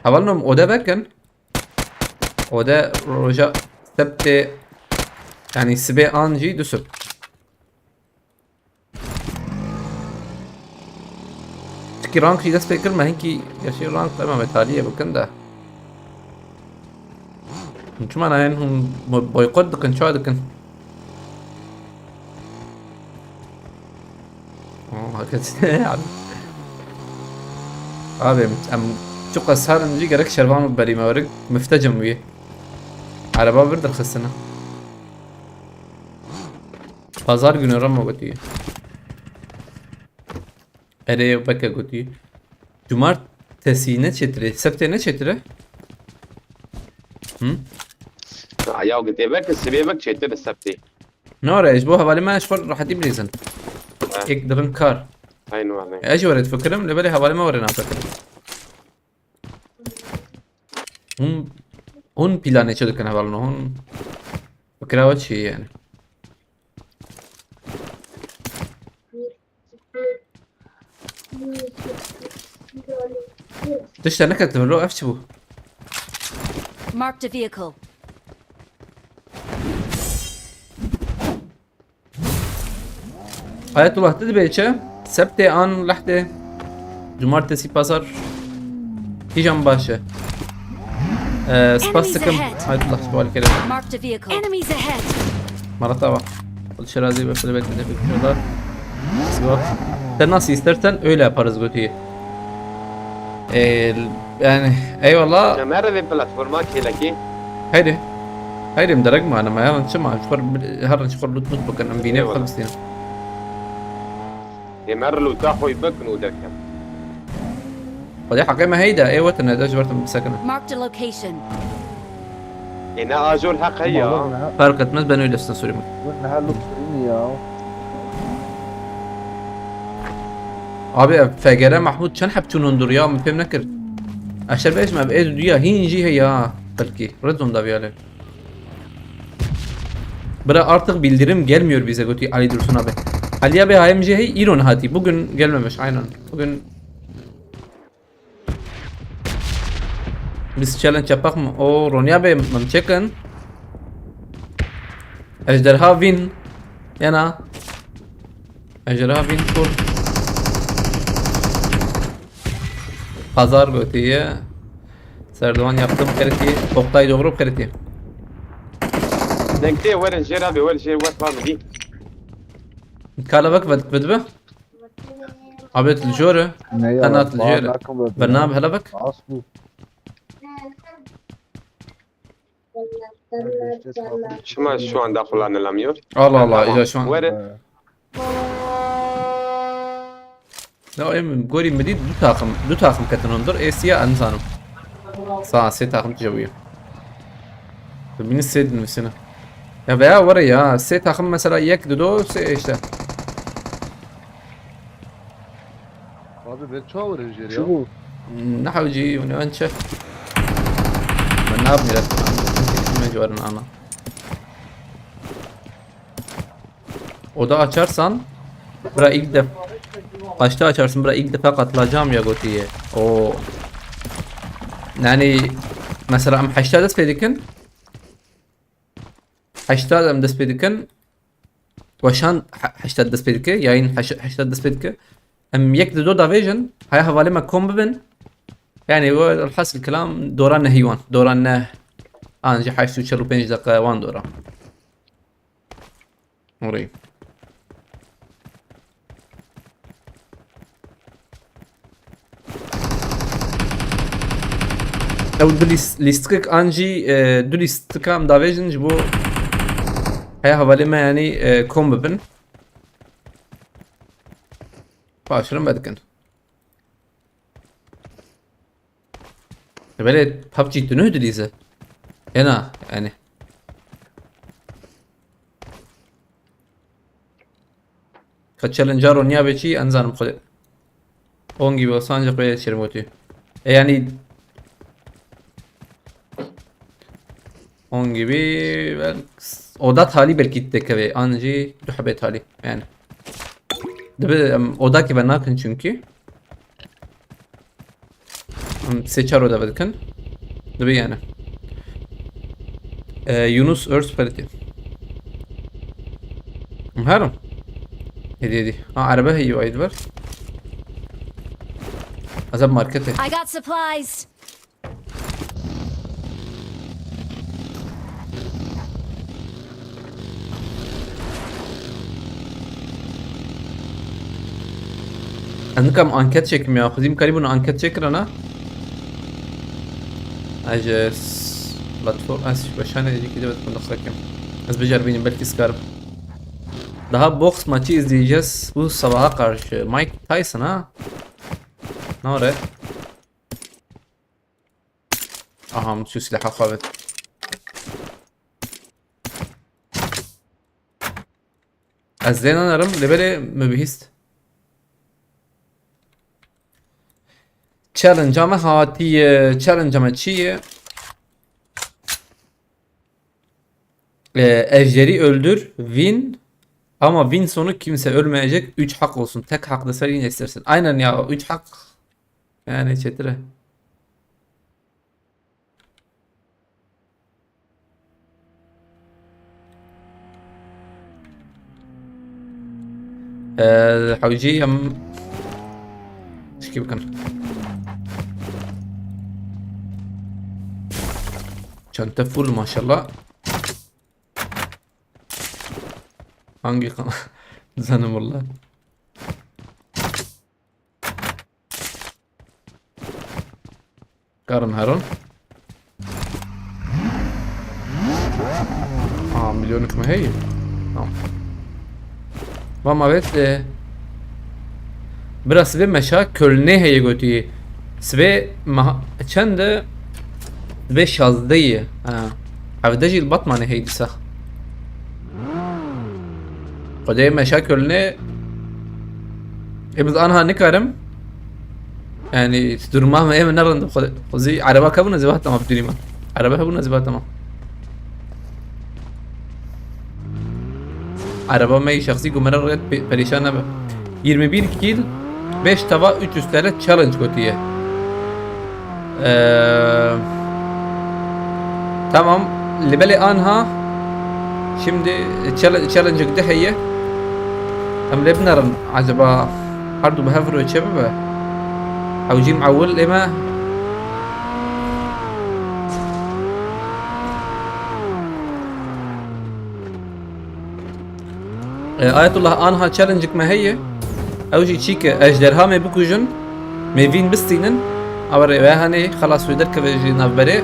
حاولنا oda بكن oda رجع سبتة يعني سبي أنجي دسب تكي رانك شي دست فكر ما هنكي يا شي رانك تمام إيطالية بكن ده شو معناه إنهم بيقود كن شو كن هكذا abi çok asar önce gerek şervan bari mavrek müftecem ويه araba bir درخصنا pazar günü rama götüye ere baka götüye cumartesi ne çetire septe ne çetire Ya gidebek sebebek çete de septi. ne ara اسبوع حوالي ما اشهر راح تجيب ريزن يقدرن كار Aynen öyle. ايش ورد فكرم لبالي حوالي ما ورينا فكرم هون بلانه شو كان حوالنا هون فكرة شيء يعني Dışta ne kadar lo efçi bu. Marked a vehicle. Ayetullah dedi belki. Septe an lahte. Cumartesi pazar. Hicam başı. Spastikım. Ayetullah sual kere. Marked a vehicle. Enemies ahead. Marata bak. Şerazi ve filibet de bekliyorlar. Sıvap. Sen nasıl istersen öyle yaparız götüyü. Yani eyvallah. يا مرة البلاتفورما كيلكي Haydi. Haydi مدرج معنا ما هرن شمع شفر هرن شفر لوت نطبق أنا بيني وخلص دينا. يا مرة لو تاخو يبكن ودكن فدي حقيقة هيدا أي وقت أنا ده جبرت مسكنة. Marked a location. هنا أجور حق هي فرقت مز بنو لسنا سوري مك. قلنا هاللوكسرين يا Abi فجرة محمود شن حب تونون ya mı fem nekir. Aşağı beş mi bir dünya hinci he ya belki redon da bir Bıra artık bildirim gelmiyor bize götü Ali Dursun abi. Ali abi HMG hey İron hati bugün gelmemiş aynen. Bugün biz challenge yapak mı? O Ronya Bey mamçekin. Ejderha win. Yana. Ejderha win kur. Pazar götüye. Serdivan yaptım kriti. Oktay doğru kriti. دنكتي وين جيرابي وين جير وين فامي دي Kalabak بدبه. عبيت الجورة. ne ya? قناة الجورة. برنامج هلا بك. Asbu. شو عم داخل عن الاميور الله الله إذا شو عن. وين لا em gori medid du takım katınındır. Esiya ansanım. Sağ se takım tecavüye. Beni sedin mesela. Ya veya var ya se takım mesela yek dudu se işte. Abi ben çoğu öğrenci ya. Şu نحوجي وننشف. من نابني لك. ما جوارن ana. Oda açarsan bura ilk defa kaçta açarsın bura ilk defa katılacağım ya gotiye. O yani mesela am 8 دست بيدكن 8 am دست بيدكن وشان 8 دست بيدك يعني 8 دست بيدك ام يك دو دافيجن هاي حوالی ما كوم ببن يعني هو الحاصل الكلام دوران هيوان دوران انجي 45 دقيقة وان دوران وري او لیستک انجی دو لیستکام داویجن جبو هاي حوالی ما يعني كوم ببن başarım bedkin. Böyle PUBG dönüyordu dize. Yana yani. Kaç challenge'ar oynaya beçi anzanım kule. 10 gibi olsa ancak böyle yetişirim ötüyor. Yani 10 gibi oda tali belki gittik anji duhabe tali yani. oda ki ben nakın çünkü seçer oda bedkin tabi yani Yunus Earth Parity مهارم هدي ها عربة هي وايد بر عزب ماركته I got supplies. عندكم انكت çekim ya خذيم قريب انه انكت çeker انا اجس بلاتفورم اسف بشانه دي كده بتكون دخلكم az becerbenim belki skarp daha boks maçı izleyeceğiz bu sabaha karşı Mike Tyson ha ne var aha şu silahı kavet azden anarım lebele mübihist challenge ama hati challenge ama çiğ ejderi öldür win ama win sonu kimse ölmeyecek 3 hak olsun tek hak da sen yine istersin aynen ya 3 hak yani çetire حوجي هم ايش بكن çanta full maşallah. Hangi kan? Zanım valla. Karın Harun. Milyonluk mu hey? Tamam. Vama vet biraz ve meşa Köln'e heye götüye. Sve çende ve şazdayı. Havdacı البطمانة هي دسخ. قدام مشاكلنا إبز أنا نكرم يعني تدور ما إيه من نرند خزي عربة كابونا زبها تمام بدوني ما عربة كابونا زبها تمام عربة ما شخصي قمر رغد بريشان نبى 21 كيل 5 تبا 300 تلات challenge قتيه tamam libeli anha şimdi challenge ده هي أم لبنرن عجبا برضو بهفرو شبابه أو جيم عول إما آية الله أنها challenge ما هي أو جي تشيك أجدرها ما بكوجن ما فين بستينن أو رأيها خلاص في درك في نافبري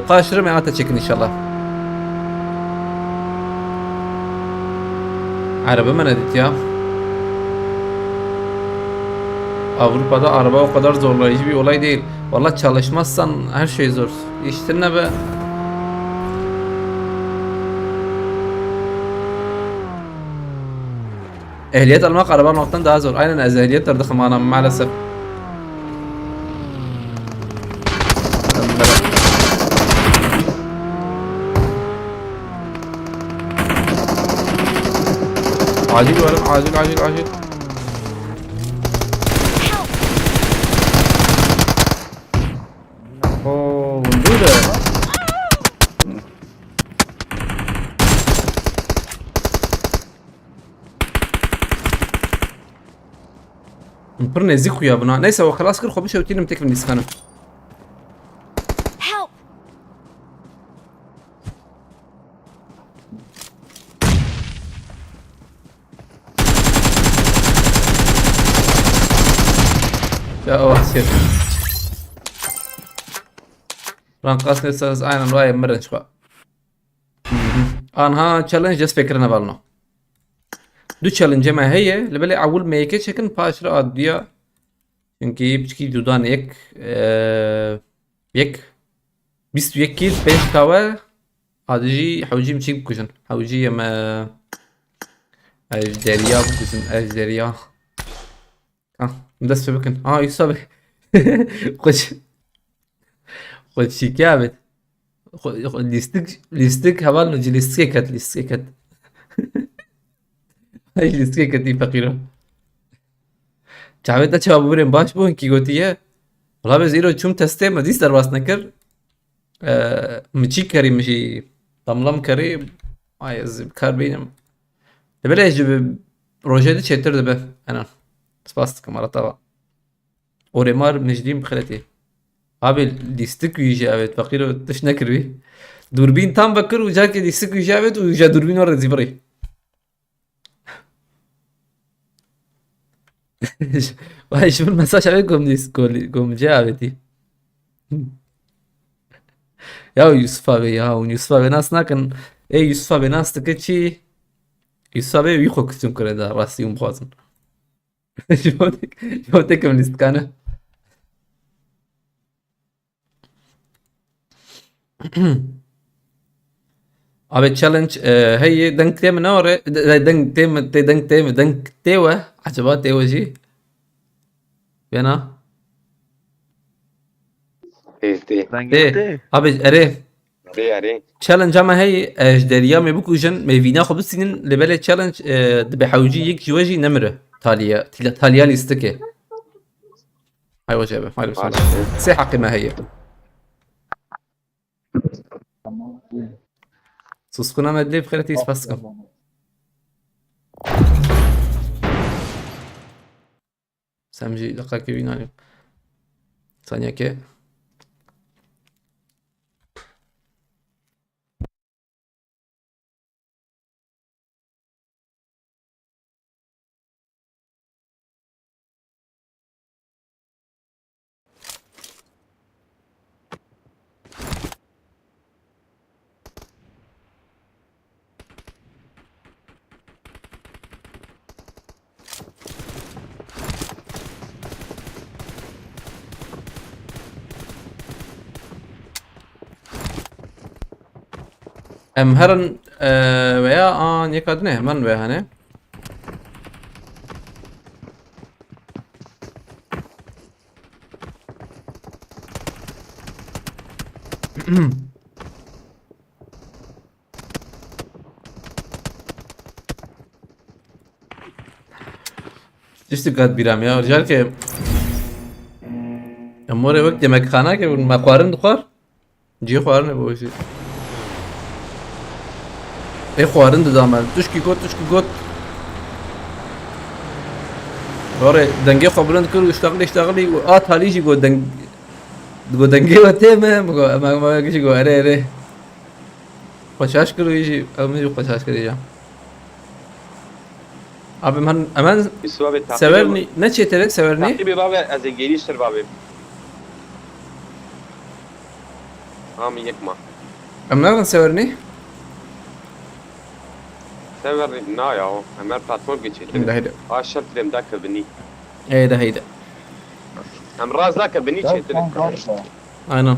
قاشر ما تشيكن إن شاء الله Araba mı nedet ya? Avrupa'da araba o kadar zorlayıcı bir olay değil. Vallahi çalışmazsan her şey zor. İşte ne be? Ehliyet almak araba almaktan daha zor. Aynen ehliyet tardık ama maalesef. عاجل ولد عاجل عاجل عاجل اوه ندوده مبرنا يزيكو يا بنا نيسا وخلاص كل خبشه وتينا متكفي نسخانه Help! يا وحشي رانقاس نساز aynen vay مرن شوي انها تشالنج جس فكرنا بالنا دو تشالنج ما هي اللي بالي اول ما يكي شكن باشر اديا çünkü بچكي جودان يك 21 كيل 5 تاوا هادجي حوجي مشي بكوجن حوجي ما اجدريا بكوجن اجدريا دست بكن يصاب خش شيكابت ليستك هبال نجي ليستكت هاي ليستكت دي فقيرة چاوت اچھا بورم باش بون کی گوتی ہے والله بزیرو چوم تسته مدیس در واس نکر مچی کری مشي طملم كري عايز بكار بينم بلاش جب روجيدي تشتر دبه انا سباستك مرة طبعا اوريمار بنجدين بخلتي abi listik yüce fakir dışına kirbi durbin tam bakır uca ki listik yüce evet uca durbin var zibri vay şu mesaj evet gom cevabeti ya Yusuf abi nasıl nakın Yusuf abi nasıl ki Yusuf abi yuko kısım kureda rasiyum khazın شوتك من الاستكانة أبي تشالنج هي دنك تيم نورة دنك تيوة عجبات تيوة جي بينا ايه أبي أريه اري تشالنج أما هي أجدريا ما بكو جن ما فينا خبز سنين لبلا تشالنج بحوجي يك جواجي نمرة تاليا ليستكي هاي وجبه هاي بس سي حقي ما هي سوسكونا مدلي بخيرتي سباسكم سمجي دقيقة كبيرة اليوم ثانية كي ام هرن ويا يكادنه من ويا هنه İşte kat biram ya rical ke امور وقت yemek khana ke ma khwarin dukhar ji khwarne bu işi khwarin da zaman tuşki got ore denge khabran kır iştagli at halici go denge vate ma kishi go are خشاش kır işi amı خشاش kıracağım abi man aman Yusuf abi takip severni ne çeterek severni Takibi abi az geliştir abi. Ami yekma. amna severni Sever na ya o. Ömer platform geçti. ده هيدا Aşağı trim dakika beni. هيدا Hem raz dakika beni Gel çekti. sen kalma. aynen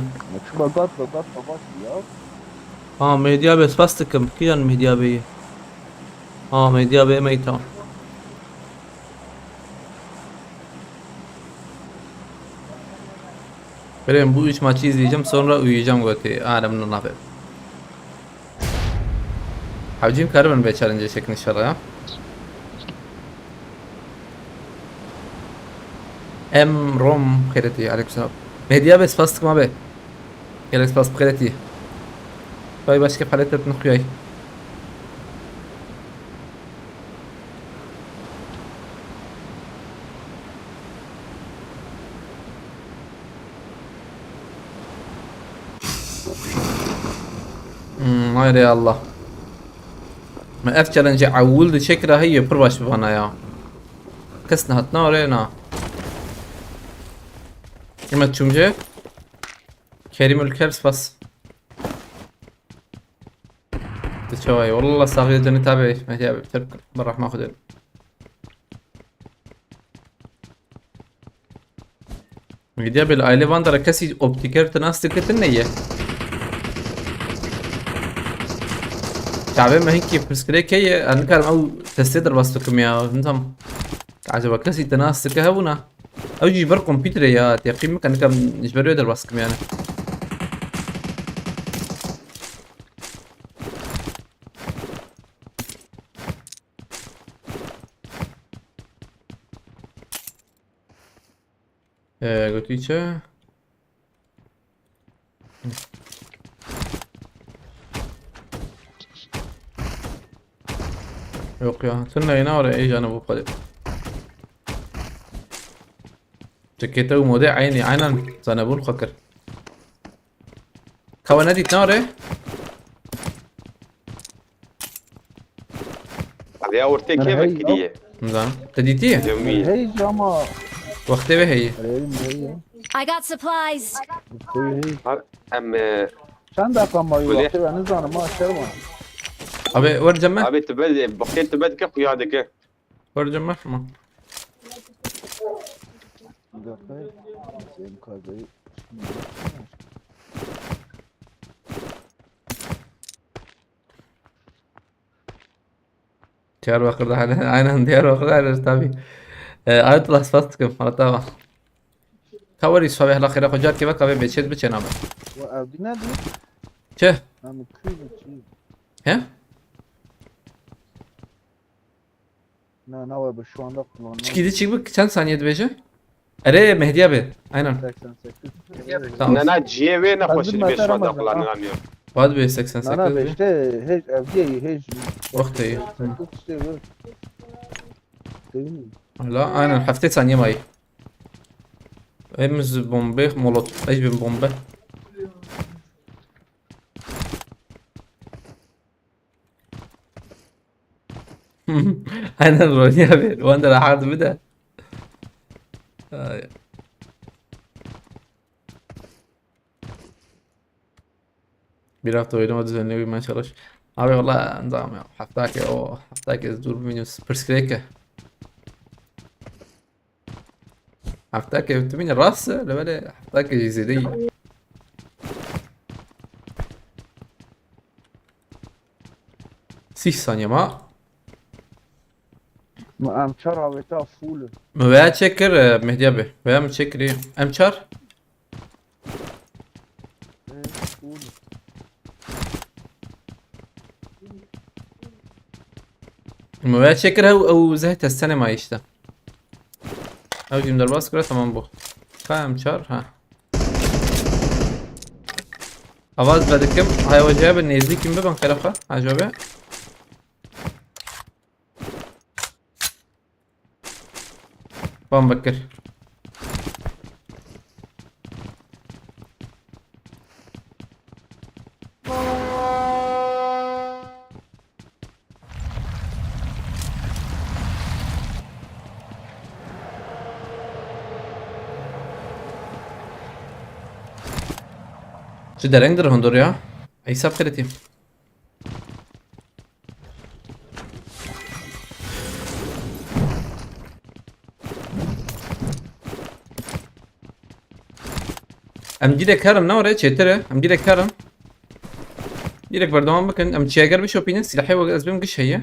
Şu bagat baş ya. اه مهدي بس فاستكم كيان مهدي بي اه مهدي بي ميتا Ben bu 3 maçı izleyeceğim sonra uyuyacağım götü. Adamın ne yapayım? Havcım karı be challenge çekin inşallah ya. Em rom خيرتي عليك السلام. مهدي بس فاستك ما بي. جالس فاست خيرتي. طيب بس كيف حالتك نخياي؟ hayır ya Allah. ما اف challenge عولد شكرا هي برواش بنا يا. كسنا هتنا ورينا. كما تشومجي كريم الكرس بس. تشوي والله صاغي جن تابع ما هي بترك برا ما اخذ. ميديا بالايلي باندر كسي اوبتيكر تناستك النيه. تعبان ما هيك برسكريك هي انا كان او تستدر بس كميا انتم عجبك كسي تناستك هونا او جبر كمبيوتر يا تقييم كان كم يجبر يدر بس كميا قلت لي yok ya. Sen yine oraya ايه جانب وقدر جكيته ومودع عيني عينا زنبون خكر كوانادي تناره Abi ya ortaya kime gidiyor? نظام تديتيه Yevmiye. Hey ama. وقتي به هي Arayayım hey. I got supplies. Hey. Hem Sen de kalmayı Öyle. vakti ben zanıma açarım. ابي ورجمه abi tübel bakayım tübel ki kuyadaki. ورجمه شما Bir dakika. Sen kazayı. ديار وقر عينا ديار وقر على تابي ايطلع فاستكم على تابع كوري صباح الاخير اخو جار كيف كابي بيتشد بتشنا Bu evde ne diyor? چه Hem köy içi. ها Ne var bu şu anda kullanılan. çikidi çıkıp çan saniyede beje اره مهدی abi aynen 88. tamam Nana ciğeve ne Hazır hoşunu bir şu mesela anda ama. kullanılamıyor. بعد به Nana 88 be işte hiç evde hiç. وقت ايه İşte bu. değil mi? لا aynen hafta saniye may. Hepimiz bombe molot. Eş bir bombe. aynen Roni abi. Wanda راح عاد بدا. Bir hafta oynama düzenli uyumaya çalış. Abi valla nizam ya. Haftaki o haftaki dur minus perskreke. Haftaki بتمين الراس لا بلا haftaki جزيري. Sis saniye ma. ما امشار عويتها فول. Veya çekir Mehdi abi. Veya mı çekir iyi. Emçar. فول. Veya çekir او زهت السنة ما işte. او جيم درباس كره tamam bu. Emçar ha. Avaz بدكم هاي وجهه بالنزديك ببن خلفه عجبه. بكر. چه درنگ داره هندور یا؟ ای سب خیلی ام direkt هرم نورة چتره ام direkt هرم direkt بردوام بكن ام تشاجر بشوبينن سلاحي وازبم قش هي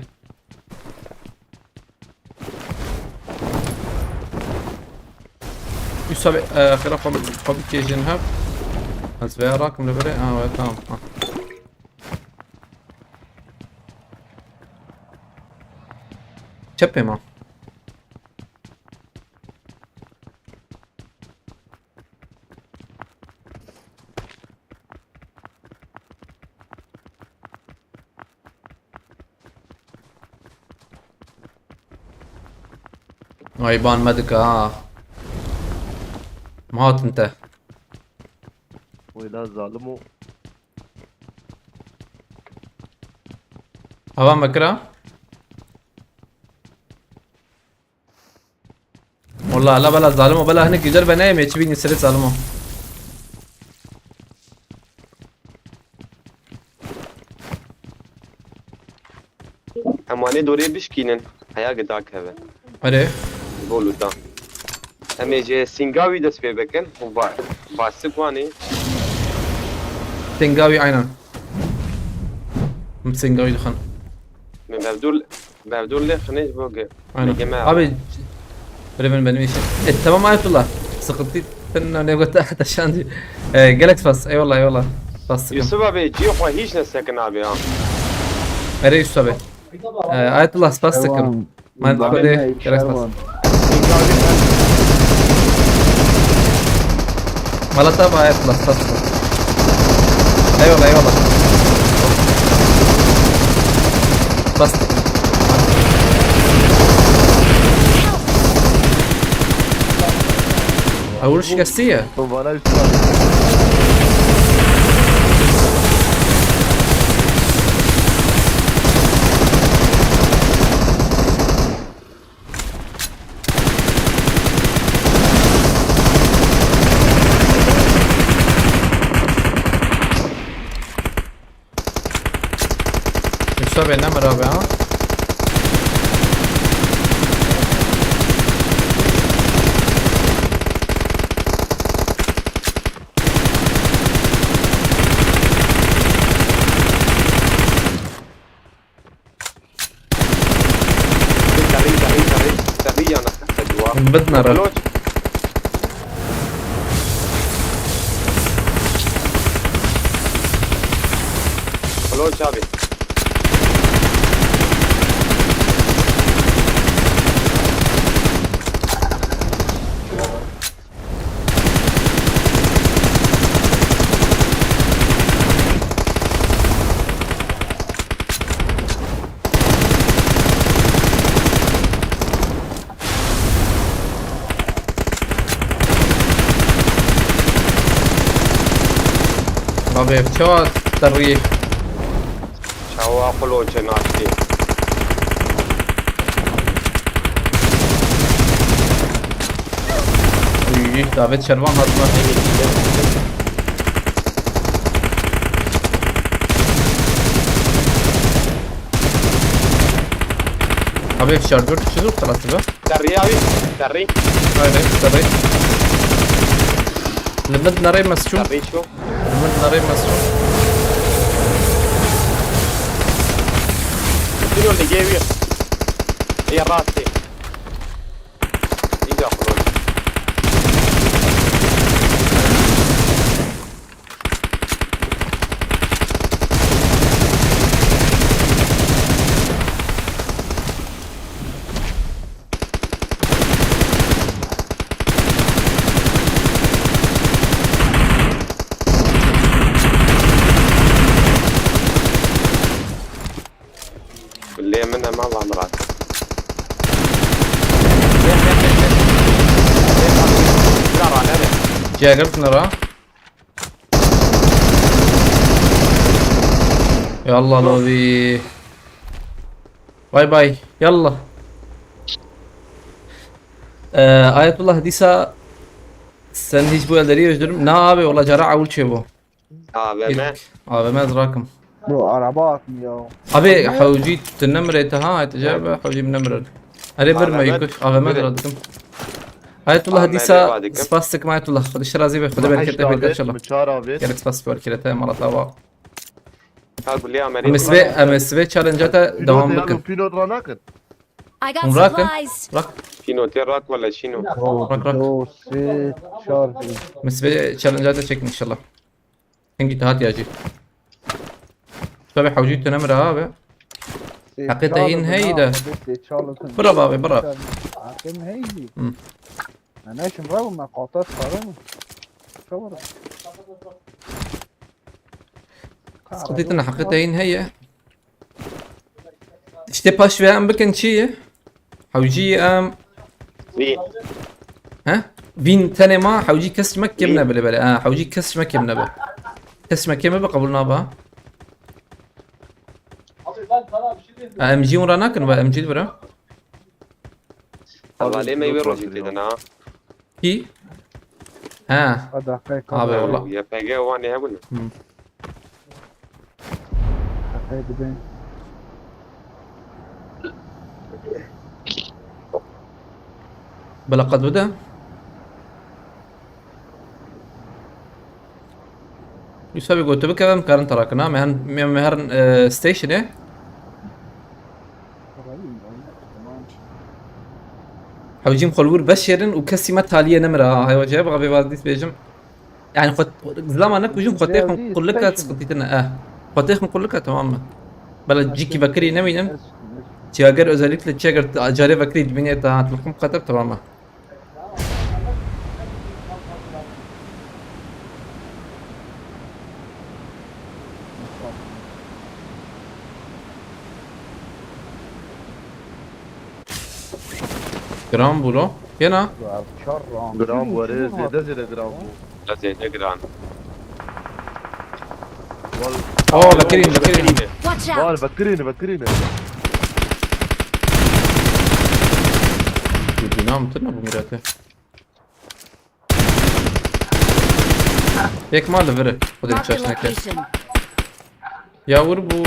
يسابق خلاف قبل كيجن هاب ازبيا راكم لبري تمام چپه ما غيبان مدك مهات انت ولا ظالمو هوا مكرا والله لا بلا ظالمه بلا هنك يجر بنايم يتبيني سرت ظالمه امانه دوره بشکینن هيا قداك هبه اره بولو دا اما جه سنگاوي دست پی بکن و باسق واني تنقاوي عينا متسنقاوي دخن من بردول لي خنيج بوقع عينا جماعة ابي بريفن بنميش تمام آية الله سقطتي تنا نقول تحت عشان قالت فاس اي والله اي والله فاس يوسف ابي جي خو هيش نسكن ابي ها اري يوسف ابي آية الله فاس سكم ما تقول ايه قالت فاس ولا تابع آية الله فاس اي والله اي والله فاس اول شيء قاسية طب انا اشتغل يوسف ابي نعم رابع سريع انا تحت جوا بدنا راه خلوش خلوش ابي بابي بشوات تريح شاوا قلو جناتي دافيد شربان هاتما ابي في شارجر شنو خلاص بقى تري ابي تري هاي تري لمد ناري مسشو تري شو لمد ناري مسشو شنو اللي جاي هي راسي يجا قلو اللي منها ما بعمرات جا قلت نرى يلا لوبي باي باي يلا آية الله ديسا sen hiç bu elleri özledim. Ne abi olacağı avul çevo. هذا ما Abi ما ادراكم. برو عربات يا Abi حوجي النمرة ها تجابه حوجي من نمرة. أري برما يكش abi ما ادراكم. آية الله ديسا سباستك ما آية الله خد الشرازي بخد بالك تبي إن شاء الله. متشارع كانت سباست بالكلة مرة تابع. هذا اللي عمليه مسبي تشالنجاتا دوام بكن. فينو راناكن I got مراكن supplies. راك فينو تيراك ولا شنو؟ راك راك. دو سي شارجي مسبي تشالنجاتا تشيك إن شاء الله. هنجي تهات ياجي. تبي حوجي النمرة ها حقيقة هين هيدا. برا بابي برا. عقيم هيدي مم. أنا إيش مراو ما قاطعت قرنه شو برا قضيت أنا حقيقة هين هي. İşte paş ve am bakın şeye. حوجي ام في ها فين تاني ما حوجي كسر مكة من بلا بلا حوجي كسر مكة من بلا كسر مكة ما قبلنا بها ام جي ورانا كن ام جي برا هذا ليه ما يبرر جديد انا كي ها هذا حقيقة abi والله يا بيجي واني هقول حقيقة بين بلا قد بدا يسوي قلت بك كم كان تراكنا مهن ستيشن ايه حوجيم خلور بشرن وكسمة تالية نمرة هاي وجه بغى بيباديس بيجم يعني خد زمانك وجوم خطيخم كلك تسقطيتنا خطيخم كلك تماما بلا جيكي بكري نمينن تياجر özellikle تياجر جاري بكري دبنيا تاعت لكم قطر تماما جرام بولو هنا شرع جرام وريز زي جرام لا زي تقران اوه بكرين بكرين Watch out. وال بكريني نام تنا بميراته هيك ما لفره خذ Mark the الشاشة location. يا وربو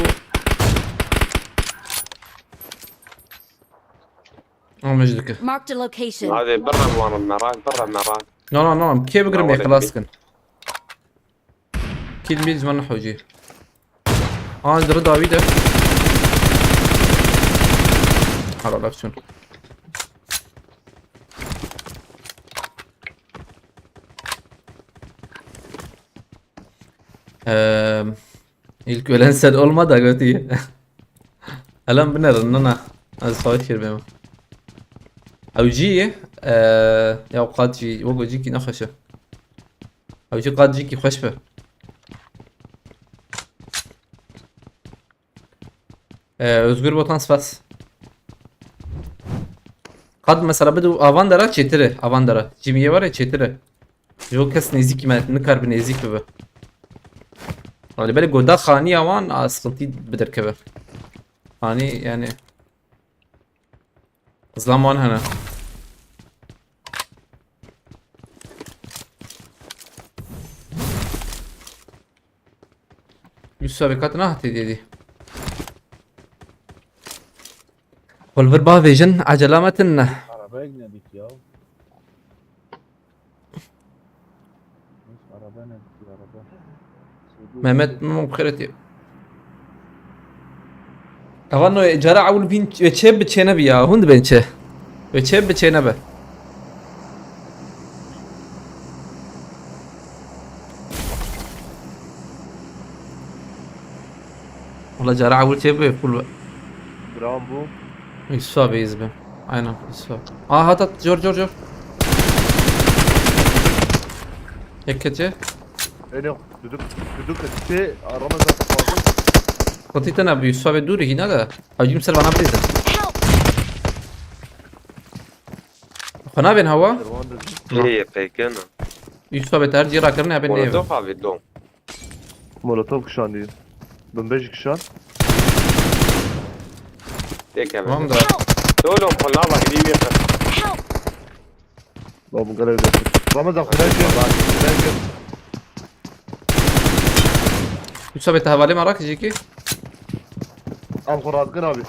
مجدك Mark the location. هذا برا المرات لا لا لا كيف بقرب يا خلاص كن كيل ميز ما نحوجي درد داويده على لافشون İlk ölen sen olma da götü. Alam biner اننا از صوت كثير بما او جي يا قاد جي وقو جيكي نخشه او جي قاد جيكي خشبه özgür botan spas قد مثلا بدو avandara çetire avandara jimiye var ya çetire jo kes nezik me nikar bir nezik be على بالك قدام خانية وان اسقطي بدركبه خاني يعني ظلام وان هنا السابقات نهتي دي والفربا فيجن عجلامتنا Araba ekledik ya. Araba ne diyor araba? مهمت مو بخيرتي أظن جرى عول بين بتشيب بتشينا بيا هند بينشه بتشيب بتشينا به والله جرى عول شيب فول جرام بو يسوى بيزبه aynen يسوى هات جور جور جور يكتجه يعني بدك تي رمضان تفاضل قلت انا بيسوى بدوري هنا ده اجي مسر وانا بريزه Help! خنا بين هوا هي فيكنا يسوى بترجي را كرنا بين ايه مولوتوف abi dom. مولوتوف كشان دي بنبيج كشان Tek tamam hemen. da Oğlum kolla bak iyi bir yer. Help! بابا قال لي رمضان خلاص يسوى بتهوالي مراك جيكي ام خراط قنابي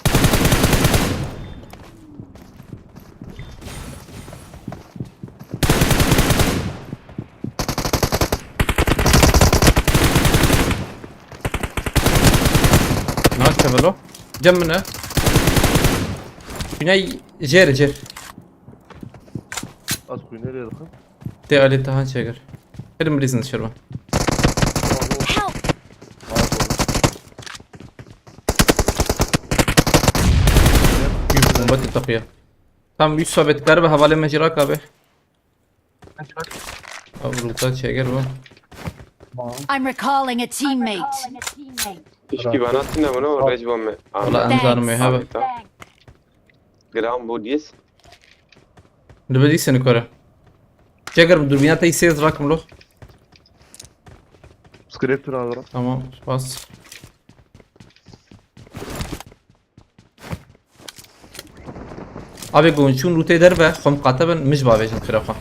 ناك كبلو جمنا Güney جير جير اسكو نيري دخل تي علي تهان شجر ارم ريزن شربه Help! يوسف بات التقية tam 100 sohbet garbe havale mecra abi. Abi rutat şeker bu. I'm recalling a teammate. İşki bana atın bunu rejbom me. Valla anzar mı hava. Gram bu diye. Nubedi seni kore. Şeker dur binata isez rakım lo. سكريبت هذا Tamam bas. Abi gonçun rute der ve xom qataben mij bavejin xirafa.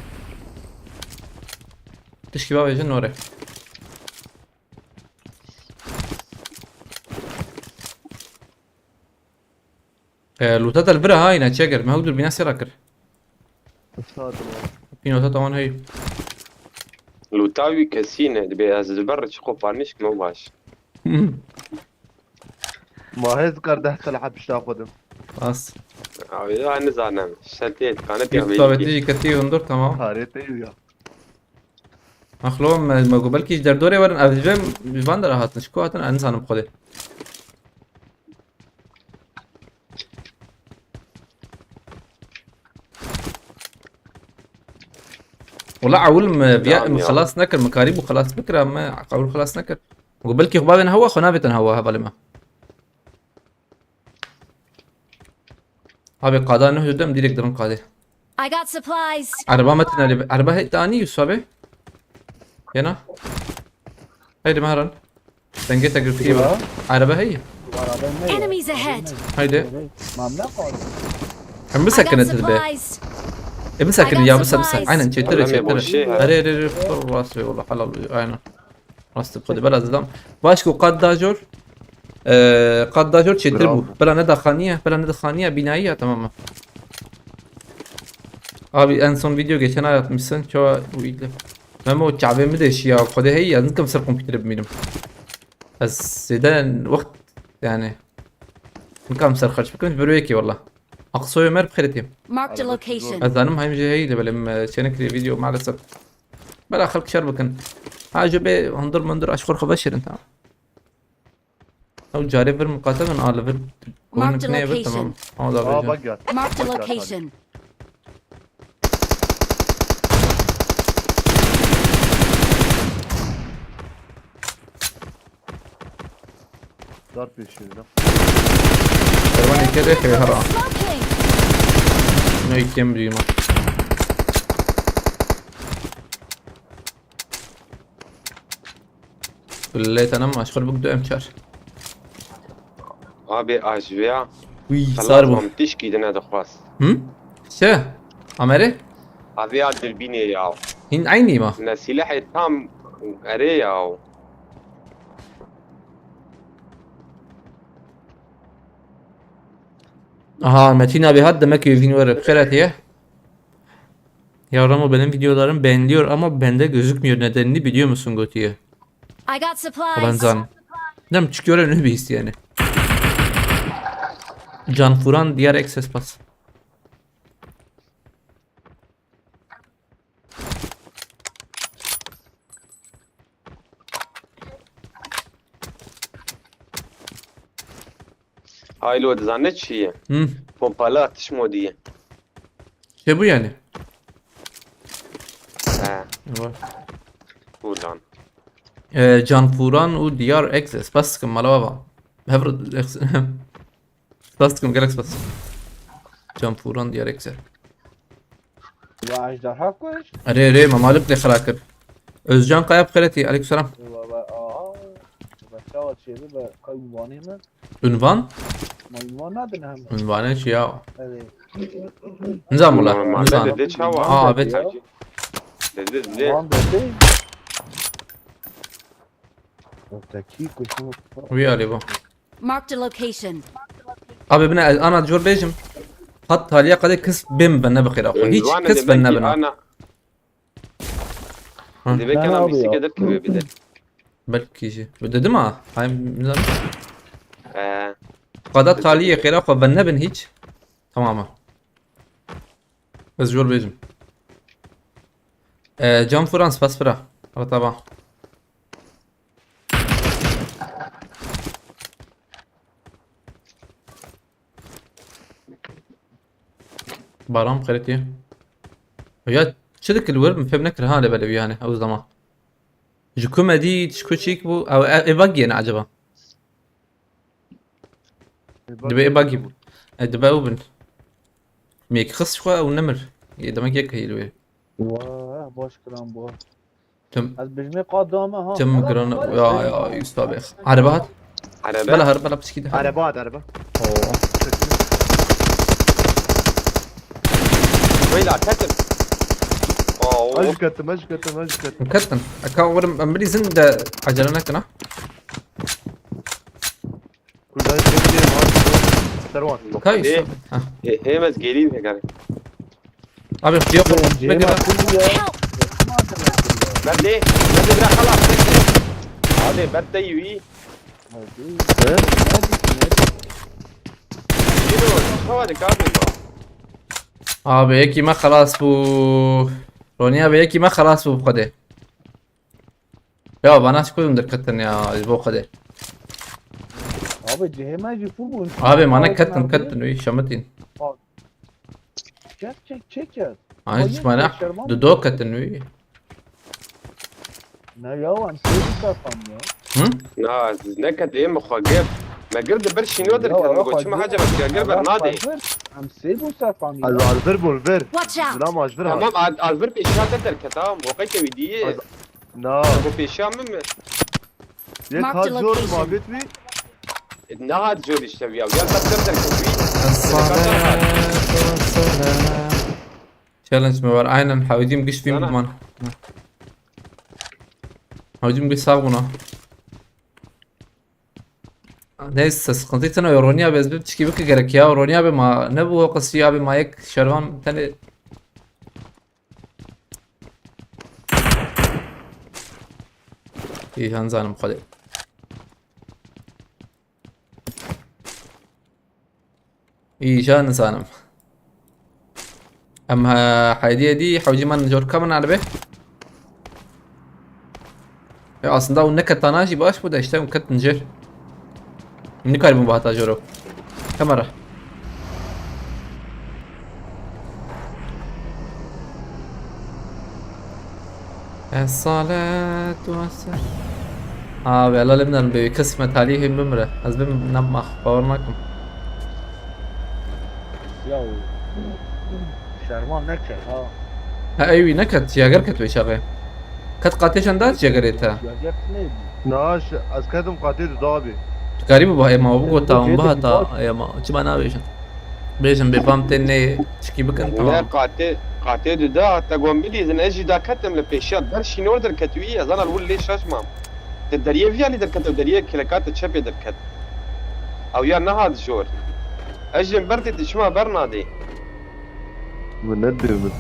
Tişki bavejin nore. لوتات الفرا هاي نتشجر ما هو دول بناس يراكر بينوتا طبعا هي Lutavi kesine de beyaz zıbar çıkıp parniş mı baş. ما هي ذكر ده سلاح بشتاخدم خلاص Abi aynı zanem. Şaltiyet kanıt يوسف بتيجي كتير وندور تمام هاريتي يا مخلوم ما قبلكيش دردوري ورن افجم بفاندر هاتن شكو هاتن انسان بخده والله عول نعم يا خلاص نكر مكاريب وخلاص بكره ما عول خلاص نكر وقبلكي خبابن هوا خنابتن هوا هبل ما abi قادان نه جدم ديريك درن قاده I got supplies. عربه متنا عربه هي تاني يوسف هنا هيدي مهرن تنجي تقرب فيه عربه هي Araba ne ya? Enemies ahead. هيدي Mamla kaldı. هم I مسكن got انت البيت supplies. مسكن يا بس عين انت والله ترى ما بوشي ترى هاي. اري اري راسي والله حلال عين راس تبخدي بلا زدام باشكو قد داجور قد داجور تشدربو برافو. بلا ندى خانية بنائية تماما abi en son video geçen ay atmışsın çoğu bu ilgili ama o çabemi de şey ya خده هي عندكم سر كمبيوتر بمينم بس زيدان وقت يعني كم سر خرج بكم برويكي والله اقصى يومر بخيرتي Marked a location. أذانم هاي مجي هي لما شنكري فيديو مع الأسف بلا خلق شربكن عجبي هندر مندر أشخر خبشر أنت أو جاري فير مقاتل من آل فير Marked a تمام location. هذا اه بيجي بقى Marked a location. دار في شيء ده ترواني كده كي هرا Smoking. نوي كيم ديما كليت انا مشغول بقدو امشار. Abi ajviya. وي خلاص صار بو. ما تشكي دنا دخواست. شو عمري Ajviya dilbini ya. هين عيني ما Na silahı tam araya ya. aha Metin abi hadi demek ki video var bخيرات ya. Yavrum o benim videolarım beğeniliyor ama bende gözükmüyor, nedenini biliyor musun Goti'ye? I got supplies. Ulan can. Nem çıkıyor önü bir his yani. Can Furan diğer access pass. Haylo zannet çiye. Pompalı atış modiye. Şey bu yani. Ha, Var. buradan. Can Furan o diğer access pass kım mala baba. Hevr pass kım galaxy pass. Can Furan diğer access. و اجدرها کش Are mamalık ne خراكر. Özcan Kaya bخيرات ya. Aleykümselam. و آها و شاوت شیبه به کای عنوانی من Ünvan? ما عنوان ندن هم Ünvanı şey ya. Evet. Nizam ula. Normal. Nizam. Dedi çava. Aa evet. Dedi. عنوان دسته öteki kuşu Uyarı bu. Marked a location. Abi bana ana جور بيجم حط هاليا قد كس بم بنا بخير اخو هيك كس بنا بنا Ana. Demek ki ana bisiklet gibi bir de. بلكي شي بده دمعة هاي نظام Ee, قادات تالية خير اخو بنا بن هيك تماما بس جور بيجم جام فرانس بس برا على طبعا بارام خيرتي ويا شدك الورم فهم نكر هذا بلو يعني او زمان جكوما دي تشكو تشيك بو او ايباجي انا عجبها دبا ايباجي بو دبا اوبن ميك خص شوي او نمر دمك يك هي الوي واه باش كلام بو تم از بجمه قدامه ها تم قران يا يوسف بخ عربات araba. بلا هرب بلا بس كده Araba. Böyle atlatın. Oo. Acıkattım. مكتن اكاورم امري زند عجلنا كنا Kurdan çekeceğim abi. Servan. كويس ها Hemez geleyim ya gari. ابي خيوق بدي Help! Ben de bırak halas. Hadi ben de iyi. Yine hadi kaldı. ابي يكي ما خلاص بو روني ابي يكي ما خلاص بو بخده يا بنات كلهم دركتن يا بو خده abi cehime jifur bu ابي ما انا كتن وي شمتين çek ya انا اسمع دو كتن وي ne ya an seni kafam ya Na ne kad ايه مخاجب ما قرد برشي نودر كان ما قلتش ما حاجه بس قرب نادي am seni bu kafam ya Alver bul ver. Watch out! لا ما اجبرها. tamam alver peşan der ketam وقيت ودي Na. bu peşan mı Yek Mark the had zor location. muhabbet mi? ne had jol işte ya ya der كوي الصلاة والسلام تشالنج مبار aynen حاوجيم قش فيم أنا. كمان حاوجيم قش صاغونا neyse sıkıntı sana Ronya abi ezbep çıkıp ki gerek ya Ronya abi ma ne bu qası abi ma yek şervan tane iyi hanzanım qadi iyi şan sanım ama haydiye di havcı man jor kaman arbe ya aslında o ne katanaji baş bu da işte o katınca ne kadar bu bahata joro kamera الصلاة والسلام abi alalım bir kısmet halihim bimre az bim namah bağırmakum ya şerman ne çek ha ha ايوه نكت يا قركت ويش اغي كت قاتيش اندات جگريتا Ya gepsine ناش از كدم قاتل دابي غريب بها ما بقول تاون بها تا يا ما جما نابيشن بيشن بفهم تني تشكي بكن لا تمام قاتل دا حتى قوم بلي إذا أجي دا كتم لبيشات برشي نور در كتوية أنا الأول ليش أسمع الدريه فيها اللي در كتو دريه كلكات تشبي در كت أو يا نهاد جور أجي برتي تشما برنادي من ندي من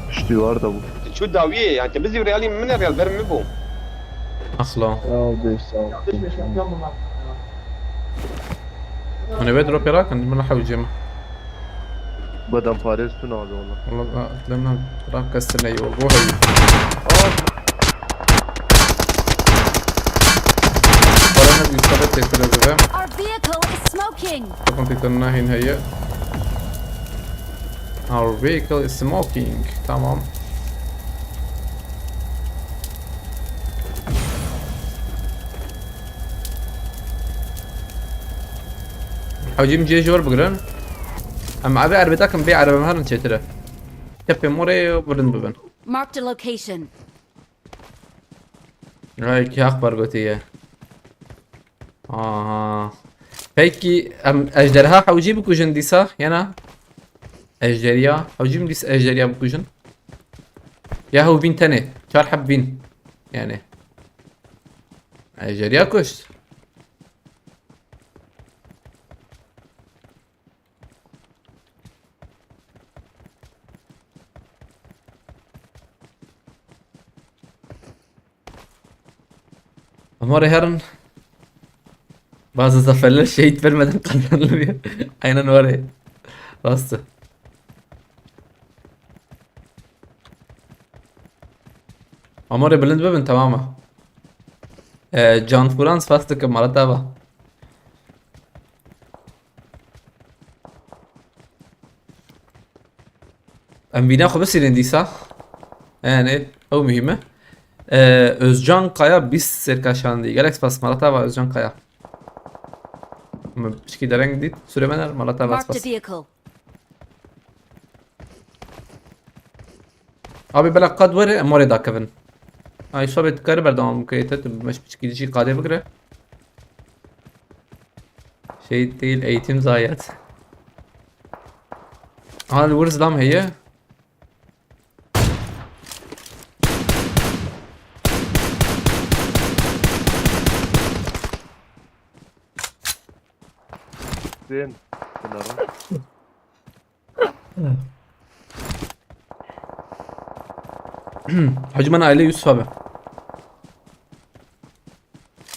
اشتي وارد ابو شو داوية يعني تبزي ريالي من الريال برمبو اصلا sağ ol beş sağ ol. انا بدرو بيراك عند من حاول جيم بدم فارس تنادي والله والله لما راك كسرنا يو روحي ورانا بيصابت تلفزيون Our vehicle is smoking. كنت تناهي هي our vehicle is smoking تمام حاجيم جي جور بقرن اما ابي عربيتك بيع عربي مهرن تشتري كبي موري وبرن ببن Marked a location. هاي كي اخبار قوتيه peki ejderha حوجي بكوجن ديسا يانا اجدريا حوجي من ديس اجدريا بكوجن يا هو بين تاني شار حب بين يعني اجدريا كشت أموري هرن bazı zaferler şehit vermeden kazanılıyor. Aynen öyle. Rastı. أموري بلند ببن تماما. جان فرانس فاستك مرة تابا. Em bina bس ديسا yani o mühime. Özcan Kaya biz serkaşandı. Galaxy Pass Malata ve Özcan Kaya. Pişki dereng dit Süleymaner Malata Marked a Pass. vehicle. Abi bela قد وري موري دا كفن. Ay sohbet kar berdam mukayete meş pişki dici kade bıgre. Şey değil eğitim zayiat. Hal vurz dam heye. فين؟ كنا Hacı aile Yusuf abi.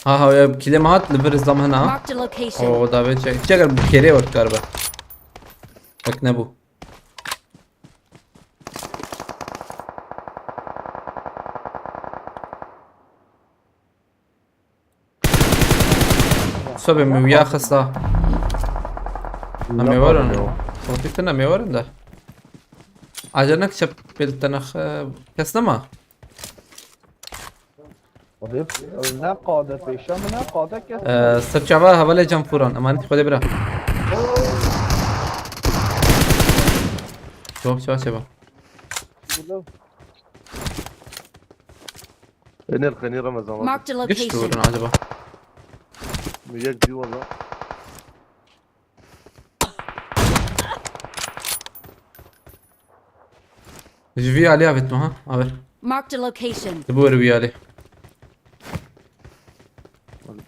Ha kilimat liveriz dam hena. Marked a location. O davet çek. Çeker bu kere var galiba. Bak ne bu? Sobe mi ويا خصا. Ami varın. Kontikten ami varın da. Ajanak çap beltanakh kesna ma. Hep ne qade peşa mı ne qade kes. Sabçava havale cam furan. Amanit khode bira. Çok çaba. هنا الخني رمضان Marked a Geçti location. vurun acaba. وياك دي والله جيفي عليها بتنو ها عبر. Marked a location. تبور ويا عليه.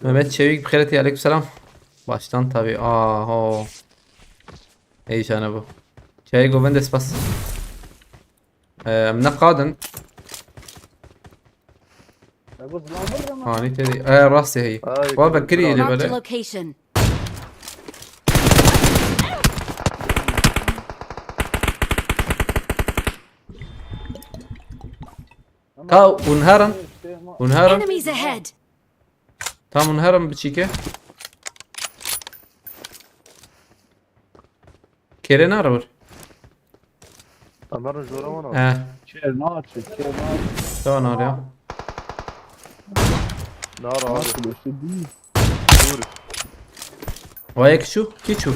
Mehmet Çevik بخيرتي عليكم السلام. Baştan tabi. Ho. اي شانه bu. Çevik o bende spas. من قادن. Bu zlamır mı? ني تدي راسي هي. وبكري اللي Marked a بلا. location. تا ونهارن ونهارن Enemies ahead. tam ونهارن بتشيكه. كيرنا رور. أمر جورا وانا Çernaçı. تمام نار نار عادي Nasıl işte değil. دوري وهيك شو كيتشو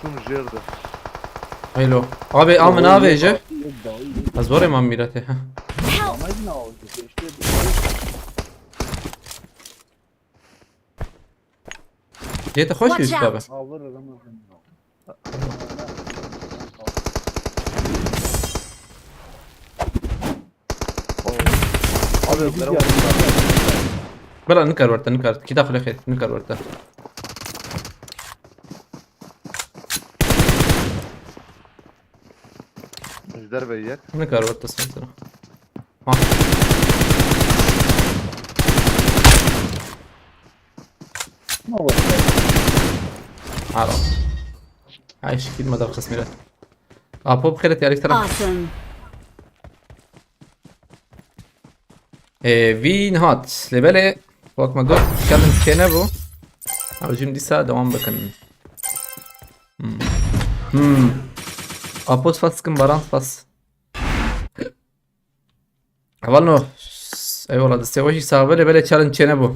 شو جيرده حلو ابي امن ابي اجى ازوري ما ميرته ها Help! ne oldu? İşte جيت خوش Watch يوسف بابا out. avır Ramazan. Abi öplerim. بلا نكر ورتا نكر كي تاخذ اخي نكر ورتا Ejder Bey yer. نكر ورتا سنتنا Ne oldu? عرب عايش اكيد مدى الخصميات ابو بخيرتي عليك ترى Awesome. في نهات لبالي وقت ما قلت كان كينابو او جيم ديسا دوام بكن ابوس فاس كم باران فاس اولنو اي والله دستوي صعبه لبالي تشالنج كينابو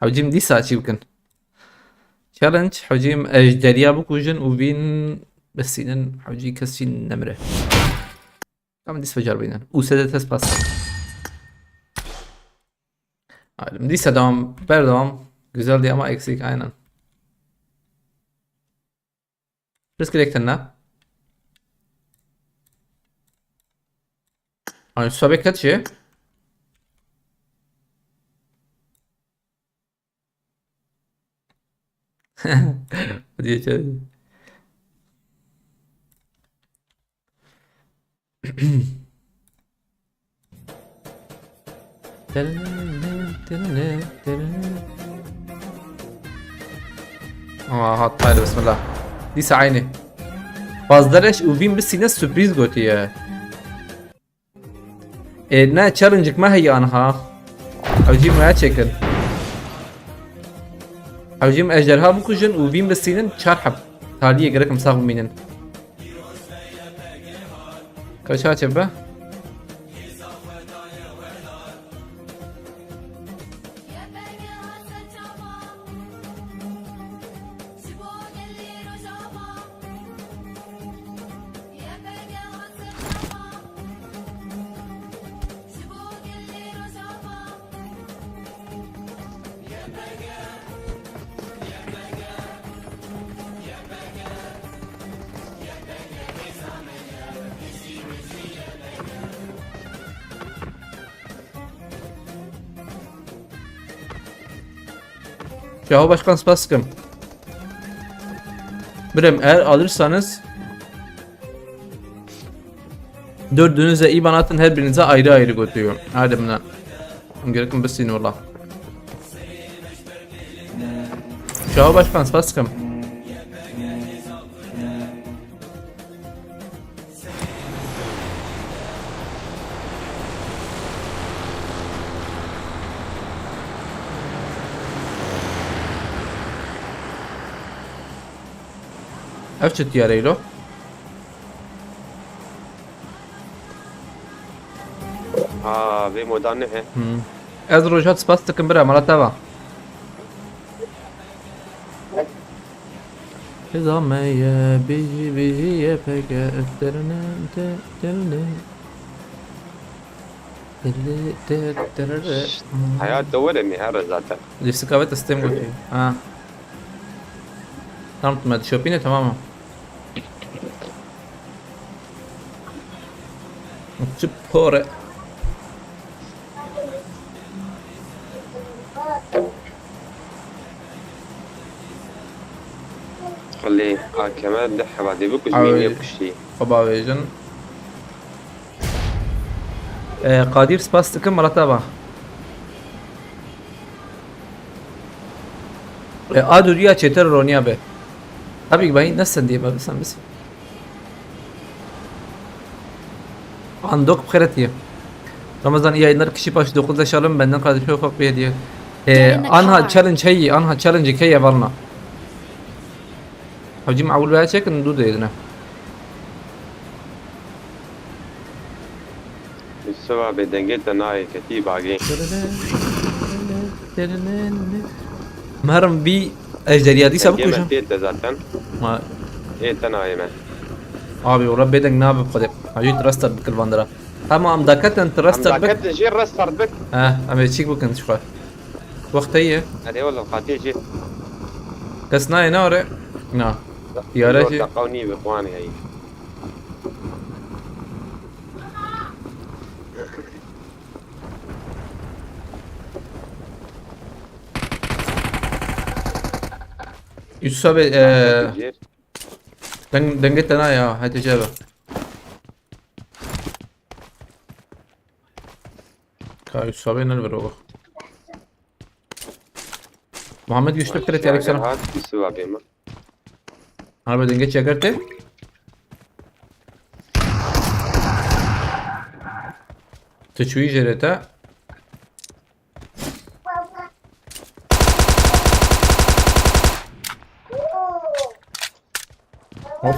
او جيم ديسا يمكن تشالنج حجيم اجدريا بكوجن وبين بسينن حجي كسين نمره كم ديس فجر بينن وسدت باس Lise devam, ber devam. Güzeldi ama eksik aynen. Risk elektin ne? Hani sabek kaç şey? Hadi geçelim. حط هاي بسم الله دي ساعيني بازدرش وبين بس ناس سوربريز قلت يا نا تشالنجك ما هي انا ها او جيم ما تشكل او جيم اجرها بكوجن وبين بس سينن شارحب تاليه قركم صاغ منن كشا تبه Şaho Başkan Spaskım. Birem eğer alırsanız dördünüze IBAN atın, her birinize ayrı ayrı götürüyorum. Hadi buna. Gerekim besin valla. Şaho Başkan Spaskım. افشت يا ريلو ها في مودان ہے از روجات سباستكم برا مرة تابع إذا ما بيجي يبقى افترنا حياة دولة مهارة ذاتها دي سكابت استيم قلت تمام ما تشوفيني تماما سبورة خليه كمان دحى بعد بكش مين يبكشي قباويجن قادير سباستكم مرة تابع ادو ريا چتر رونیا به tabii ki ben nasıl diyeyim abi sen biz Andok bkhiretiye Ramazan iyi yayınlar kişi başı 9'da şalım benden kardeşime ufak bir hediye anha challenge هي anha challenge هي varna هجي معقول بقى تشيك ندود ايدنا السبب بدنجت ناي كتيب عجين مهرم بي اجدرياتي سابق وشم تيتا ذاتن ما ايه تناي ما abi ورب بيدك ناب بقدر هجي ترستر بكل باندرا اما ام داكتن ترستر عم بك داكت جي رستر بك ام تشيك بك انت شوي وقت هي عليه والله القاتل جي كسناي نوري نا يا رجل تقوني باخواني هي يوسف ابي جير دنقت انا يا هاي تجابه يوسف ابي نلبرو محمد يوسف كرت عليك سلام هات بسوا بيما انا بدي نقتش كرتي تشوي جريتا هوب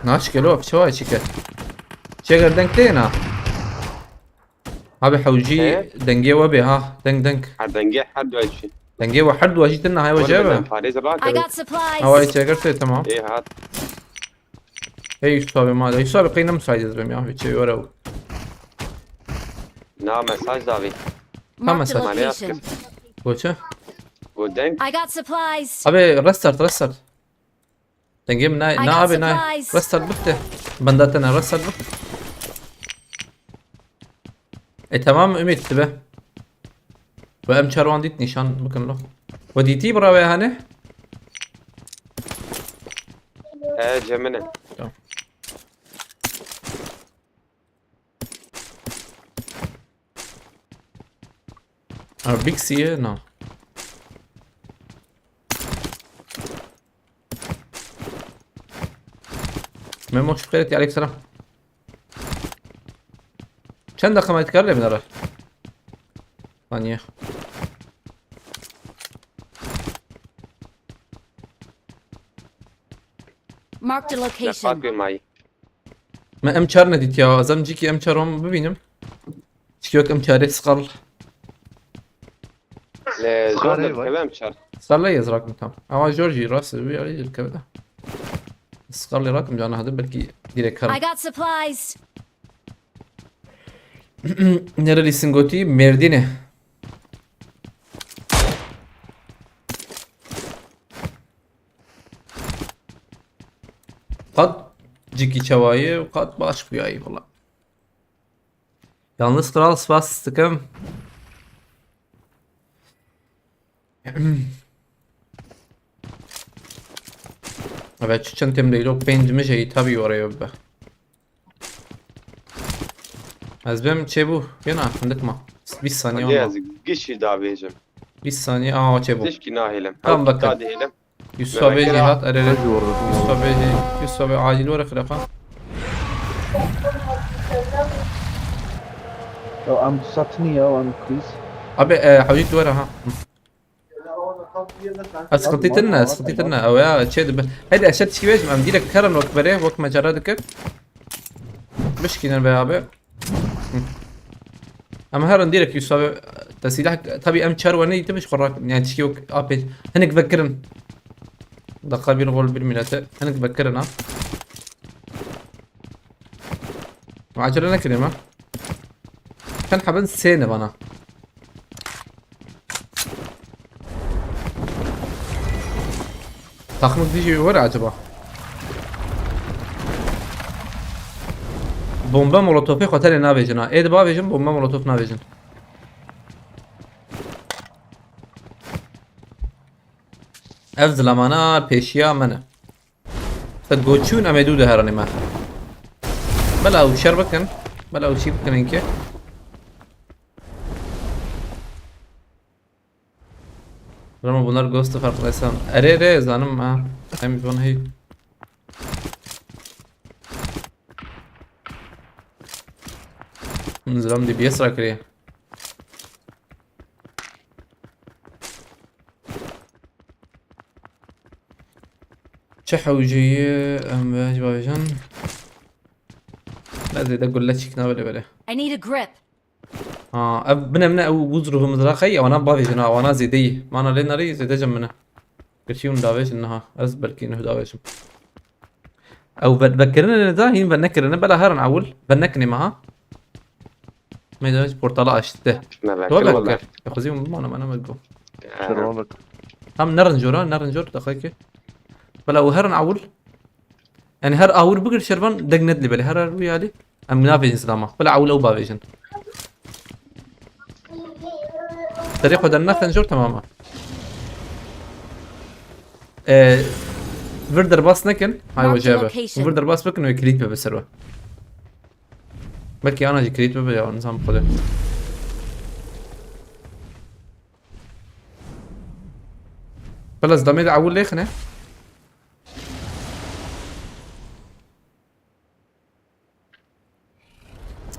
ناش كيلو شوي شكل شكل دنكتينا هابي حوجي إيه؟ دنجي وبي ها دنك حد نجح حد ولا شيء دنجي وحد واجيتنا هاي وجابه فارس I راكب got supplies. هواي شكرتي تمام ايه هات هي يصابي ماذا يصابي قينا مساعدة زلمة يا في ورا نعم مساج دافي Marked a Malia. location. وشو ودنك I got supplies. ابي رسترت دنجي من ناي I نا got ابي ناي supplies. رسترت بكته بنداتنا رسترت بكته اي تمام امي تبه وام شاروان ديت نشان بكن له وديتي براوي هاني ايه جمنه بيك سي نو ميمو شو خيرتي عليك سلام كم دقيقة ما يتكلم نرى ثانية Marked a لفات location. معي ما ام شار نديت يا زمجيكي ام شارهم ببينم شكيوك ام شاري سقر لزود إيه، الكلام شر صار لي يزرق متام او جورجي راس بي علي الكبده سقر لي راكم جانا هذا بلكي ديريك I هرم got supplies. نرى سنغوتي مردينه قد جيكي شوايه وقد باش وياي والله yalnız kral spas sıkım evet şu çantamda yok bencime şey tabii oraya be az benim çebu yana عندك ما bir saniye ليه والله قشي دافيجم bir saniye aa çebu تشكي ناهلم Tamam, bakın. تادي هلم Yusuf abi cihat arere هذه ورد Yusuf abi acil ورا خلافه لو عم تسطني او عم كويس abi حاولت ورا ها اسقطيت لنا او يا تشيد هذا اشد شي ويش ما مديرك كرن وقت بريه وقت ما جرادك مشكلة بقى abi اما هرن ديرك يوسف تسيلحك تبي ام شر وني تمش قراك يعني تشكيوك ابي هنك فكرن دقة بين غول بالميلات هنك فكرنا وعجلنا كلمة كان حبن سينة بنا تخمك ديجي ورا عجبه بومبا مولوتوفی خاطر ناویجن ها اید با ویژن بومبا مولوتوف ناویجن اف زلمانا پیشیا منه تگوچون امدو ده هرانی ما بلا او شر بکن بلا او چی بکن اینکه Ama bunlar Ghost'u farkındaysan. Ere zanım ha. Hem bana hey. نزلم دي بيس راكري حوجية ام باج باجن لا زي ده اقول لك كنا ولا I need a grip. بنا او وزره مزرقي او انا بافيجن او انا زيدي ما انا لينري زيدي جمنا كرشيون دافيج انها ازبل كينه دافيج او بتذكرنا ده هين بنكرنا بلا هرن اول بنكني معها ما يدريش بورتالا اشته ما باكل ولا والله. بكر ياخذيهم ما انا مجبو شرونك هم نرنجور دقيقة بلا وهرن اول يعني هر اول بقر شربان دق ندلي بلي هر ويالي ام نافيجن سلاما بلا اول او بافيجن طريقه دنا خنجر تماما فردر باس نكن هاي Marked وجابه location. فردر باس بكن ويكريت بسروه بلكي انا جكريت يا نظام خده خلاص دمي اول ليخنه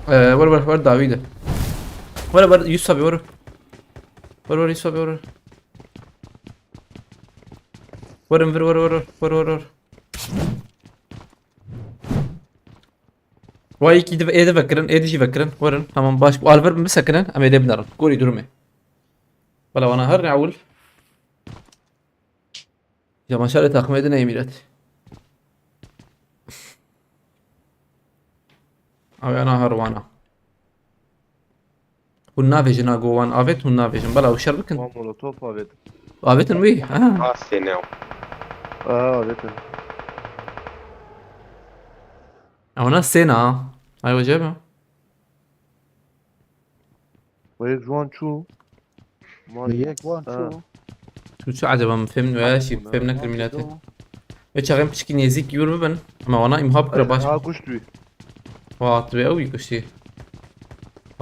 ور داويده ور يوسف ور يوسف ور واي كي دف ايه فكرن ايه دي فكرن ورن تمام باش والفر مسكنن ام يدي بنر كوري درمي ولا وانا هرني اول يا ما شاء الله تقميدنا يميلات او انا هروانا والنافيجن جوان افيت والنافيجن بلا وشربكن ما مولوتوف افيت افيتن وي سيناو افيت او ناس سينا ايوه جابها ويك جوان شو هيك وان شو شو عجبا فهمني ويا شي فهمنا كلماتي ايش غير بتشكي نيزيك يور ببن اما وانا امهاب كره باش ها كشتوي واتوي قوي كشتي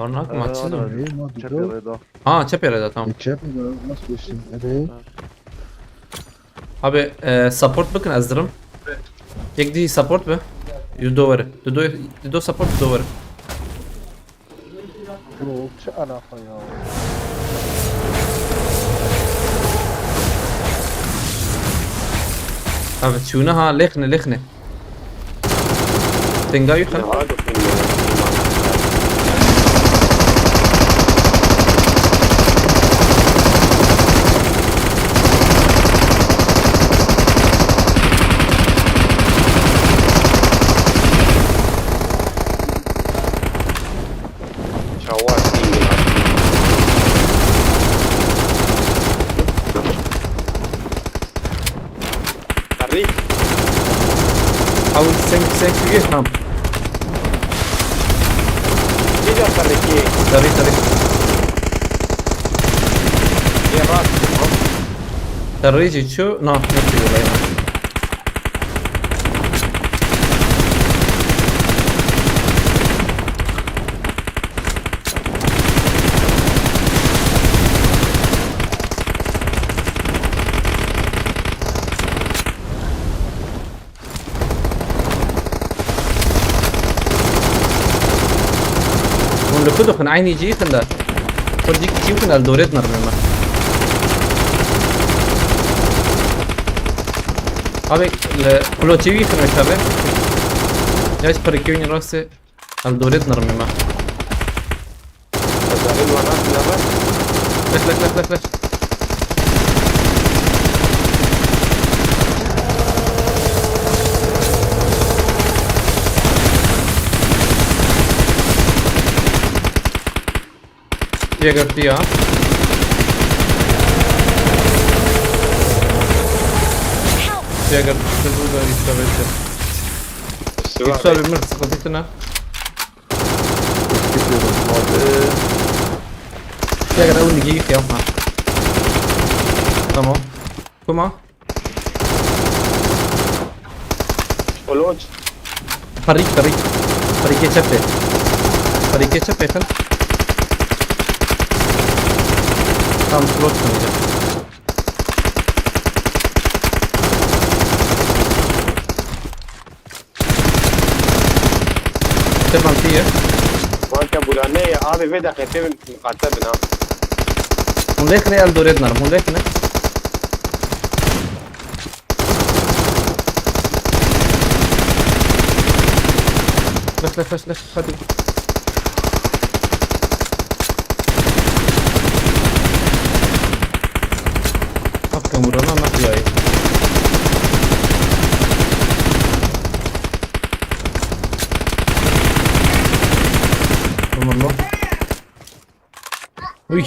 هرناك ما تشيلو ايه ما شكل دو رضا تشابي ردا تمام تشابي nasıl geçtin hadi abi support bakın azdıram yek support be yüzdovere do support yüzdovere bu çe alaka ya abi شونها لخنه تنجاي خل شوار سيني خريج حاول سنك فيش نعم كده خريجي طريق يا راس طريق شو نعم نكتب ولا اللي كده خن عيني جي خن ده خد ديك تيو خن الدوريت نرمي abi كلو تيوي خن مكتبه جاش بريكيوني راسي الدوريت نرمي ما الزعيم وانا نبى لك Jäger fria. Jäger تزود يستوعب. يستوعب مرت قضيتنا. Jäger أول نجي يا أخوان. تمام. كما. ولوج فريق يشبه. فريق يشبه خل. Tam slot koyacağım. Tamam diye. وانت بولانية ابي بدا خفيف مقاتبنا Mundek real dorednar, mundek ne? Lef hadi. كم ورانا ما جاي والله uy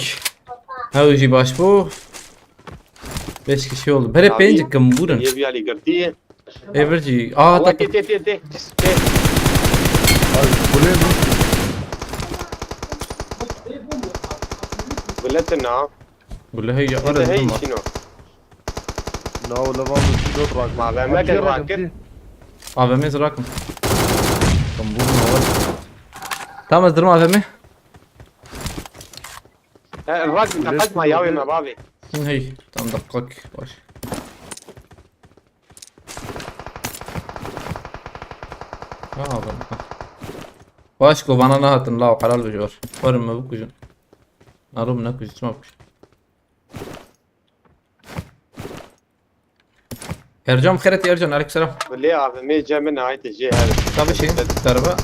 هاوجي باش بو beş kişi oldu. Bere Abi, peynce kamburun. deriye bir ali girdi. Everci. Allah Tabii. te. بولين قلت لنا Bulla هي انت أرد هي دمر. شنو؟ لا ولا ما بس دوت ما ما كان راكب AVM zırakım. Kamburun var. Tamam azdırma AVM. الراكب دخلت مع ياوي مع بابي. Şimdi hey. Tam dakikak. Baş. Başko bana ne hatın la halal bujur. Varım mı bu kujun? Narum ne kuj smoke. Ercan خيرت يا ارجان عليك سلام. واللي عارف مي جا منها هاي تجي هذا. طب شيء تربة.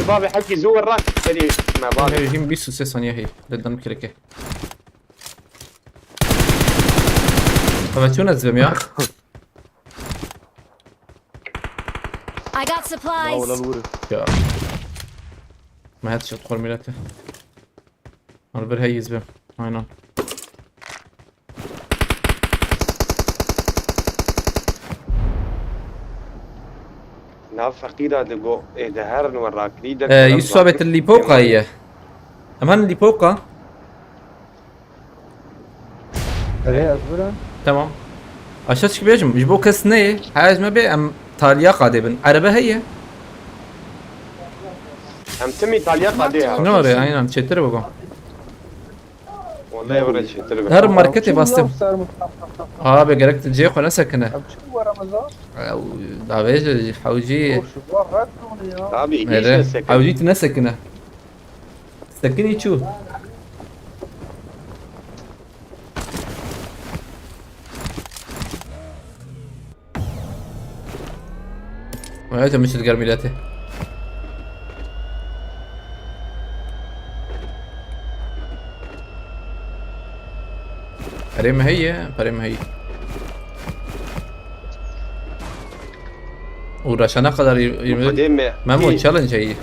بابي حكي زور الراكب سريع مع بابي. هي هم بيسو 6 ثانية هي لدن كليكه. طب شو نزلم يا؟ I got لا ولا supplies. الورث يا ما هاتش تدخل ميلاته. انا برهي يزبم. aynen. ناف فقيرة دقو إيه ده هرن وراك ليدر. يصابت اللي فوقها هي. امان اللي فوقها. ايه اصبر. تمام. اشتش بيجم يجبو كسنه حاج ما بي ام تاليا قادبن عربه هي. هم تمي إيطاليا قاديها. نوري aynen çetir bakalım. والله ورا شيء تربح. Her markete bastım. Abi gerek تجي خنا سكنه. شو رمضان؟ او دعوه حوجي شو ردوني يا بابي مره إيش سكن. حوجي تنسكنه. سكني شو؟ وهذا مش القرميلاته. فريمة هي فريمة هي ورشانة قدر يمد وبعدين ما مو تشالنج هي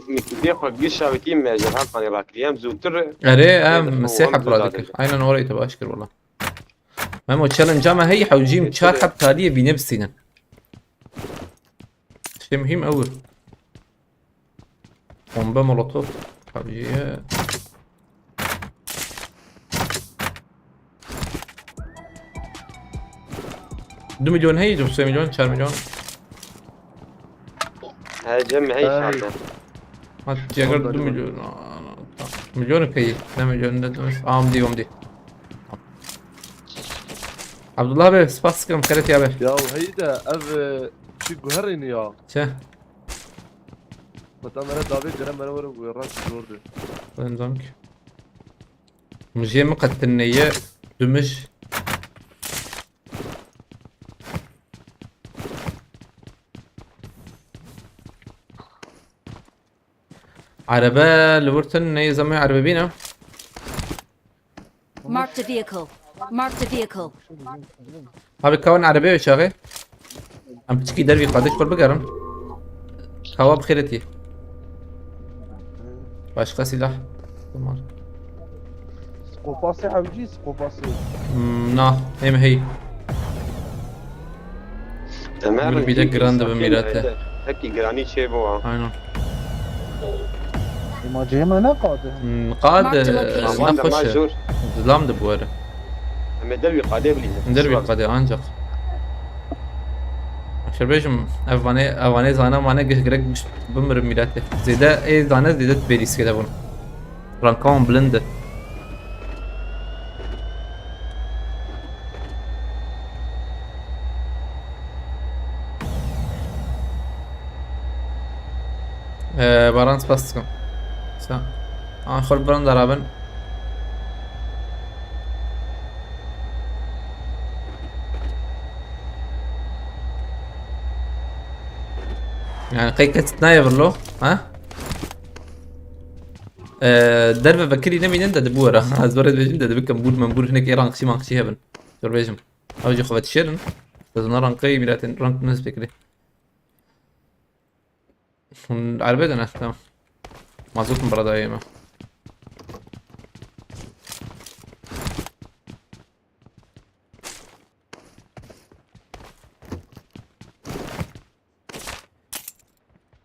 مكيدي خو جيشة بتيم ما جرحان قاني راكليام زوتر. اري مسيحة برادك aynen orayı tabi aşkır valla. ما مو تشالنج ama هي حوجيم تشارحة بتالية بنفسنا. شيء مهم أوي. bomba molotof حوجية. دو مليون هي دو 3 مليون 4 مليون. هاي جمع هي هاي. شاطر. ما تجي 2 مليون. مليون كي 2 مليون ده عمدي. عبد الله بيه سباس كم كرت يا بيه. يا وهيدا اف شي جوهرين يا شه متى انا دافيد جرى انا ورا وراك جوردن وين زنك مجي مقت النية دمج عربة لورتن نية زمي عربة بينا. Marked a vehicle. Marked a vehicle. Abi كون عربية وشاغي عم بتشكي دربي قادش كل بقرن كوا بخيرتي باشقى سلاح سقو باسي حوجي سقو باسي. نا هي تمام. يقول بيدك جراند بميلاته. هكي جراني شيء بوا. aynen ما جيما انا قاده. قاد Marked a location. ما نخش جور. زلام دبوره هم دربي قادم لي. ندربي قادي انجق شربيشم افاني زانا مانا جرك مش بمر ميلاته زيدا اي زانا زيدا بيريس كده بون رانكون بلند باران سباستكم سا خل بران درابن يعني قيكة تنايفر له ها درب بكري نمي نندا دبورة از برد بيجم دا دبكم بور منبور هناك ايران قشي ما قشي هبن دور بيجم اوجي خوات شيرن لازم رانقي ميلاتين رانق ناس بكري عربية انا تمام معزوك من برا ايما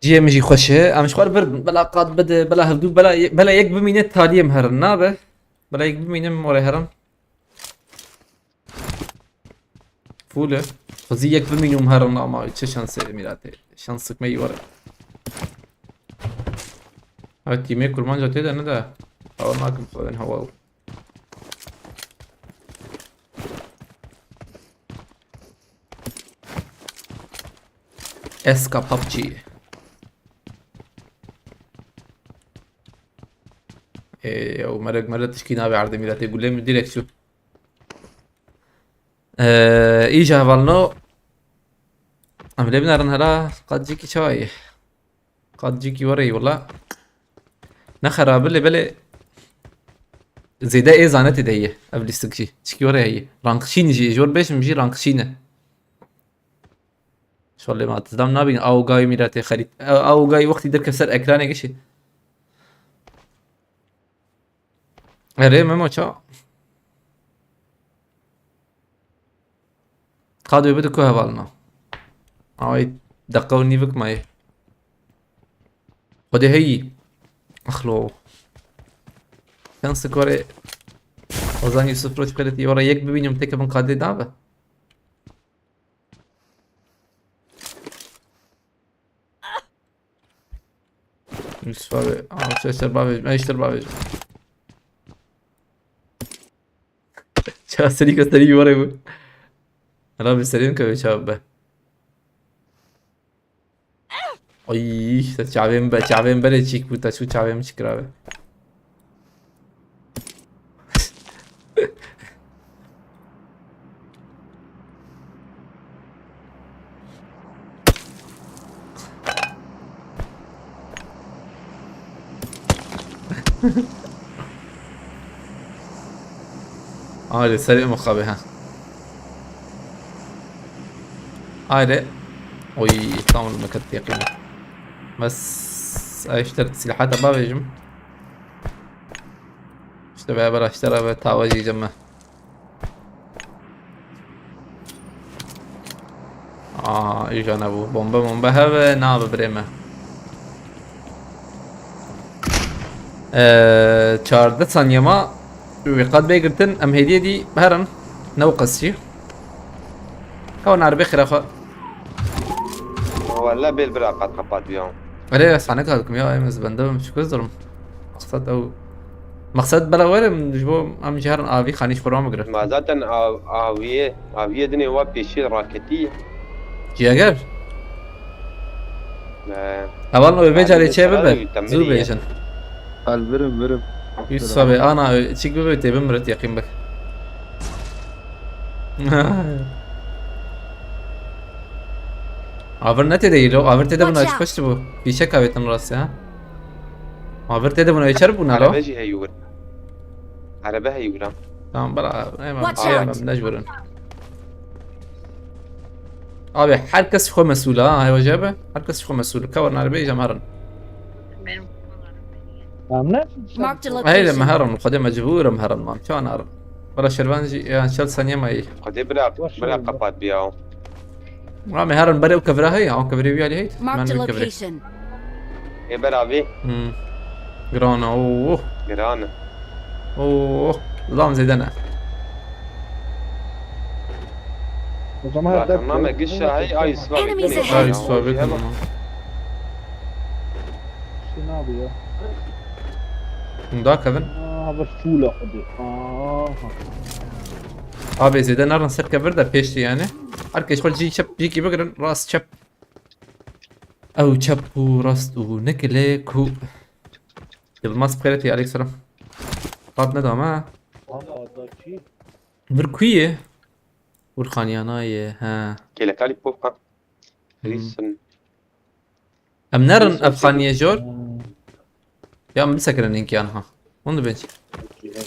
جي مجي خوشه امش خوار برد بلا قاد بد بلا هدو بلا يك بمينه تاليه مهرن نابه بلا يك بمينه موري هرن فوله فزي يك بمينه مهرن اما چه شانس ميراته شانسك مي ورا هاي تيمي كرمان جاته ده نده او ناكم فلان هوا اسكا بابجي او مرة تشكي نابي عرض ميلاتي يقول لي ديريكت شو ايجا هفالنو ام لي بنارن هلا قد جيكي شوي قد جيكي وري والله نخرا بلي زي ده ايه زانتي ده هي قبل استكشي تشكي وري هي رانقشين جي جور بيش مجي رانقشينه شو اللي ما تدام نابي او جاي ميلاتي خريط او جاي وقت يدير كسر اكراني قشي اري ممو چا قادو يبدو كو هوالنا اوي دقة ونيفك ماي خدي هي اخلو كان سكوري وزاني سفروش قلتي ورا يك ببينيم تيك من قادي دابه يوسف بابي شاشر بابي ما يشتر بابي سريع سريع ورا يقول انا بسريع كوي شاب اي تعبين بله چيك بوتا شو تعبين مش كراوي هذا سريع مخابي ها هذا وي طعم المكت يقين بس اشتريت سلاحات بابا يجم اشتري بلا اشترى بتاوجي جمه ايش انا ابو بومبا هذا ناب بريمه چارده ثانیه ما وقت بيقرتن ام هديه دي بهرن نو قصي كون عربي خرافه والله بالبرا قد قبات بيهم عليه سانك هذكم يا ام زبنده مش كزرم مقصد او مقصد بلا ولا من جبو ام جهرن ابي خانيش برام مقرف ما ذاتن اويه دني وا بيشي راكتي جي اگر اول نو بيجاري چه ببه زو بيجن البرم يوسف انا تشيك ببه بمرت يقين بك Avernate değil o. Avernate de bunu açmıştı bu. Bir şey kaybettim orası ha. Avernate de bunu açar bunu alo. عربه هيور عربه هيورا Tamam bana hemen Watch ayağım out. mecburen. Abi herkes şu mesul ha. Hay vacaba. Herkes şu mesul. Kavar narbe جمهرن. عم Marked a هاي location. مهرن وقدم مجبور مهرن ما شو انا ارن. برا شربانجي يعني شل ثانية ما هي. قد برا قبات بيهم ما مهرن برا وكفرها هي او كفري بيا هي. Marked a location. ايه برا بي جرانا اوه جرانا اوه اللهم زيدنا. ما قشة هي اي Enemies سوابي ahead. هاي سوابك شنو ابي يا ده كذا. بس فوله خدي Abi Zeden Arın Serka Verda peşti yani. Herkes kol جي شب جيكي بقرن راس شب او شب وراس ونكله كو يلماس بخيرتي عليك سلام قاد ندام ها هذا بركويه والخانيانايه ها كيلا كالي بوفا ريسن ام نرن افخانيه جور يا من سكرن إنك أنا وين بنش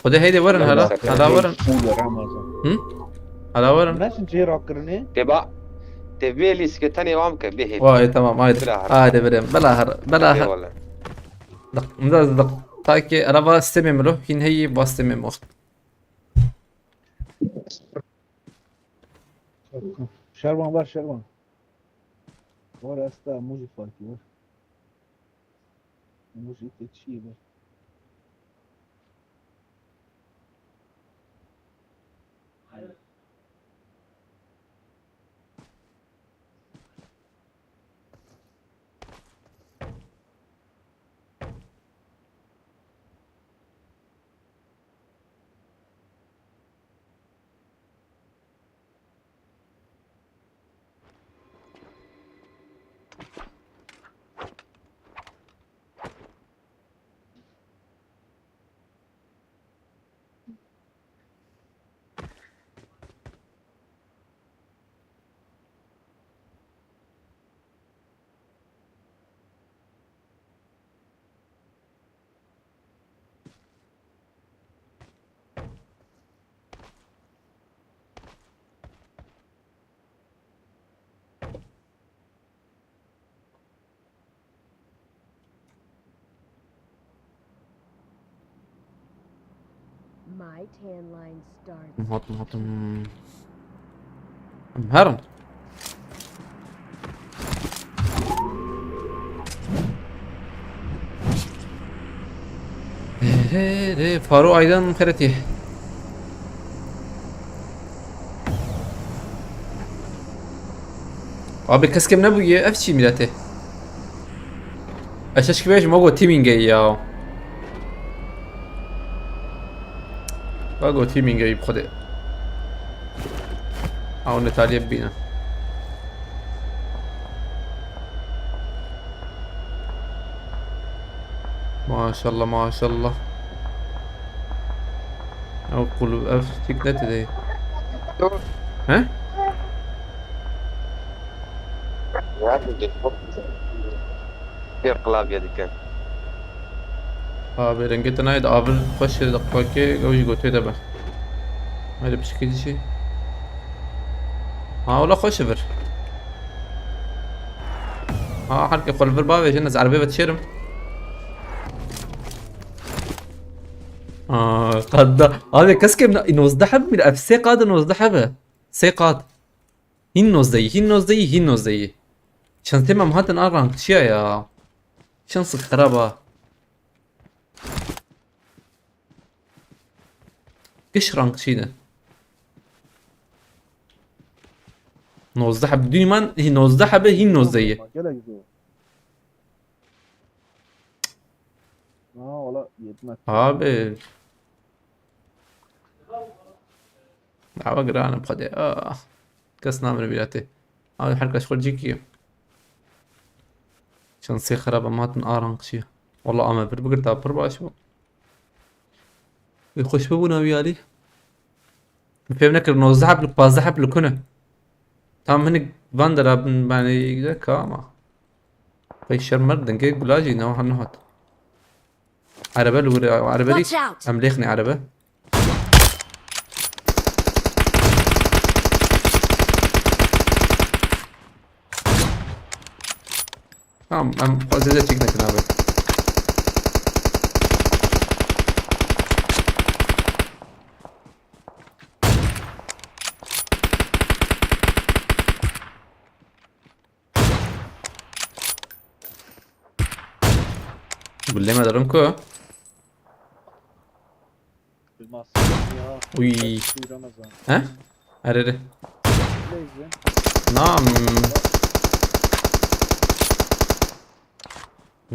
خده هيدي ورن هلا ورن Full Ramazan. هلا ورن Nasıl çiğ akırını? تبع تبي لي سكتاني وامك به واي تمام هاي بريم بلا هر والله دق مداز دق تاكي أنا بستمم له هين هي بستمم وقت Şerban var Şerban. Var hasta muzi farkı var. Muzi teçhiyi var. My tan line starts. مهضم هرم فاروق أيضا خيرتي abi kaskem ne bu ya FC millete aşaş gibi ما تيمينج يا باقو تيمينج بخده او نتالي بينا ما شاء الله ما شاء الله او قلوب اف تكنت دي ها غير قلاب يدي كان abi rengi نايد افل خوش دقاكي جوجي قوتي دبا هذا بشكل شيء ها ولا خوش فر ها حركة قول فر بابي جنز عربية بتشرم قد هذا كسكم ينوزدحب من افسي قاد نوزدحبه سيقاد هين زي شان تمام هاتن ارانك شيا يا شانس خرابة ايش رانك شينا نوزدحب بدون مان هي نوزدحبه هي نوزديه Gele gidiyor. Valla yetmez. abi دعوة قرانا بخدي كاس نامر بيلاتي هذه حركة شغل جيكي شان سي خرابة ماتن ارانك شي والله اما بقرتها بربع شو يخش بابونا ويالي فهم نكر نوزحب لك بازحب لكنا تام هنك فاندرا يعني ذا كاما فيشر مردن كيك بلاجي نو هنهات عربة لوري عربة لي Watch out! امليخني عربة ام قصدي تشيك نكنابه بالله ما درنكو Bilmez. Ya. وي Şu Ramazan. ها اريري Neyse. نعم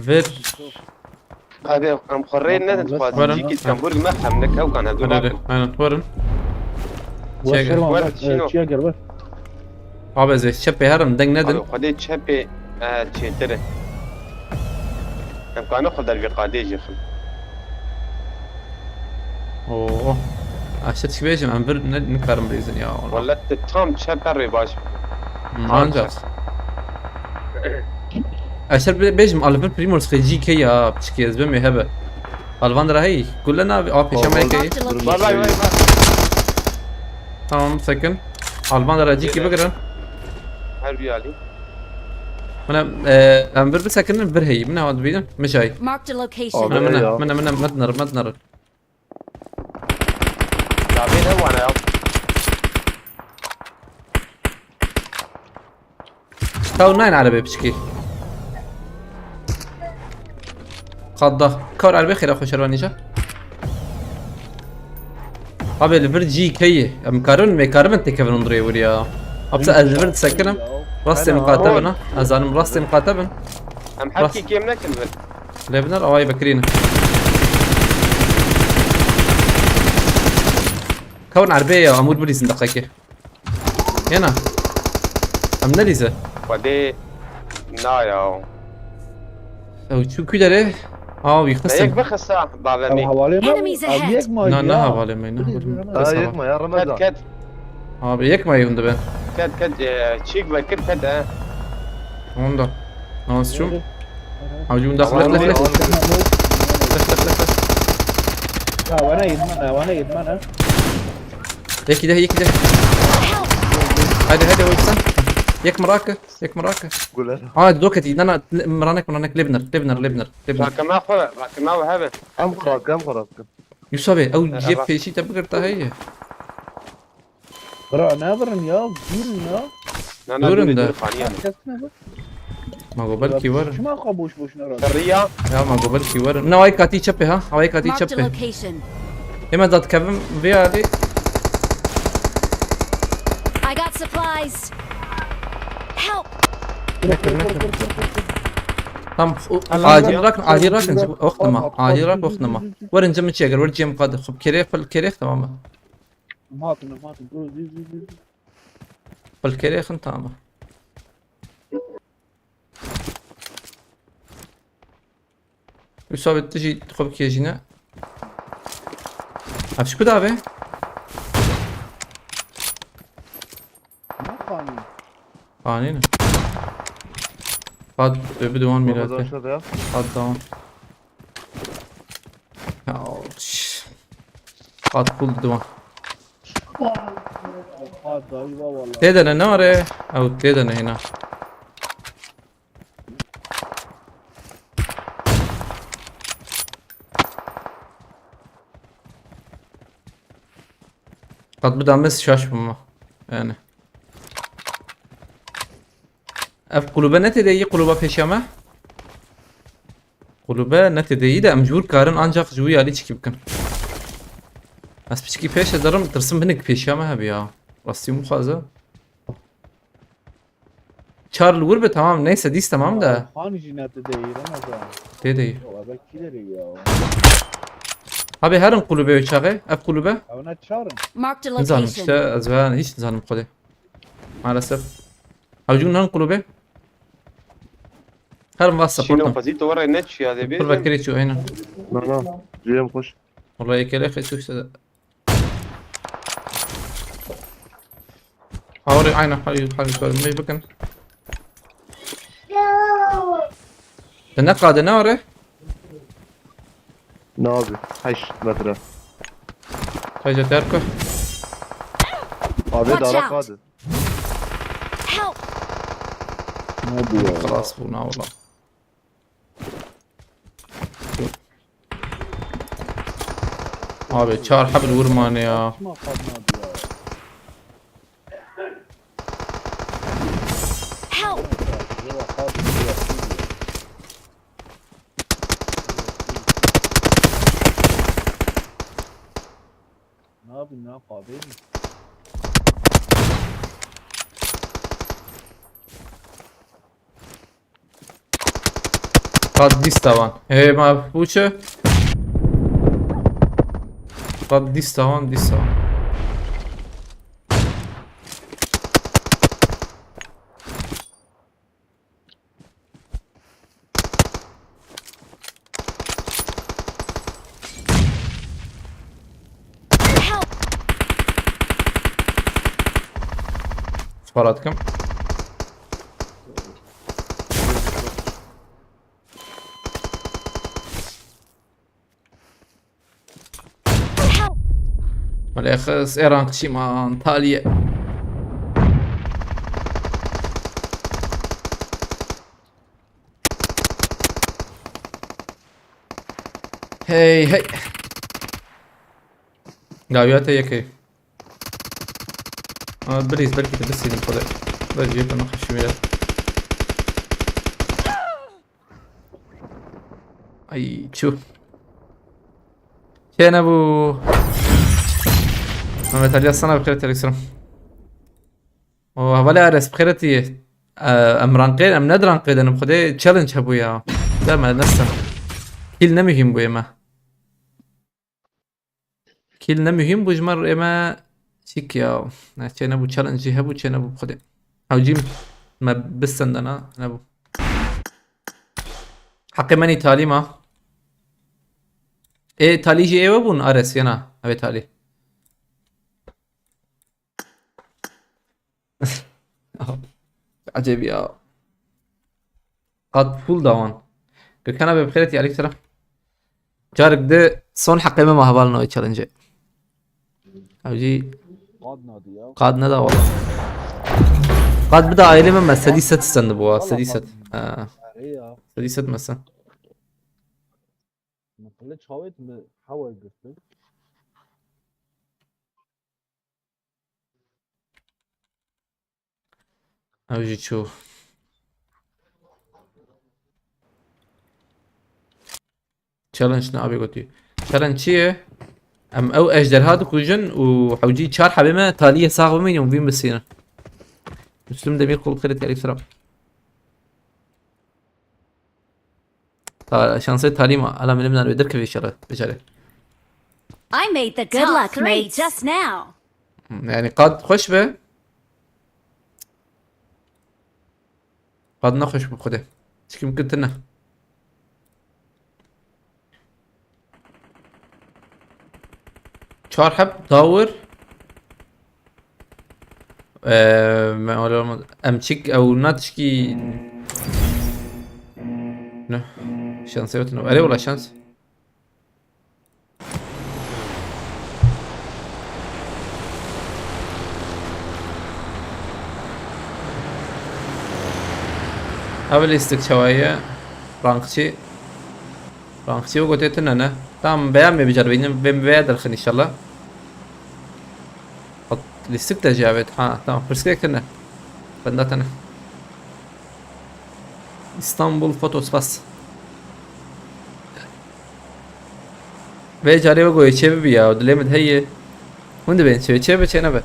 فير هذا ام خرين ندن ورن. تفاز جيكي تنبورغ ما خمنك او كان هذول اريري انا ورن Var Çek. Şerban Var, var. Şino. Çiğe gel var. abi زي شبي هرم دنگ ندن قدي تشبي تشيتره ام كان اخذ دربي قاديجي خل اوه عشان تشبيش عم فير نكرم ريزن يا والله ولا التام تشبر باش ما انجز اشر بيجم الفر بريمورس في جي كي يا بشكي زبمي هبه الفاندرا هي كلنا بيشام هيك Marked a باي باي باي location. تمام سكن الفاندرا جي كي بقرا حلو علي انا ام بر سكن بر هي من هاد بينا مش هاي Marked a location. من مدنر لاعبين هو انا يا تاو 9 عربي بشكي قضى كور عربي خير اخو شرواني جا ابي الفرد جي كي مكارون مكارون انت كيف نضري وريا ابسا الفرد سكنه راسي مقاتبنا ازان راسي مقاتبن ام حكي كيم نكن بل ليبنر او اي بكرينا كون عربية امود بوليس دقيقة هنا ام نليزة ودي نايا او شو كده ليه اه هيك بيخسر بخس ساعة او بعدني حوالي Enemies ahead. يك ما لا لا يا. حوالي ما ينهى يكما يا كت رمضان كت اه بيك ما يهون كت كت تشيك بكر كت اه هوندا ناس شو عاوزين داخل لك لك وانا يدمنها هيك كده هيك كده Help! هذا ويبسن يك مراكه قول لها دوكتي انا مرانك لبنر راكنا خلا راكنا وهذا كم خراب يوسف او جيب في شيء تبقى هي برا نابرن يا جيل يا انا دورن ده. فانيا كسنا ما قبل كيور شو ما خبوش بوش نرى سرية يا ما قبل كيور نواي كاتي تشبه ها هواي كاتي Marked a تشبه location. اما ذات كفم فيها دي I got supplies. Help! tam acil rakın وقتنا ورن جم تشيجر ورن جم قاد خب كريخ تمام مهاتن بالكريخ تمام يصاب تجي خب كيجينا افش كده abi ما قانون قانين قد بدون رمضان ميلاد شو يا قد داون اوش قد كل دوان هذا ايوه والله تيدنا ناري او تيدنا هنا قد بدأ مس شاش بما yani اف قلوبه نتدیی قلوبه پیشامه قلوبه نتدیی de مجبور karın ancak جوی علی چکی بکن از پیشکی پیش دارم ترسم بنک پیشامه هبی ya راستی مخازه Charl vur be tamam neyse dis tamam da خان جينات دي رمضان dedi والله كده يا abi herin kulübe uçağı af kulübe او انا تشارن Marked a nizanım location. işte azvan hiç nizanım kode maalesef avcun nan kulübe herin vas شنو supportum فزيتو ورا النت شي هذا Dur بيزن bakır içiyor aynen لا جيم خش والله يكلي خيسو işte Havri aynen hadi söyleme bakın. Ne kadar ne var? نابي 8 متر Sadece terko. ابي Watch دارك out. هذا Help! ما بيا Khalas bu ne ola. Abi çağır habil vurmanı ya. ما قد ما بيا Help! هو قاد بيا ما بينا قابل Kad dis tavan. Ma puče. Kad dis tavan. Help! Sparatkom. ملخص إيران قشيم أنطاليا. هي قاويات هي كيف بليز بلكي تبسي نقدر بجيب نخش شوية. اي شوف كان ابو ما متعلي الصنع بخيرتي الكسرم وهبالي ارس بخيرتي ام رانقين ام ند رانقين انا بخدي تشالنج هبويا لا ما نسا كيل نمهم بويا ما كيل نمهم بوجمر اما شيك يا كان ابو تشالنج هبو كان ابو بخدي او جيم ما بسند انا ابو حقي ماني تالي ما ايه تالي جي ايوه بون ارس ينا ابي تالي عجيب يا قد فول داون كان ابي بخيرتي عليك ترى جارك ده صون حقي ما هبالنا تشالنج او جي قاد ندا والله قاد بدا عائلي ما سديست استنبوا سديست سديست مثلا ما طلعتش هوايت حاول قصدي او جي تشوف تشالنج نا ابي قلتي تشالنج شيه ام او اجدر هذا كوجن وحوجي شار حبيمه تاليه صاغ من يوم فين بسينا مسلم دمير قول خيرتي عليك سلام شانسي تاليما على من من بدرك في شغله بجري I made the Good top luck, 3 mates. just now. يعني قد خش به قد نخش بخده ايش ممكن تنه شار حب داور ما امشيك او ناتشكي نه شانس يوتنو عليه ولا شانس قبل استكشاوية رانكشي وقلت انا تام بيعمل بجربين بيادر خلي ان شاء الله الاستكتا جابت تمام برسكيك انا بندات انا اسطنبول فوتوس بس بيجي عليه بقول يشيب بيا ودلي متهيئ وين بين شيب شيء نبه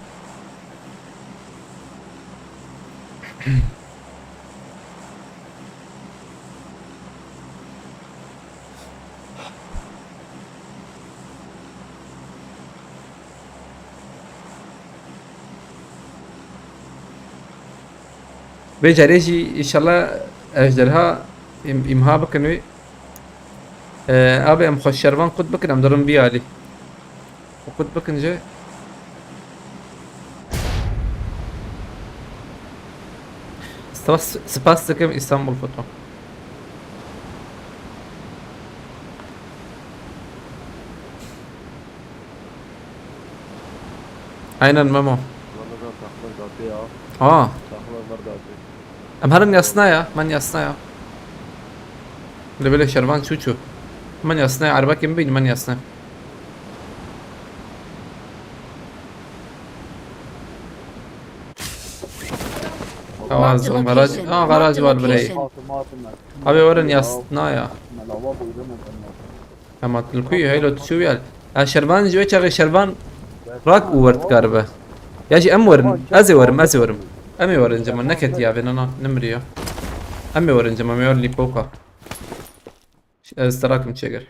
بيجي عليه ان شاء الله اجدرها امها بكنوي ابي ام خوش شربان قد بكن ام درم بي علي وقد بكن جاي سباستكم اسطنبول فوتو اين المامو والله ده تخلص قاطية تخلص برضه قاطية ام هرن يصنايا من يصنايا اللي بيلي شربان شو من يصنع عربك يمبين من يصنع اوازو غراج غراج والبري ابي ورن يصنايا اما تلكوي هاي لو تشوي على شربان جوي شغي شربان راك ورد كاربه ياجي ام ورن ازي ورم امي ورن جمال نكت يا بيننا نمريا امي ورن جمال ميور لي بوكا استراكم تشجر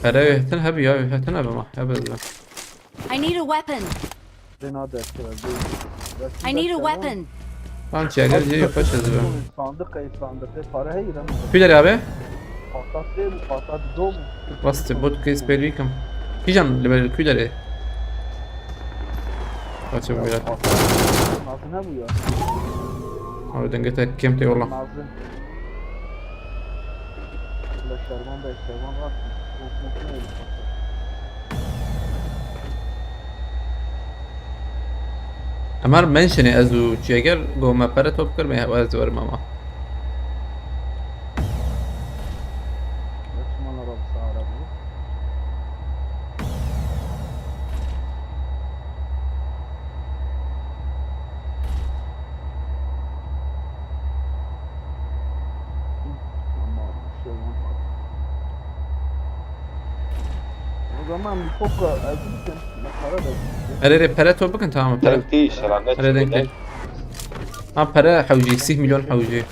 هذا تنهب يا تنهب ما هبل I need a weapon. I need a weapon. Tamam تشجر جي فش زبا sandık para hayır ama كيدر يا ابي patat değil patat dom بس بوت كيس بيليكم كيجان اللي بالكيدر ايه أشوف بيلات nazın ha bu ya أو دنجتك كم تي والله nazın la şervan da şervan var mı? امر منشني ازو جيجر جو ما برا توب كر ما هو ازور ماما بس ما نرى بسعر أبو o zaman bir poka azıcık makara da اريري برا توب كن تمام برا تنتيش على النت اريري انت برا حوجي 6 مليون حوجي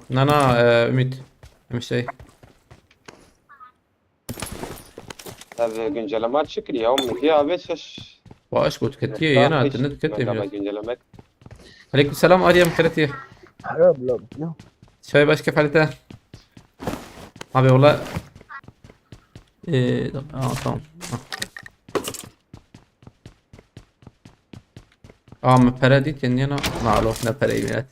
نانا ümit مش شيء هذا güncellemat şükür ya امي فيها بس واش قلت كتير انا النت كتير güncellemat عليكم السلام اريم خيرتي ya bla ya شباب باش كيف حالته؟ ابي والله ايه تمام ما برا دي كني انا معروف نا برا يمات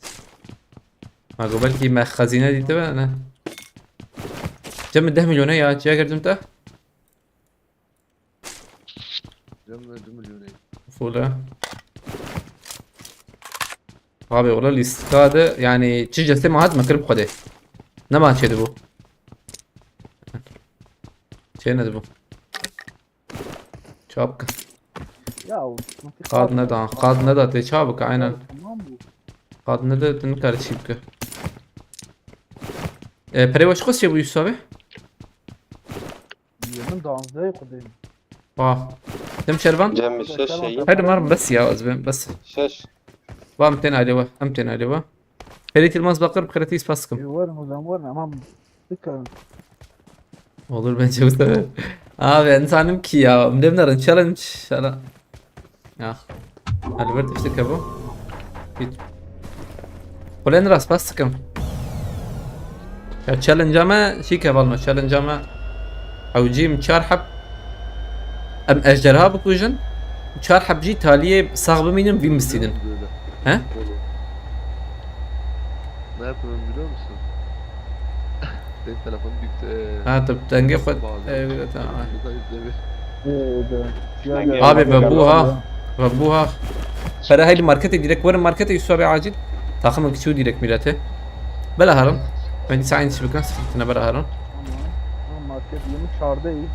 ما قبل كي ما خزينه دي تبع انا كم 10 مليون يا جا قدمته جمع 2 مليون فولا ابي والله الاستفاده يعني تشجع سما هاد ما كرب خده نما تشدبو شينا دبو شابك ya قاد ندا تشابك عينا tamam bu قاد ندا تنكر شيبك بري واش خص يبو يسابي yemin danzayı kudayım واه تم شربان جنب الشاش شيء هذا مر بس يا ازبن بس شاش وا 200 عليوه 200 عليوه فريت المسبقر بخرتيس باسكم varım o zaman varım ama dikkat olur bence bu sefer abi insanım ki ya مدمنر تشالنج شالا يا البرد افتكر ابو ولين راس باسكم يا تشالنج اما شي كفالنا تشالنج اما او جيم تشارحب ام اجدرها بكوجن تشارحب جي تاليه صاغب منهم في مسيدن ها Ne yapıyorum biliyor musun? Benim telefon büyük. ها طب تنقي خد Bazı. ايوه تمام edin abi بابوها فرا هاي الماركت ديريك وين الماركت يسوى عاجل تاخم كشو ديريك ميلاته بلا هرم عندي ساعه شبكه سفتنا بلا هرم market yemiş çağırdı iyi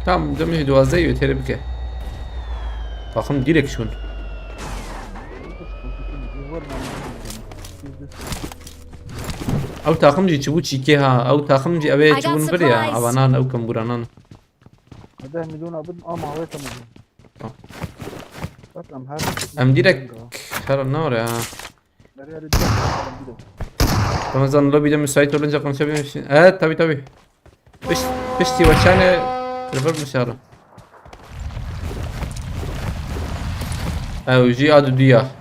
tamam دمي دوازده يوتيري بك تاخم ديريك شون او تاخم جي تشبو تشيكيها او تاخم جي ابي I got تشبون بريا supplies. ابانان او كمبورانان هذا مليون أبد ama هذا تمام بس her ام ديريك خير النور يا nereye gideceğim رمضان لو بيدا مساعد olunca konuşabilir misin? Evet tabi Pişti وشانه ريفر مشارة او جي ادو ديا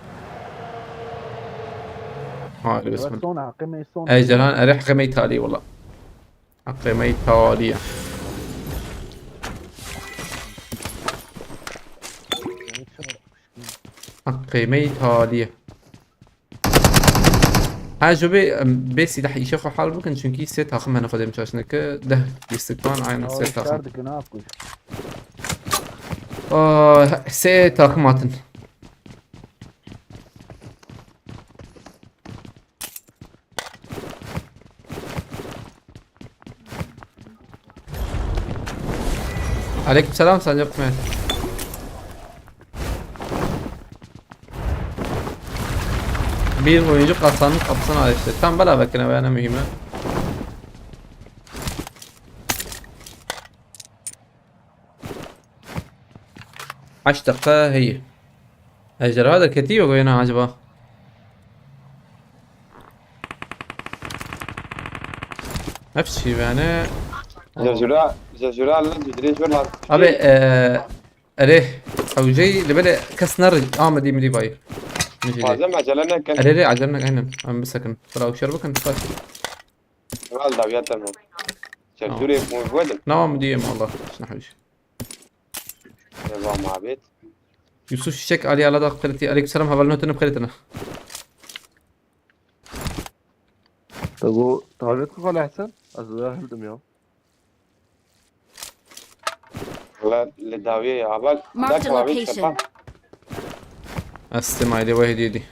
هاي بسم الله sonra hakkımı son اي جلان اريح قيمة ايطالية والله قيمة ايطالية قيمة ايطالية ها جوبي بس يدح يشوفوا حال ممكن شنكي سيت هاخم انا خدم شاشنك ده يستكبان عين سيت هاخم çağırdık ne yapıyor سيت هاخماتن عليكم السلام سانجا قمير bir oyuncu kasanın kapısını açtı. Tam bala bakına bana mühime. عشر دقائق هي اجل هذا كتير وين عجبه نفس الشيء يعني زجراء لا تدري شو الهرب ابي اريه او جاي اللي بدا كسنر مدي مدي باي مش لازم عجلنا كان اريه عجلنا هنا ام بسكن فلو شربك انت فاش والله يا تمام شرجوري مو ودن نوم دي والله شنو حوش يلا مع بيت يوسف شيك علي على ضغط قلتي عليك السلام هبلنا تنم قلتنا طب bu tablet mi hala Ahsen? Az daha öldüm ya. والله للداوية يا عبال Marked ذاك a ما بين location. شباب استمع لي واحد يدي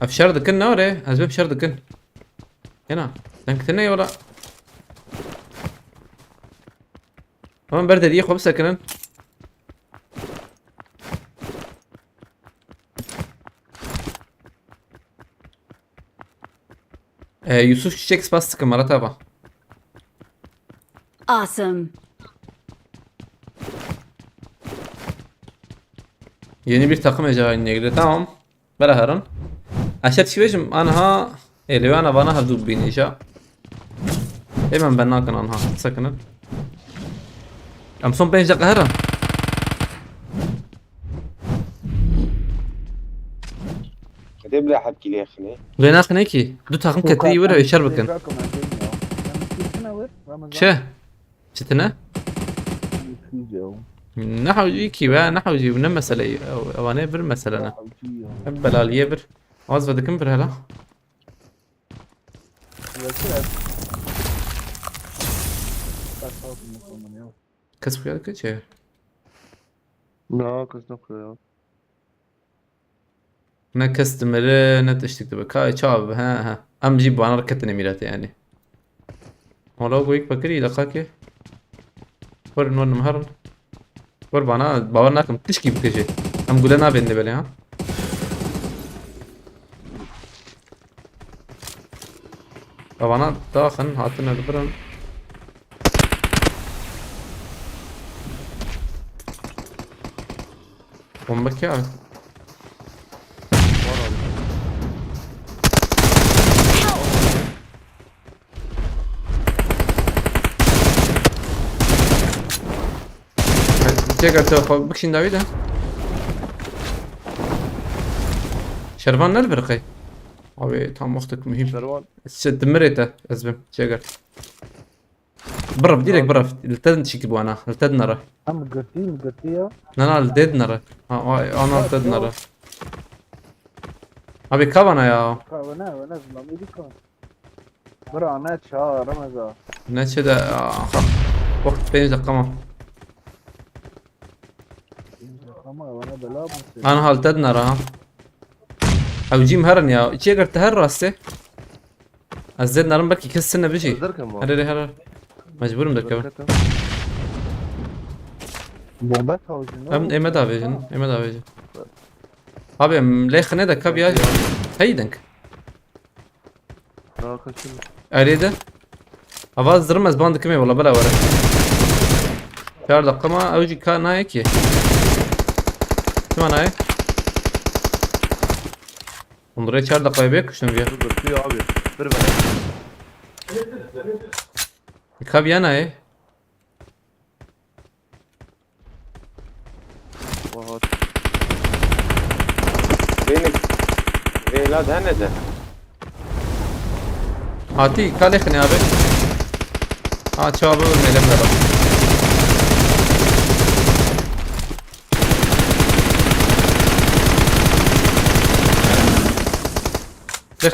افشار دكن نوري ازبب شر دكن هنا دنكتني ولا هون برد دي خبز سكنن يوسف çiçek bastı Marat abi. Awesome. Yeni bir takım ecailine girdi. Tamam. Beraber. Aşağı çıkıyorum. Anha. Elivana bana hafdu binişa. Hemen ben nakın anha. Sakının. Am son 5 dakika her an. كتب لي حكي لي خني Gına akın ki. Du takım ketreyi vere içer bakın. Şey. Çetine. نحو يجيكي بقى نحو يجي ونم مسألة أو أنا بر مثلا أنا بلا اليبر عاوز بدك كمبر هلا كسب كذا كذا لا كسنك يا أنا كستمر نتشتك تبقى كاي شاب ها أم جيب أنا ركتني ميلاتي يعني والله قويك بكري لقاك ور نور مهرن ور بانا باورنا كم تشكي بكجي أم قلنا بيني بلي ها بانا داخن هاتنا البرن bombak ya. Tekrar tarafa bak şimdi abi de. Şervan nerede bırakay? Abi tam vaktık mühim. شروان استمريته أزبم شجر برا بديلك برا التد شكل بوانا التد نرى عم قرتيه أنا الديد نرى أنا التد نرى أبي كابانا يا وانا زلمي كان برا انا شهر رمضان نتش ده وقت بين دقمة وانا بلا أنا هالتد نرى أو جيم هرن يا شجر تهر راسه الزيد نرى بركي كسرنا بشي دركم هري هري مجبور مركب بومبات هاوجن أم إيه مدى فيجن إيه مدى فيجن أبي أم ليه خنيدة كاب يا هيدنك لا كسل أريده أفاز زرمز باند كمي والله بلا ورا شهر دقة ما أوجي كان هيك كمان هاي انظري شهر دقة يبيك شنو فيها دركي abi bir bana كاب يانا هاي وهات فينك فيلاد هندا هاتي كالي خني أبي شباب الميلم لبا ليش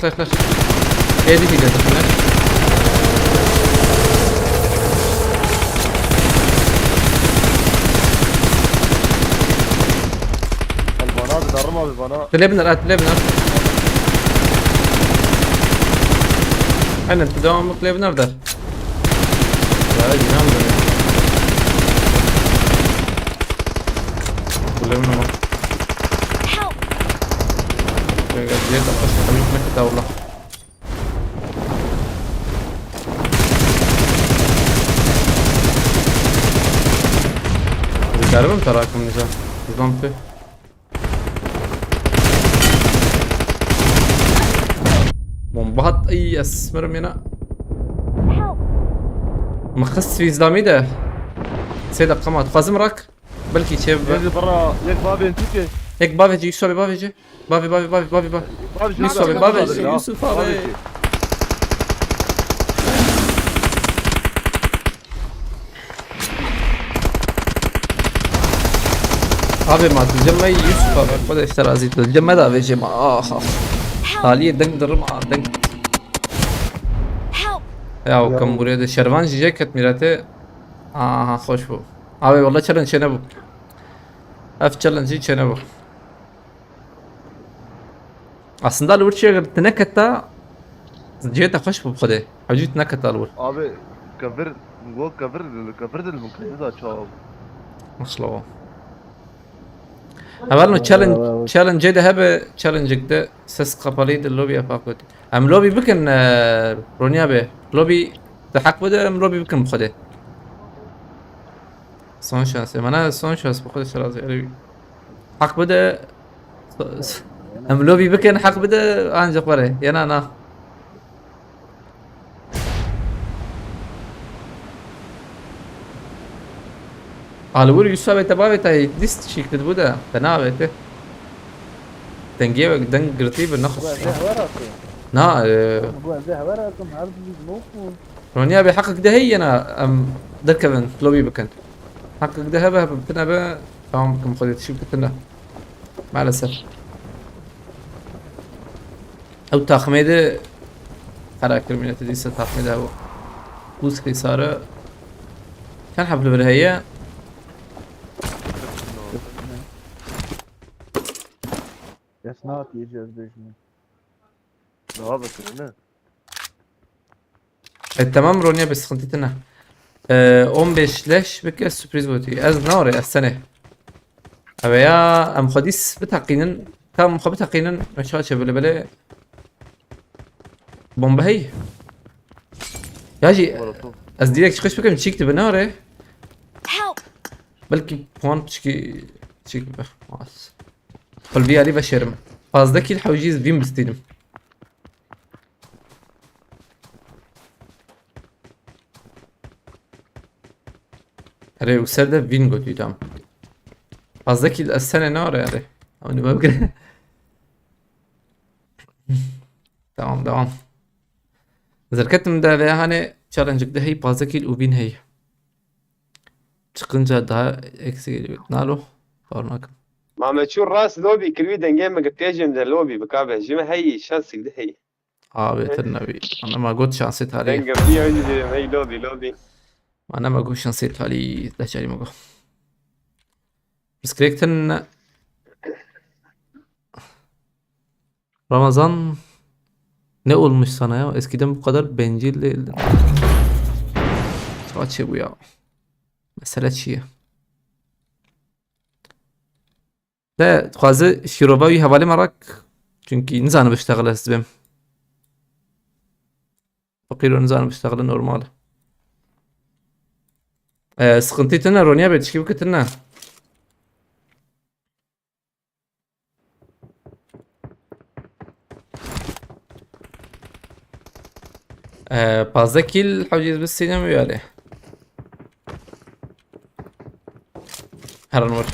ايه دي كده هناك البنات ضرمه بالبنات تلبنا انا انت دوام تلبنا بدر لا جنان تلبنا ما Help! جيت اقصد خليك نكتة والله تقريبا تراكم نجاح نظامته بومبات اي اسمر منا مخص في زلامي ده سيدة قمات قازم راك بلكي شيب يجي برا يك بابي انتوكي هيك بافي يوسف بافي يوسف بافي ابي ما تجمع يوسف بافي خذ اشترى زيت الجمع ده بيجي ما حاليا دنك درم دنك Help! يا كم بريد شروان جاكيت ميراته خوش بو Abi والله challenge شنو ابو اف challenge شنو ابو aslında الور شيء غير تنكتا جيت اخش بخده حجيت تنكتا الور Abi kafir bu kafir del mümkün da çok. ما شاء الله اولنا challenge جيده هبه challenge كده سس قبليد اللوبي افاقد ام لوبي بكن رونيا به لوبي تحق بده ام لوبي بكن بخده son şans انا son şans بخده شرازي قريبي حق بده ام لوبي بكن حق بده انجق بره يانا انا Alvur Yusuf ve tabağı ve list şekli bu da fena ve تنجيبك دن قرطيب النخص زي ورقة نا جوا زي ورقة عرض الموقف رونيا بحقك ده هي انا ام ده كمان لوبي بكن حقك ده هبه بتنا بقى فهم كم خدت شو بتنا مع الاسف او تخميده حركة من تديس تخميده هو بوس خسارة كان حبل برهية يصنع يجي بيجمع Ne yapıyorsun ne? تمام رونيا بس خنتيتنا 15 ليش بك سوربريز بوتي از نوري السنة أبيا أم خديس بتحقينن كم خبط تحقينن مش هاد شبله بله بومبا هي ياجي از ديرك شخص بكم تشيك بنوري Help! بلكي بوان تشكي تشيك بس قلبي علي بشرم فازدكي الحوجيز بين بستينم أري وسردة فين قلت يدام فازدكي السنة نار أري أنا ما بقدر تمام زركت من ده يعني challenge ده هي فازدكي الأوبين هي çıkınca daha eksi nalo farmak. ما تشوف راس لوبي كلوي دنجين ما قلت يجي لوبي بكابه جيما هي شانسك ده هي Abi النبي انا ما قلت شانسيت عليه دنجا فيها يجي هي لوبي انا ما قلت شانسيت عليه ده جاري ما قلت بس كريكتن Ramazan ne olmuş sana ya? Eskiden bu kadar bencil değildin. Saçı bu ya. Mesele çiğ. لا تخازي شيروباوي حوالي مراك چونكي نزانو بشتغل هستبم فقيرو نزانو بشتغل نورمال سقنتيتنا رونيا بتشكي بكتنا بازاكي الحوجيز بالسينما ويالي هرا نور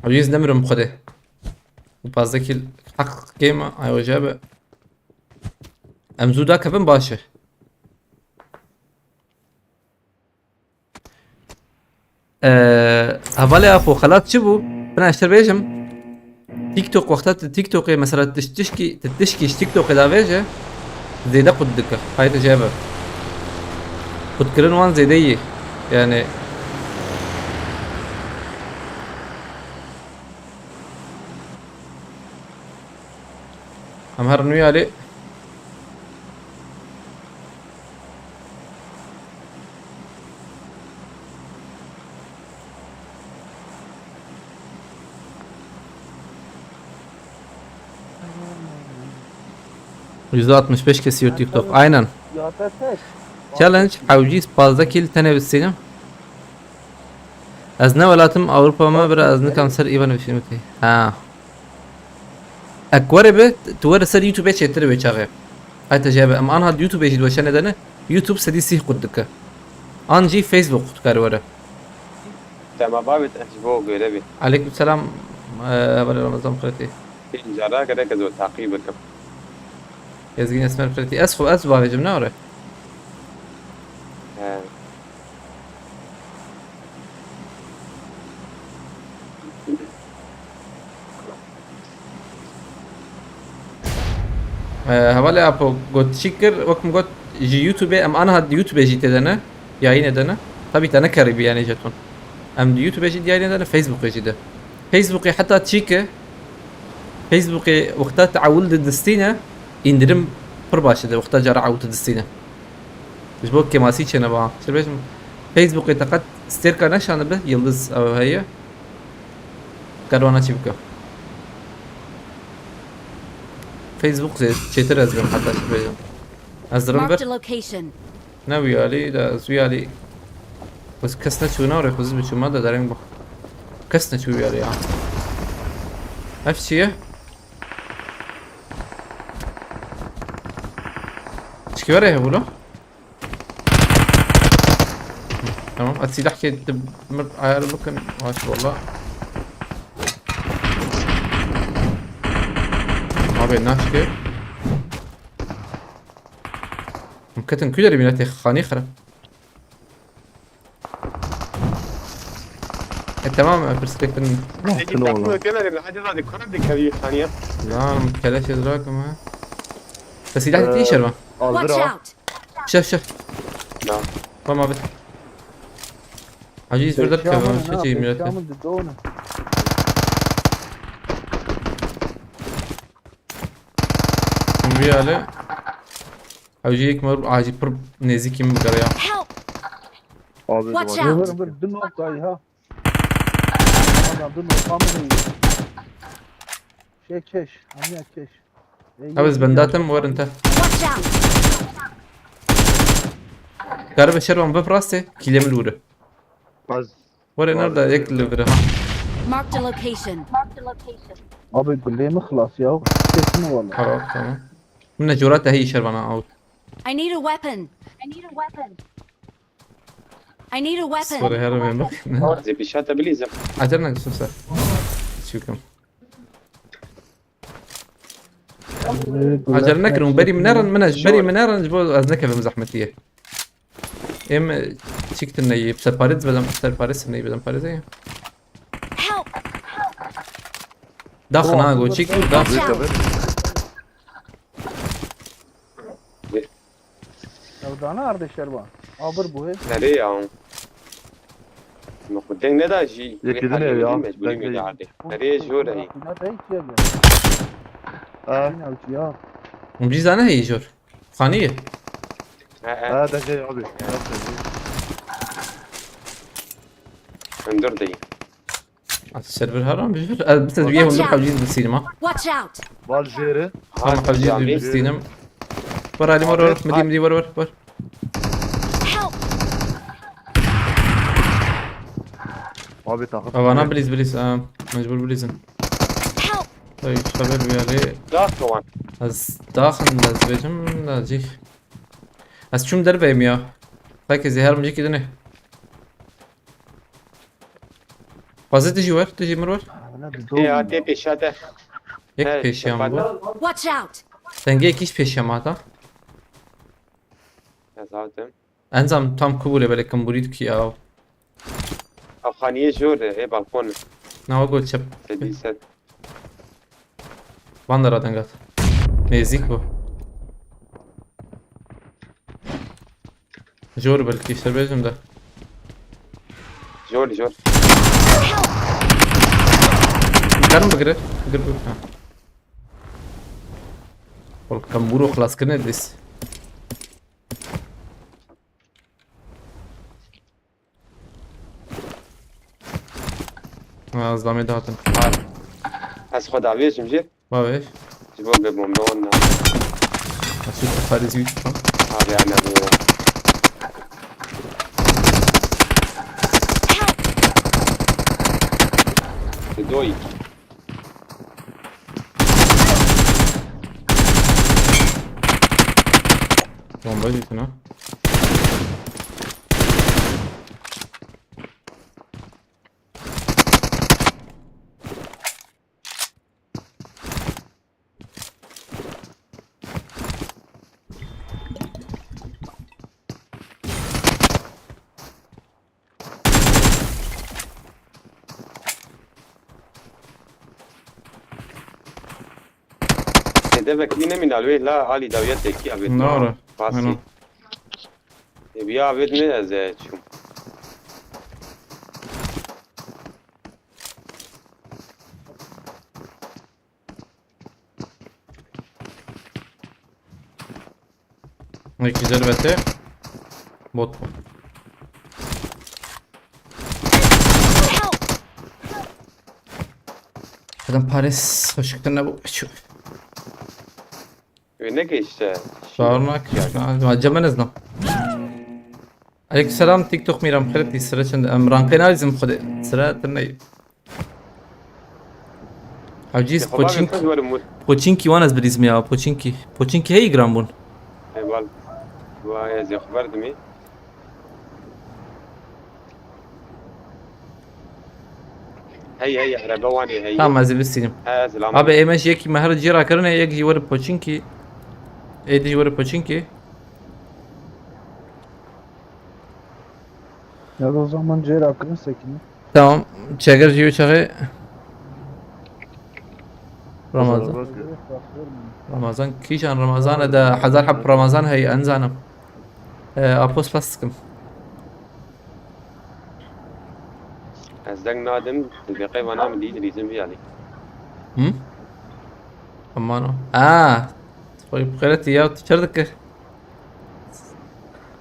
عايز نمر مخده وبازاكي حق كيما ايوه جابه امزودا كفن باشه هفالي افو خلات شبو انا اشتر بيجم تيك توك وقتات تيك توك مثلا تشكي تيك توك دا بيجه زي ده قدك هاي تجابه قد كرن وان زي دي يعني هم هرنوي عليه %65 kesiyor TikTok. Aynen. يا تاتك Challenge حوجيز fazla kill تنافسينه. از نه ولاتم اوروبا ما برا از نكام سر ايفان بشنوتي. ها. اكوره به تور سر يوتيوب چتر بچاغه. هاي تجابه ام انا يوتيوب يجي وشنه دنه يوتيوب سدي سي قدك. انجي فيسبوك تكار ورا. تما بابت أجبو قريبي عليكم السلام ابو رمضان قرتي. جرا كده كذا تعقيبك يزغين اسمر قرتي اسخو اسبا في جمنا ورا. هوالی اپو گوت چیکر وکم گوت جی یوتیوب ام آن هاد یوتیوب جی تدنه یاین دنه طبی تنه کاری بیانی جتون ام یوتیوب جی یاین دنه فیسبوک جی ده فیسبوک حتی چیکه فیسبوک وقتا تعول دستینه indirim پر باشه ده وقتا جرا عود دستینه مش بوك كماسي چنه با شبيش فيسبوك تقد ستيركا نشانه به يلدز او هي كاروانا چيبكا فيسبوك زي چتر ازرم حتى شبيش ازرم Marked a بر location. نوي علي دا زوي علي بس كسنا چونا وري خوزز بچو ما دا دارين با كسنا چوي علي اف چيه چكي ورا هي بولو تمام السلاح كده تمر عيال ممكن ما شاء الله ما بيناش كيف ممكن كل بيناتي خاني خرا تمام برسبكتن تيجي تاكل كده لحد هذه الكره دي كبير ثانيه لا مكلاش ادراك ما بس سلاح تيشر ما Watch Aldır out! شوف لا ما بت عجيز بردك شو تجي ميلاتي شامل ضدونه. مبياله عجيك مر عجيب بر نزيكي مقريا Help! Abi Watch duvar. out! Ver ver dün ok ay ha. Adam dün ok kamını. Keş. Anne keş. بس بنداتم ور انت Watch out! قرب الشربة باب راسه كيليم الورة Az. ورا نرد يك الورة ها Marked a location. Abi gülleğimi خلاص ya. Kesin valla. خلاص تمام من جوراتها هي شربة انا اوت I need a weapon. I need a weapon. صورة هرب من بك زي بيشاتا بليزم عجلنا قسم سر شو كم عجلنا كرم بري منارا منج بري منارا جبو ازنك في مزحمتيه ام شيكت الني بسرباريز بدم سرباريز الني بدم باريزيه Help! داخل انا اقول شيك Watch داخل out! Ya nerede Şerban? Abur bu he. nereye ya المفروض ne da جي يكيدني يا. مجبورين يقعد nereye جور هي Nerede hiç yer yok. Ha. Yine uç ya. مجيز انا هي جور خانيه Ha da şey abi. اندر دي السيرفر هرم بجور بس بيه ونروح حوجيز بالسينما Watch out! Bal jeri. هم حوجيز بالسينما ورا لي مرة مدي ورا Help! Abi takıp. انا بليز مجبور بليزن Help! طيب شباب ويالي لا طبعا از داخل از بيجم لا جي از شوم دربيم يا هاك زهر مجي كده نه فازت تجي مرور يا تي بيشاتا يك هاي، بيشيام بعد. بو Watch out! تنجي كيش بيشيام هذا يا زاتم انزم tam قبوله بالك كمبوريد كي او او خانيه جور اي بالكون ناو قول شب تدي ست باندرا دنگات نزيك بو جور بالكي سربيجم ده جور كرم بقرر ها والكمبورو خلاص كنا ديس از دامي دهاتن از خدا ویش میشه ما بيش جبو بممنون اشوف فارس يوتيوب هذا انا بو دوي bomba يوتيوب هدفك مين من الويه لا علي داويتك كي ابيت نورة. باسي أنا. بيا ابيت من زي شو هيك جربته بوت Help! هذا باريس خوش كتنا بو شوف وينك ايش صارناك ما جمنزنا عليك السلام تيك توك ميرام خيرتي سرچند امران قناه لازم خد سراتني عجيز بوچينكي وانا بريزم يا بوچينكي هي جرامبون ايوال ويا زي خبرتني هي عربواني هي تمام زي بسيم سلام ابي ايمش يكي مهر جيرا كرنا يجي ور بوچينكي ايدي ور بوچينكي Ya da o zaman ciğer hakkını sekini. تمام شاغر جيو شغي رمضان رمضان كيشان رمضان ده حزار حب رمضان هي انزانم ابوس بلاستكم ازدق نادم البقي وانا من دي ريزم في علي هم امانو طيب خيرتي يا تشردك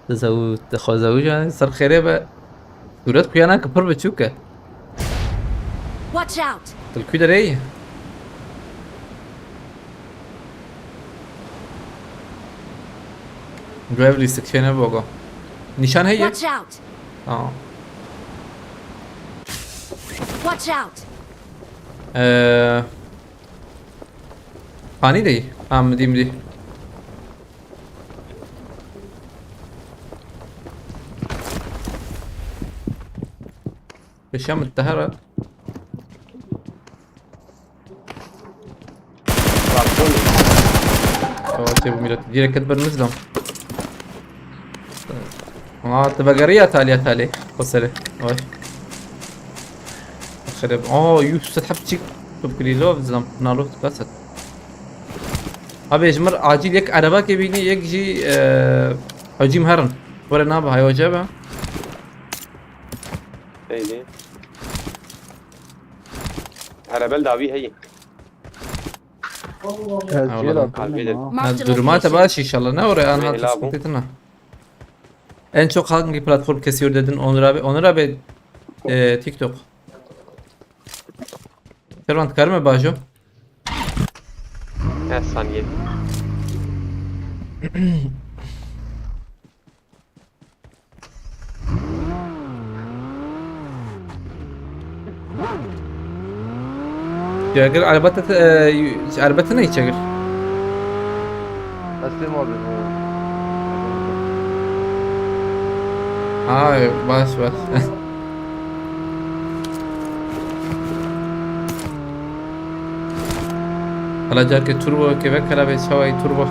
تزوج تخو زوجة صار خيري بقى ولاد خيانا كبر بتشوكا Watch out! الكويدة ليه جايب لي سكشنة بوقا نشان هي Watch out! Watch out! فاني دي مدي بشام التهرة تبو ميلاد تدير كتبر مسلم تبقى تالي قصري اوي خرب يوسف تحب تشيك تبكري لوف زلم نالوف تكسر ابي يجمر عاجل يك عربا كبيني يك جي حجيم هرن ورا نابا هاي وجبها هي دي عربال داوي هي Ciğer hakkını. Marked a Duruma location. baş inşallah ne oraya Öyle anhat abi. sıkıntına. En çok hangi platform kesiyor dedin Onur abi TikTok. Kervan tıkar mı Bajo? ثانية Çagır arabatı ne çagır? Teslim abi. Baş. Alacak ki turbo ke ve kara ve şavay turbo.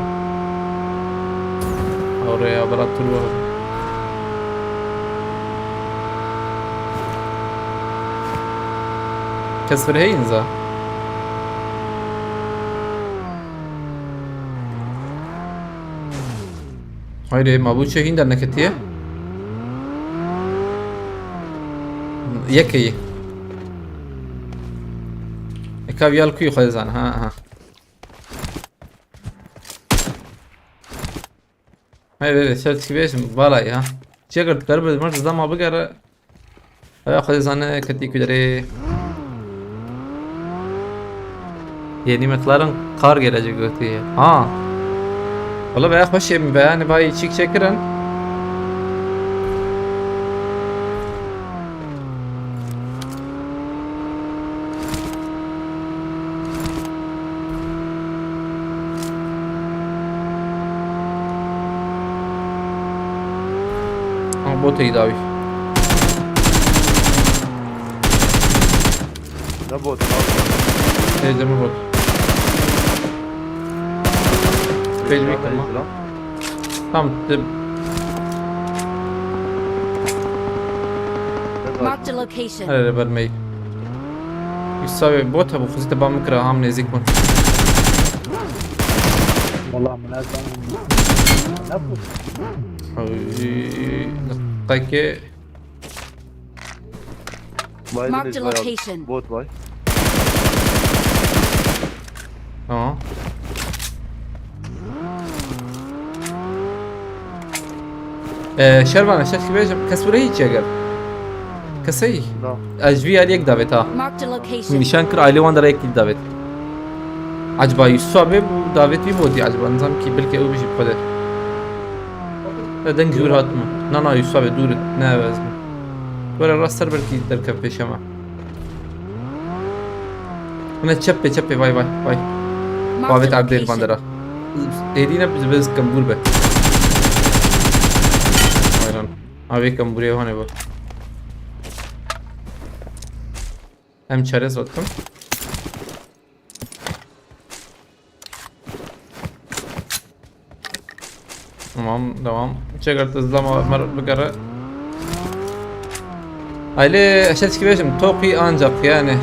Oraya bırak turbo. Kasper Heinza. Haydi mabuçe hinder neketiye. Yekeyi. Ekaviyal kuyu khazan ha. Haydi şart kibes balay ha. Çeker karbe mar zama bigara. Ay khazan keti kudere. Yeni McLaren kar gelecek öteye. Valla bayağı hoş yemin be yani bayağı çik çekiren. Ama bot iyi abi. Ne bot abi? Teyzemi bot. Belli Neredeyiz tamam. lan? Tamam. Marked a location. هلا برمي يساوي بوت ابو خزيت بام مكره عام نزيك من والله مناسبة نفس دقيقة بايدن Marked a إجراء. location. بوت باي. اه شربان اشتك بيجم كسوري جگر کسی لا. اجوی علی یک داوت ها Marked a location. نشان کر علی وان در یک داوت عجبا یوسف به داوت بی بودی عجبا نظام کی بلکه او بيجي بخده دنگ زور هات ما نه یوسف دور نه وزم ولا راستر بلکی در کف پیشما انا چپه چپه وای وای وای Marked داوت a عبدال location. باندرا ایدینا بز کمبور به وایران اوی کمبوری هونه با هم çerez attım. Tamam devam. Çekart hızlama var bir kere. Aile aşağıdaki gibi şimdi toki ancak yani.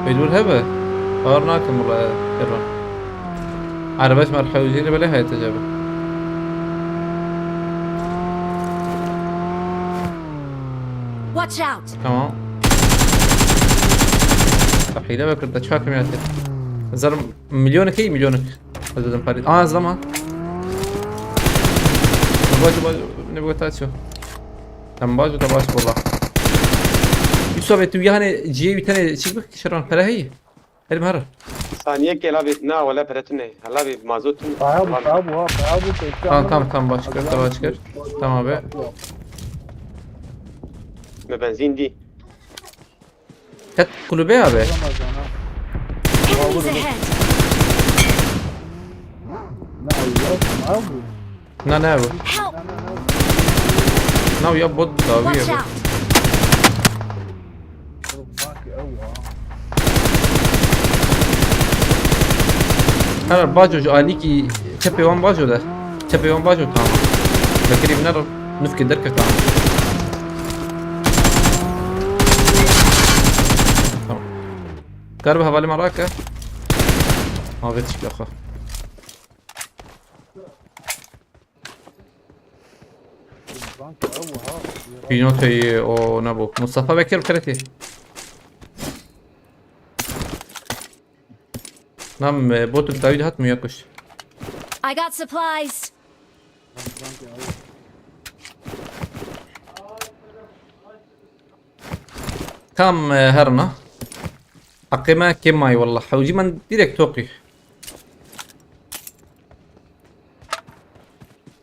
Belur hebe. Ağırnak mı la Erman? Arabaş marhawizini bile hayat acaba. Watch out. Tamam. حيلة بكرة تشوف كم يعطي زر مليونك هي مليونك هذا دم فريد زمان باجو نبغى تاسيو دم باجو تباش والله يسوي تويا هني جي بتاني شبك شران فلا هي المهرة ثانية كلا بيتنا ولا برتنا هلا بمازوت صعب تمام باشكر تمام أبي بنزين دي كت كله بيها أبي Enemies ahead. نا أبو Help. ناو يا بود داوي Watch أبو out. هلا باجو جو آليكي تبي وان باجو ده تبي وان باجو تمام بكري بنر نفك دركة تمام تمام قرب حوالي مراكة ما بيتش بلاخه بينوتي او نبو مصطفى بكر بكرتي نعم بوت التاويد هات مياكش I got supplies. كم هرنا أقيمة كم ماي والله حوجي من ديريكت توقي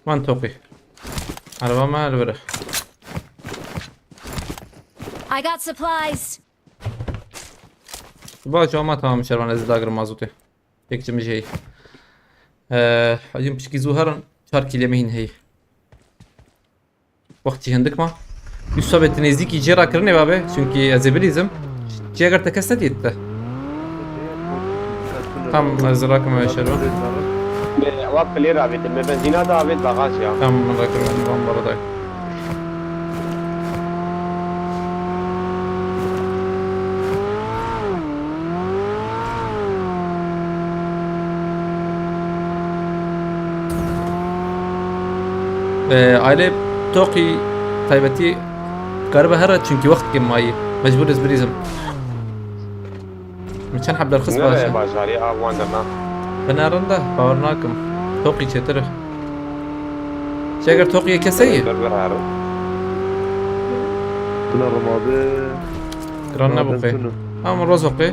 من توقي على ما الورق I got supplies. باجو ما تمام شربان از داگر مازوته یک جمع جهی حاجم بشكي زوهرن 4 كيلومتر هي وقتی هندک ما یوسف به نزدیکی جرا کرنه بابه چونکی از بریزم چی اگر تکست دیت tam از راکم شربان واب كلير عبيد بنزين هذا عبيد باغاش يا tam من راکم من برادای aile توقي تايبتي قربة هرت çünkü وقت كم ماي مجبور ازبريزم مشان حب الرخص لا باشا باجاري وان درنا بنا رنده باورناكم توقي چتره شاگر توقي كسي تنا رمادي. كرنا بوقي هم رزقي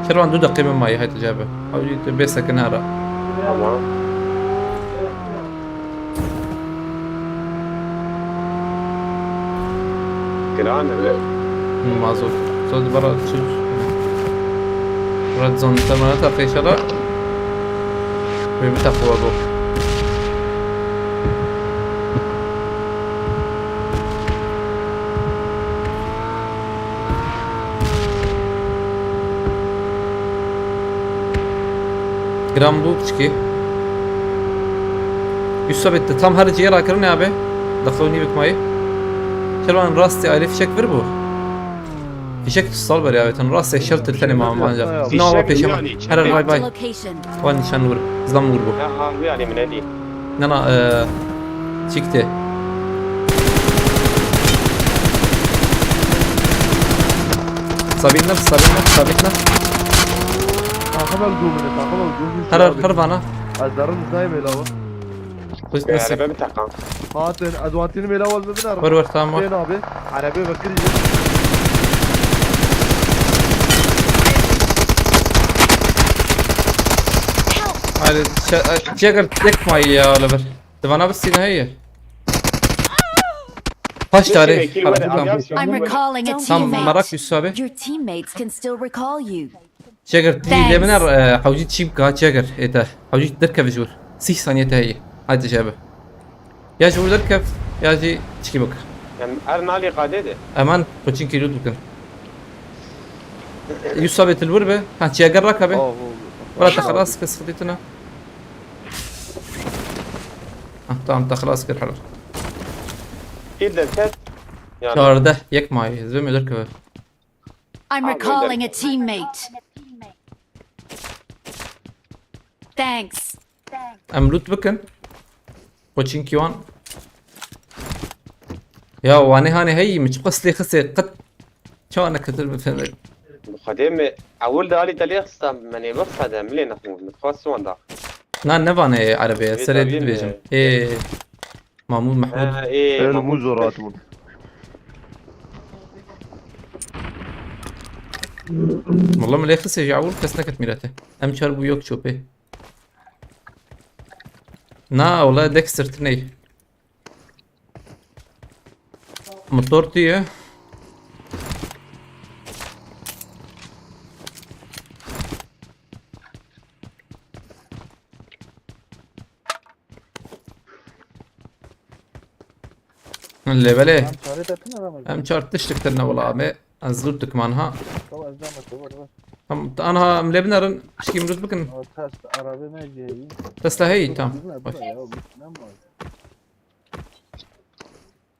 شروان دو دقيقة من ماي هاي تجابه حاولي تبيسا كنارا تمام كران مازوت صوت برا شوف رد زون تمانية في شرع بتقوى بو جرام بو بچكي يوسف انت tam her ciğer akırı ne abi? Dakhiloni bikmayı. شلون راستي الف شك بربو فيشك اتصال بري تن راسي شرط الثاني ما جاب في نو شك بيش يعني. هر باي Marked a باي location. وين نشان نور زلام نور بو يعني من هذه انا شيكتي صابين نفس صابتنا تاخذ الجوم تاخذ الجوم هرب انا ازرن زي ميلاوه قلت يعني نسي بمتقن خاطر ادواتين ميلاوه ببنر ور تمام فين ابي عربي بكري هذا جاكر يك ماي يا ولبر تبغى بس هي باش تاريخ I'm recalling a تام مراك teammate. يسابي Your teammates can still recall you. جاكر تي لمنر حوجي تشيب كا جاكر ايتا حوجي تركب جور 6 ثانية هي هذا جابه يا جور تركب يا جي تشيبك يعني ارنالي قادده امان كوتشين كيلو دوكن يسابي الوربه ها جاكر ركبه ولا خلاص كس خديتنا تمام خلاص كده حلو كيد دركت يعني شهر ده يك معي زي ما يدرك I'm recalling a teammate. Thanks. املوت بكن كوتشين كيوان يا واني هاني هي مش قص لي خسي قد شو انا كتب فهمت خدمه اول دالي تليخ مني بقصد ملي نحن نتخصص وندا نان نباني عربي سريد بيجم ايه مامون محمود ايه مو زورات والله ملي خسي جعول كسنا كتميرته ام شربو يوك شوبي نا والله ديكستر تني مطورتي اللي بليه شاريتك انا رمز ام شارت تشتك لنا والله ابي ازلتك معناها طبعا زعما تبر انا مليبنر شكي مرد بكن بس تاس عربي ما جاي تسلا هي تام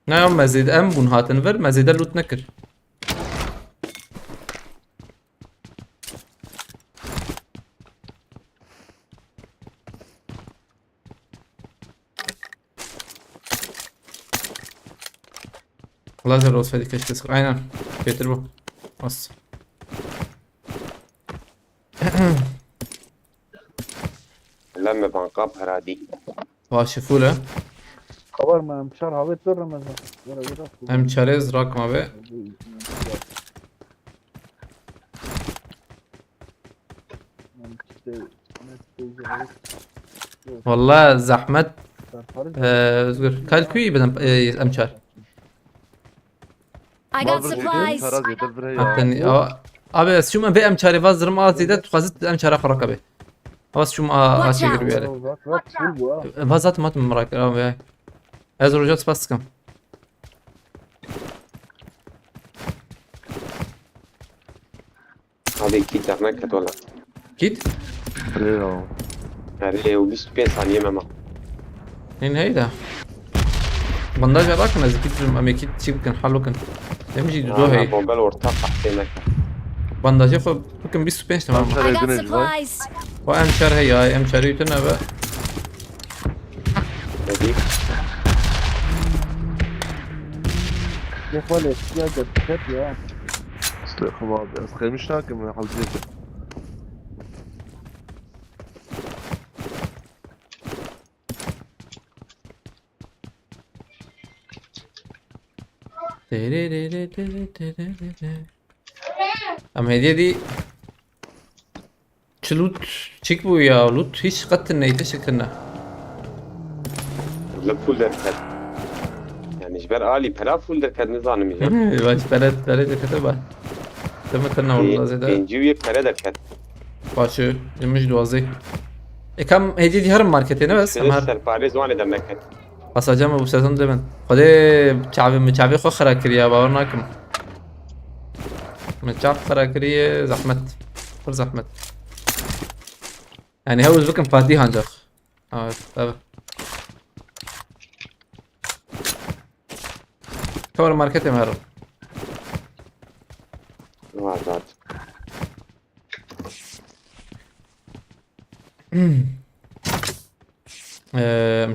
نعم مزيد ام بون هاتنفر مزيد اللوت نكر لازم روز فدي كش كسر aynen getir bu bas لما بنقاب هرادي واشفوله خبر ما مشار هاوي تر رمز hem çerez rakma be والله زحمت özgür kalküyü بدم امçar I got supplies. تراز يدبر هي حتى abi شو ما بي امçarı vazırım az زيادة تقازت امçara خرقة be بس شو ما اشي Watch out. قربي عليه vazat mat مراك abi از رجعت بس كم هذه كيد درنكت ولا git هذه وبس 5 ثانيه ماماين هيدا بنداج راكنا زي كيت امي كيت شي كان حلو كان يمشي دو هي بومبل ورتاق حسينك بنداج يخو ممكن بيس بينش تمام I got supplies. وامشار هي امشار يتنا بقى هذيك يا خالد يا جد يا خباب بس خيمش ناكم يا حلزيته Ama hediye دي çlut çık bu ya lut hiç kattın neydi şeklinde لا فول دركت يعني جبر آلي بلا فول دركت نظام ميجا baş belet كتبه تمتنا والله زي ده بنجيب بلا دركت başı yemiş duazı كم hediye دي هرم ماركتينه بس هم هر سر باريس وانا درنكت قصاجم ابو سيزون دمن خدي مچابي خو خرا كريا باورناكم مچاب خرا كريا زحمت فر زحمت يعني هو بكم فادي هانجخ طيب كور ماركت مهر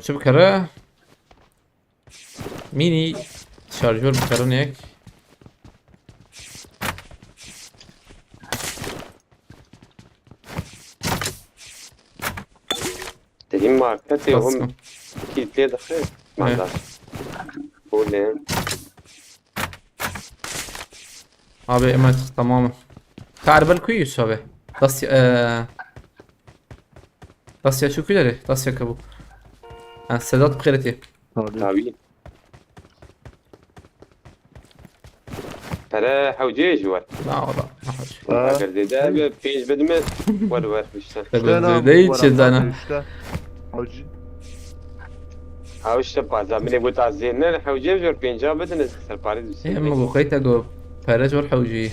چه بکره مینی شارژور بکرن یک ترين ماركتي بس هم كيت لي دخل ما إيه. عندهاش قول abi evet tamamen تعرف كويس abi Dasya شو كده Dasya كابو السادات بخيرتي تابين ترى حوجيج ور لا والله ما حاجة اگر دیده به پیج بدمه ور بشتن ده چه انا حوجي هاوش تبازا من ابو تعزين نه حوجيج ور پنجا بدن سرپاریز بسیم اما بقيت اقول فرج والحوجي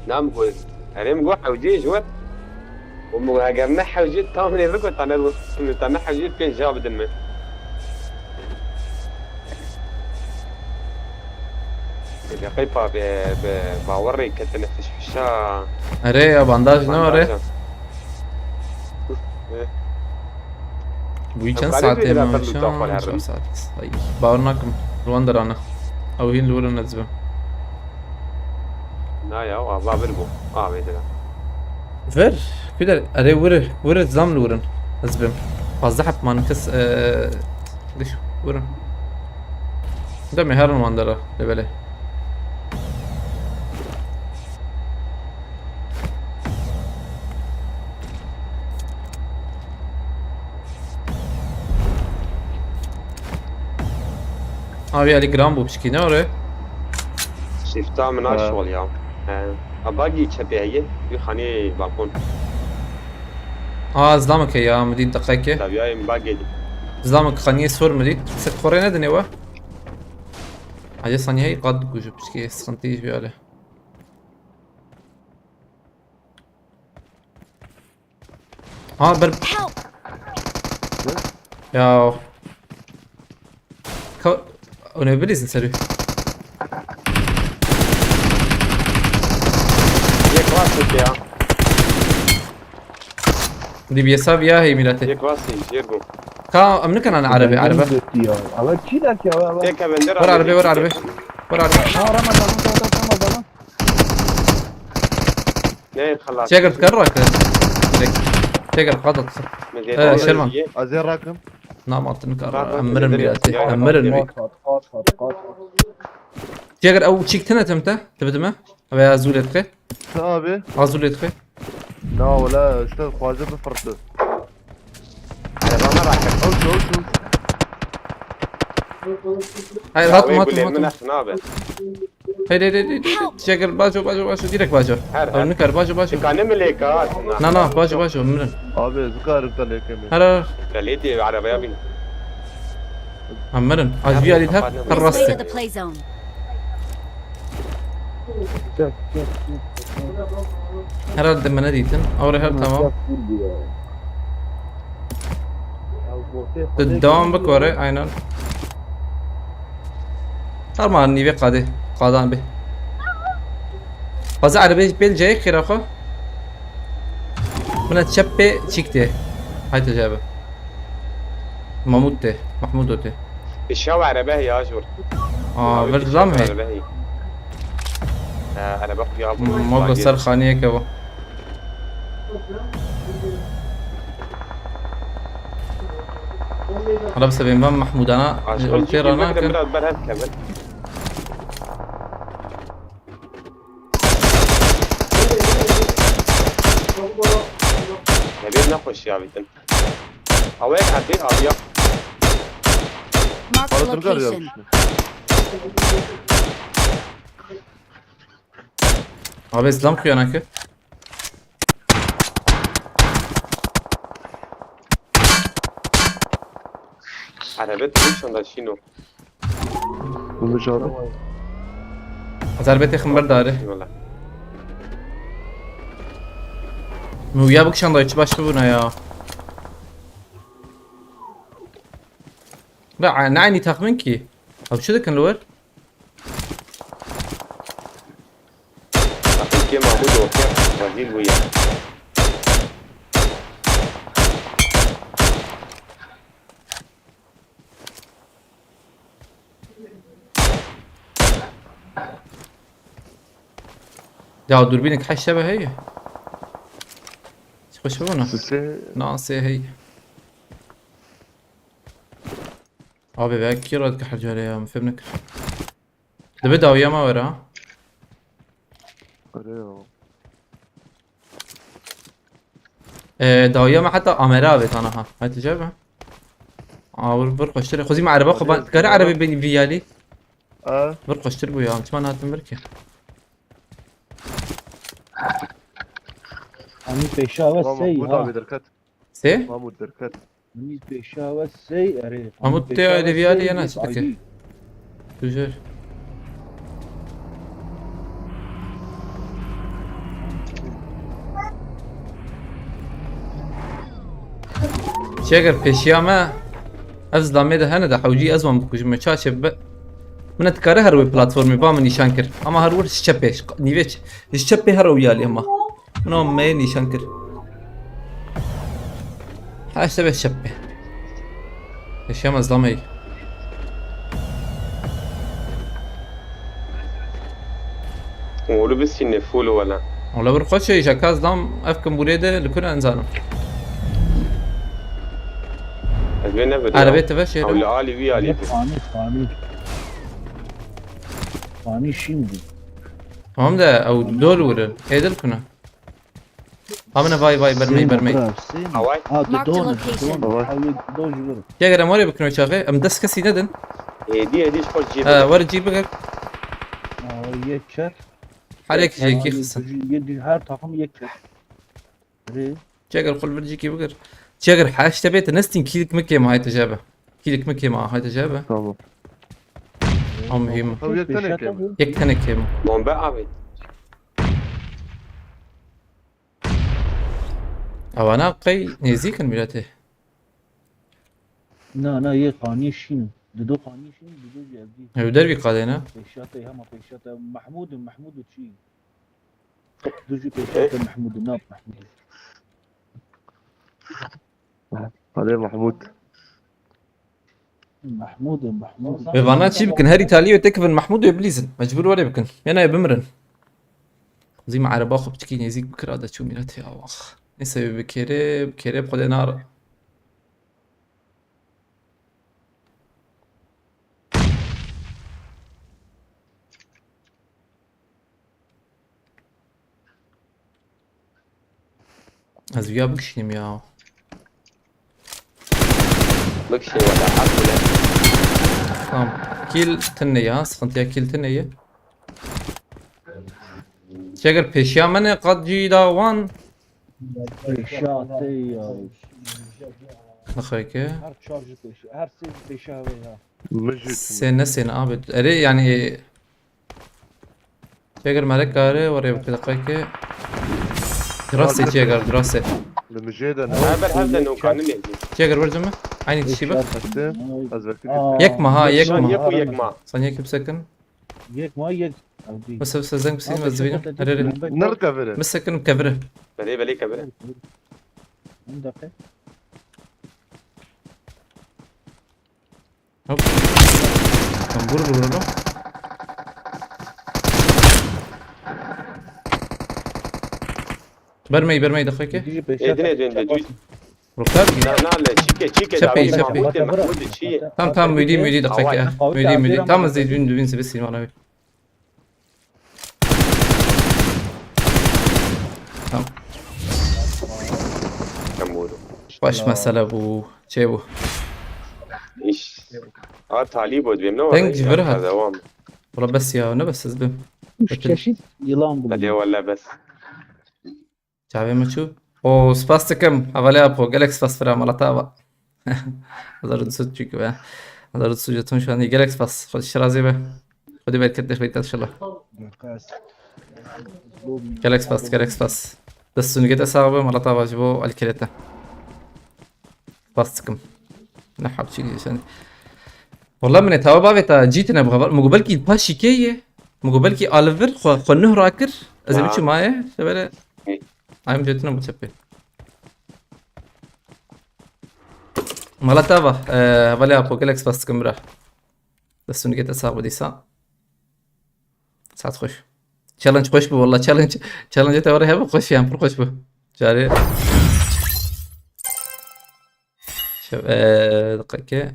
نعم قول هرم قول حوجيج ور ومو اگر حوجيج تامن يركو تانا حوجيج پنجا بدن من يا قيفا باوري كتنفش حشا اري يا بانداج نو اري بوي كان بعدين ساعتين بيقدر ما يطلع شاء طاقة الله الهرم. ساعات طيب باورناكم الوندر انا او هين الاولى نزبه لا يا بابربو بيدنا فر كده اري ور زام الورن نزبه فازحت ما نكس ليش ورن ده مهار الوندر لبله abi ali grambo bişkine oraya شفتا من الشغل يا اباقي تشبيهية يخاني بالكون زلامك يا مدينة دقيقة تابعي باقي زلامك خانية سور مدينة ست خورينا دنيوة عجي صاني هاي قد جوجو بشكي سخنتيش بياله برب Help! يا انا بليز نسوي هي كلاسيك يا دي بيساب يا هي ميلاتي هي كلاسيك يرجو امنكن انا عربي عربي اول چی لك يا بابا هيك بندر ور عربي ور عربي ور عربي رمضان رمضان نه خلاص شاكر تكرك شاكر قطط شلمان ازين راكم نعم اعطينك راكم امرن تدري ميلاتي يا امرن بي قاط شاكر او تشيك تنت امتى تبدما ابي ازول تخي ابي ازول تخي لا ولا استاذ خواجه بفرته انا راح اوش هاي هات مات من مات اخنابه هاي شاكر باجو ديرك باجو او نكر باجو كان ملكات نا باجو امرن ابي ذكر انت ليك هلا خليتي عربيه بين امرن اجي علي تها This way to الراسي the play zone. هلا دمنا ديتن اوري هل تمام الدوام بك وري عينان طبعا نيفي قادان به قازع عربي بيل جاي خير اخو من تشبي تشيكتي هاي تجابه محمود تي الشوارع عربيه يا جور بالضم هي عربيه انا بقي ابو ما قصر خانيه كبو انا بس بإمام محمود انا قلت انا نبي نخش يا بيتن اويك عدي ابيض Mark the location. abi İslam kıyanakı عربيت مش عند شنو بالمجارة Azerbaycan خبر داره والله ويا بك شندايتش başka buna ya لا نعني تخمنكي او شو ذاك الور كي محمود وكيف وزير ويا يا دوربينك حش شبه هي خوش بونا سلسلة ناقصة هي ابي باكي رد كحرجة عليها فهمنك ده بدأ ويا ما ورا قريبة. داوية ما حتى امرابت انا ها هاي تجيبها برقو اشتري خذي مع عربة خبان كاري عربي بين فيالي برقو اشتري وياه انت ما نهات مركي همین پیشاوه سی محمود ها أبي دركت. سي محمود دركت. همین پیشاوه سی اره همون همین تیو پیشاوه لیویالی سی یا نه؟ یک چی بکه؟ آیدی. تجر شاكر بيشياما افز ميدا هنا دا حوجي ازوان بكوش ما تشاشي من تكاره هروي بلاتفورمي با من نشانكر اما هرور شبيش نيفيش الشبي هرو يالي اما منهم ما نشانكر هاش تبع الشبي بيشياما ظلامي ولو بس ينفول ولا ولا برخوش شكاز ضام افكم بوليده لكل انزانه أزمين نبدأ عربية تفشي أو العالي ويا علي خانی şimdi تمام ده او دول ورن ايدل كنا امنا باي برمي هواي ها Mark the دون location. دون دون جلو يا جرا موري بكنو شاغي ام دس كسي ندن دي شخص جيب ور جيب بقر یک عليك جيكي خصن yedi her takım یک اره جاگر قل برجيكي بقر جاگر حاش تبيت نستين كيلك مكي مع هاي تجابه كيلك مكي مع هاي تجابه تمام. ام هيما أو يكتنك كم. يكتنك كيما بومبا عبيد او انا قي نيزيك ميلاته نه یک خانی شین دو خانی شین دو جلدی هو دربي قادينا پیشاته هم پیشاته محمود چی دوجی پیشاته محمود ناب محمود عليه محمود. محمود بفانا شي بكن هاري تاليو تكفن محمود وابليزن مجبور ولا بكن انا بمرن زي ما عربا خو بتكي نيزيك بكره هذا شو ميلاته يا واخ نسوي بكيري بخد نار از ويا بكشيم يا بكشي ولا حد ولا تمام كيل تنية سخنتيا كيل تنية شاگر پیشیا من قد جيدا وان پیشاته یا نخويك her charge her sev peşave ya مجد. سنة عابد اري يعني شاگر مالك قاري وري بكده قايك دراسة شاگر دراسة المجيد أنا. ما بالهبدا إنه كان يهدي شاگر برجمة عيني تشيبه أستم. أزبك. يكما ها يك يكما يك ثانية كيف سكن yek ma yek abi بس زنك بسين مزبينه اري نركب فيلم. بس سكن مكبره بلي كبر عندك هوب كم برضو برمي دخلك dici إيه دنيا دين بدوي ركابي لا لا شيكة شبي. محمود شيء تام ميدي دخلك ميدي تام زي دوين بس ما تام كمولو واش مسألة ابو شيبو إيش تعليب بود بيمنو تنك جبرها. دوام والله بس يا انا بس ازبم üç çeşit yılan لا buldum. ولا بس شعبي ما تشوف او سباستكم حوالي ابو جالكس باس فرا مالتابا هذا رد تشيك بقى هذا رد سجتون شو اني جالكس باس خد الشرازي بقى خدي بالك كده في ان شاء الله جالكس باس بس نجد اسابه مالتابا جبو الكليتا باستكم نحب شيء عشان والله من توا بابتا جيتنا بغبر مقبلكي باشي كيه مقبلكي الفر خو نهر اكر اذا بتشو معايا شباب I'm جيتنا متشبه مالتابا بالي ابو جالكس باس كاميرا دستون قد أصاب ديسا ساعات خوش تشالنج خوش بو والله تشالنج توريها بخوش يعني خوش بو جاري شوف دقيقة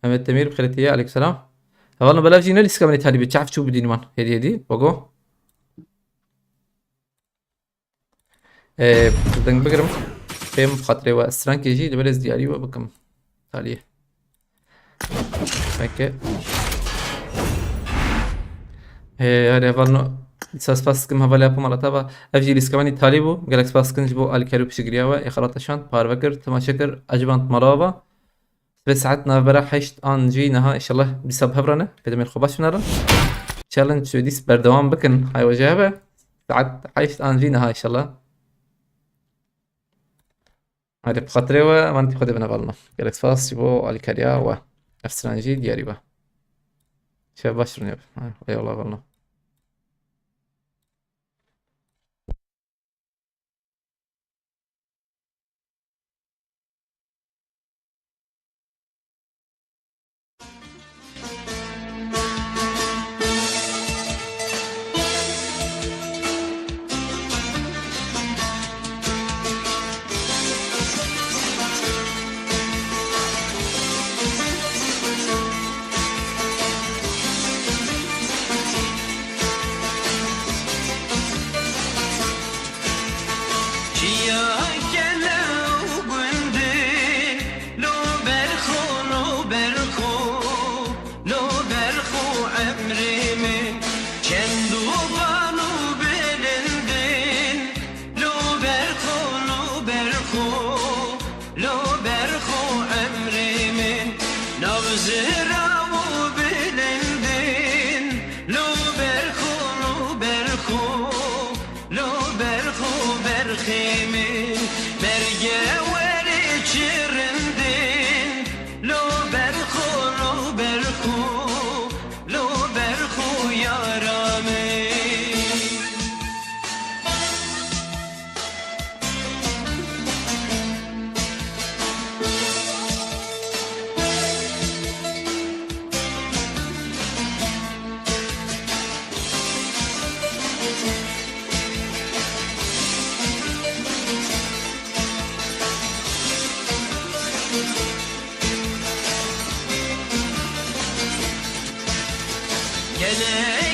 محمد تمير بخيرتية عليكم السلام والله بلا جينا لسه كمان تاني بتعرف شو بدي نمان هدي وقو بدنا بقرم فيم خاطري وأسران كيجي لبلز دياري وبكم تاليه اوكي هذا فالنو ساس فاسكم هفالي ابو مرتبة افجي لسكماني تاليبو جالكس فاسكنج بو الكارو بشجرياوا يخرطشان بارفكر تماشكر اجبانت مرابا بساعتنا برا حشت ان جي نها ان شاء الله بسبب هبرنا بدمير خباش نرى تشالنج شو ديس بردوام بكن هاي وجهه ساعت حشت ان جي نها ان شاء الله هذا بخاطري وما انت خذ بنا فالنا جالكس فاس بو الكاريا افسرانجي دياري با شباب باشرون ياب اي والله والله Gene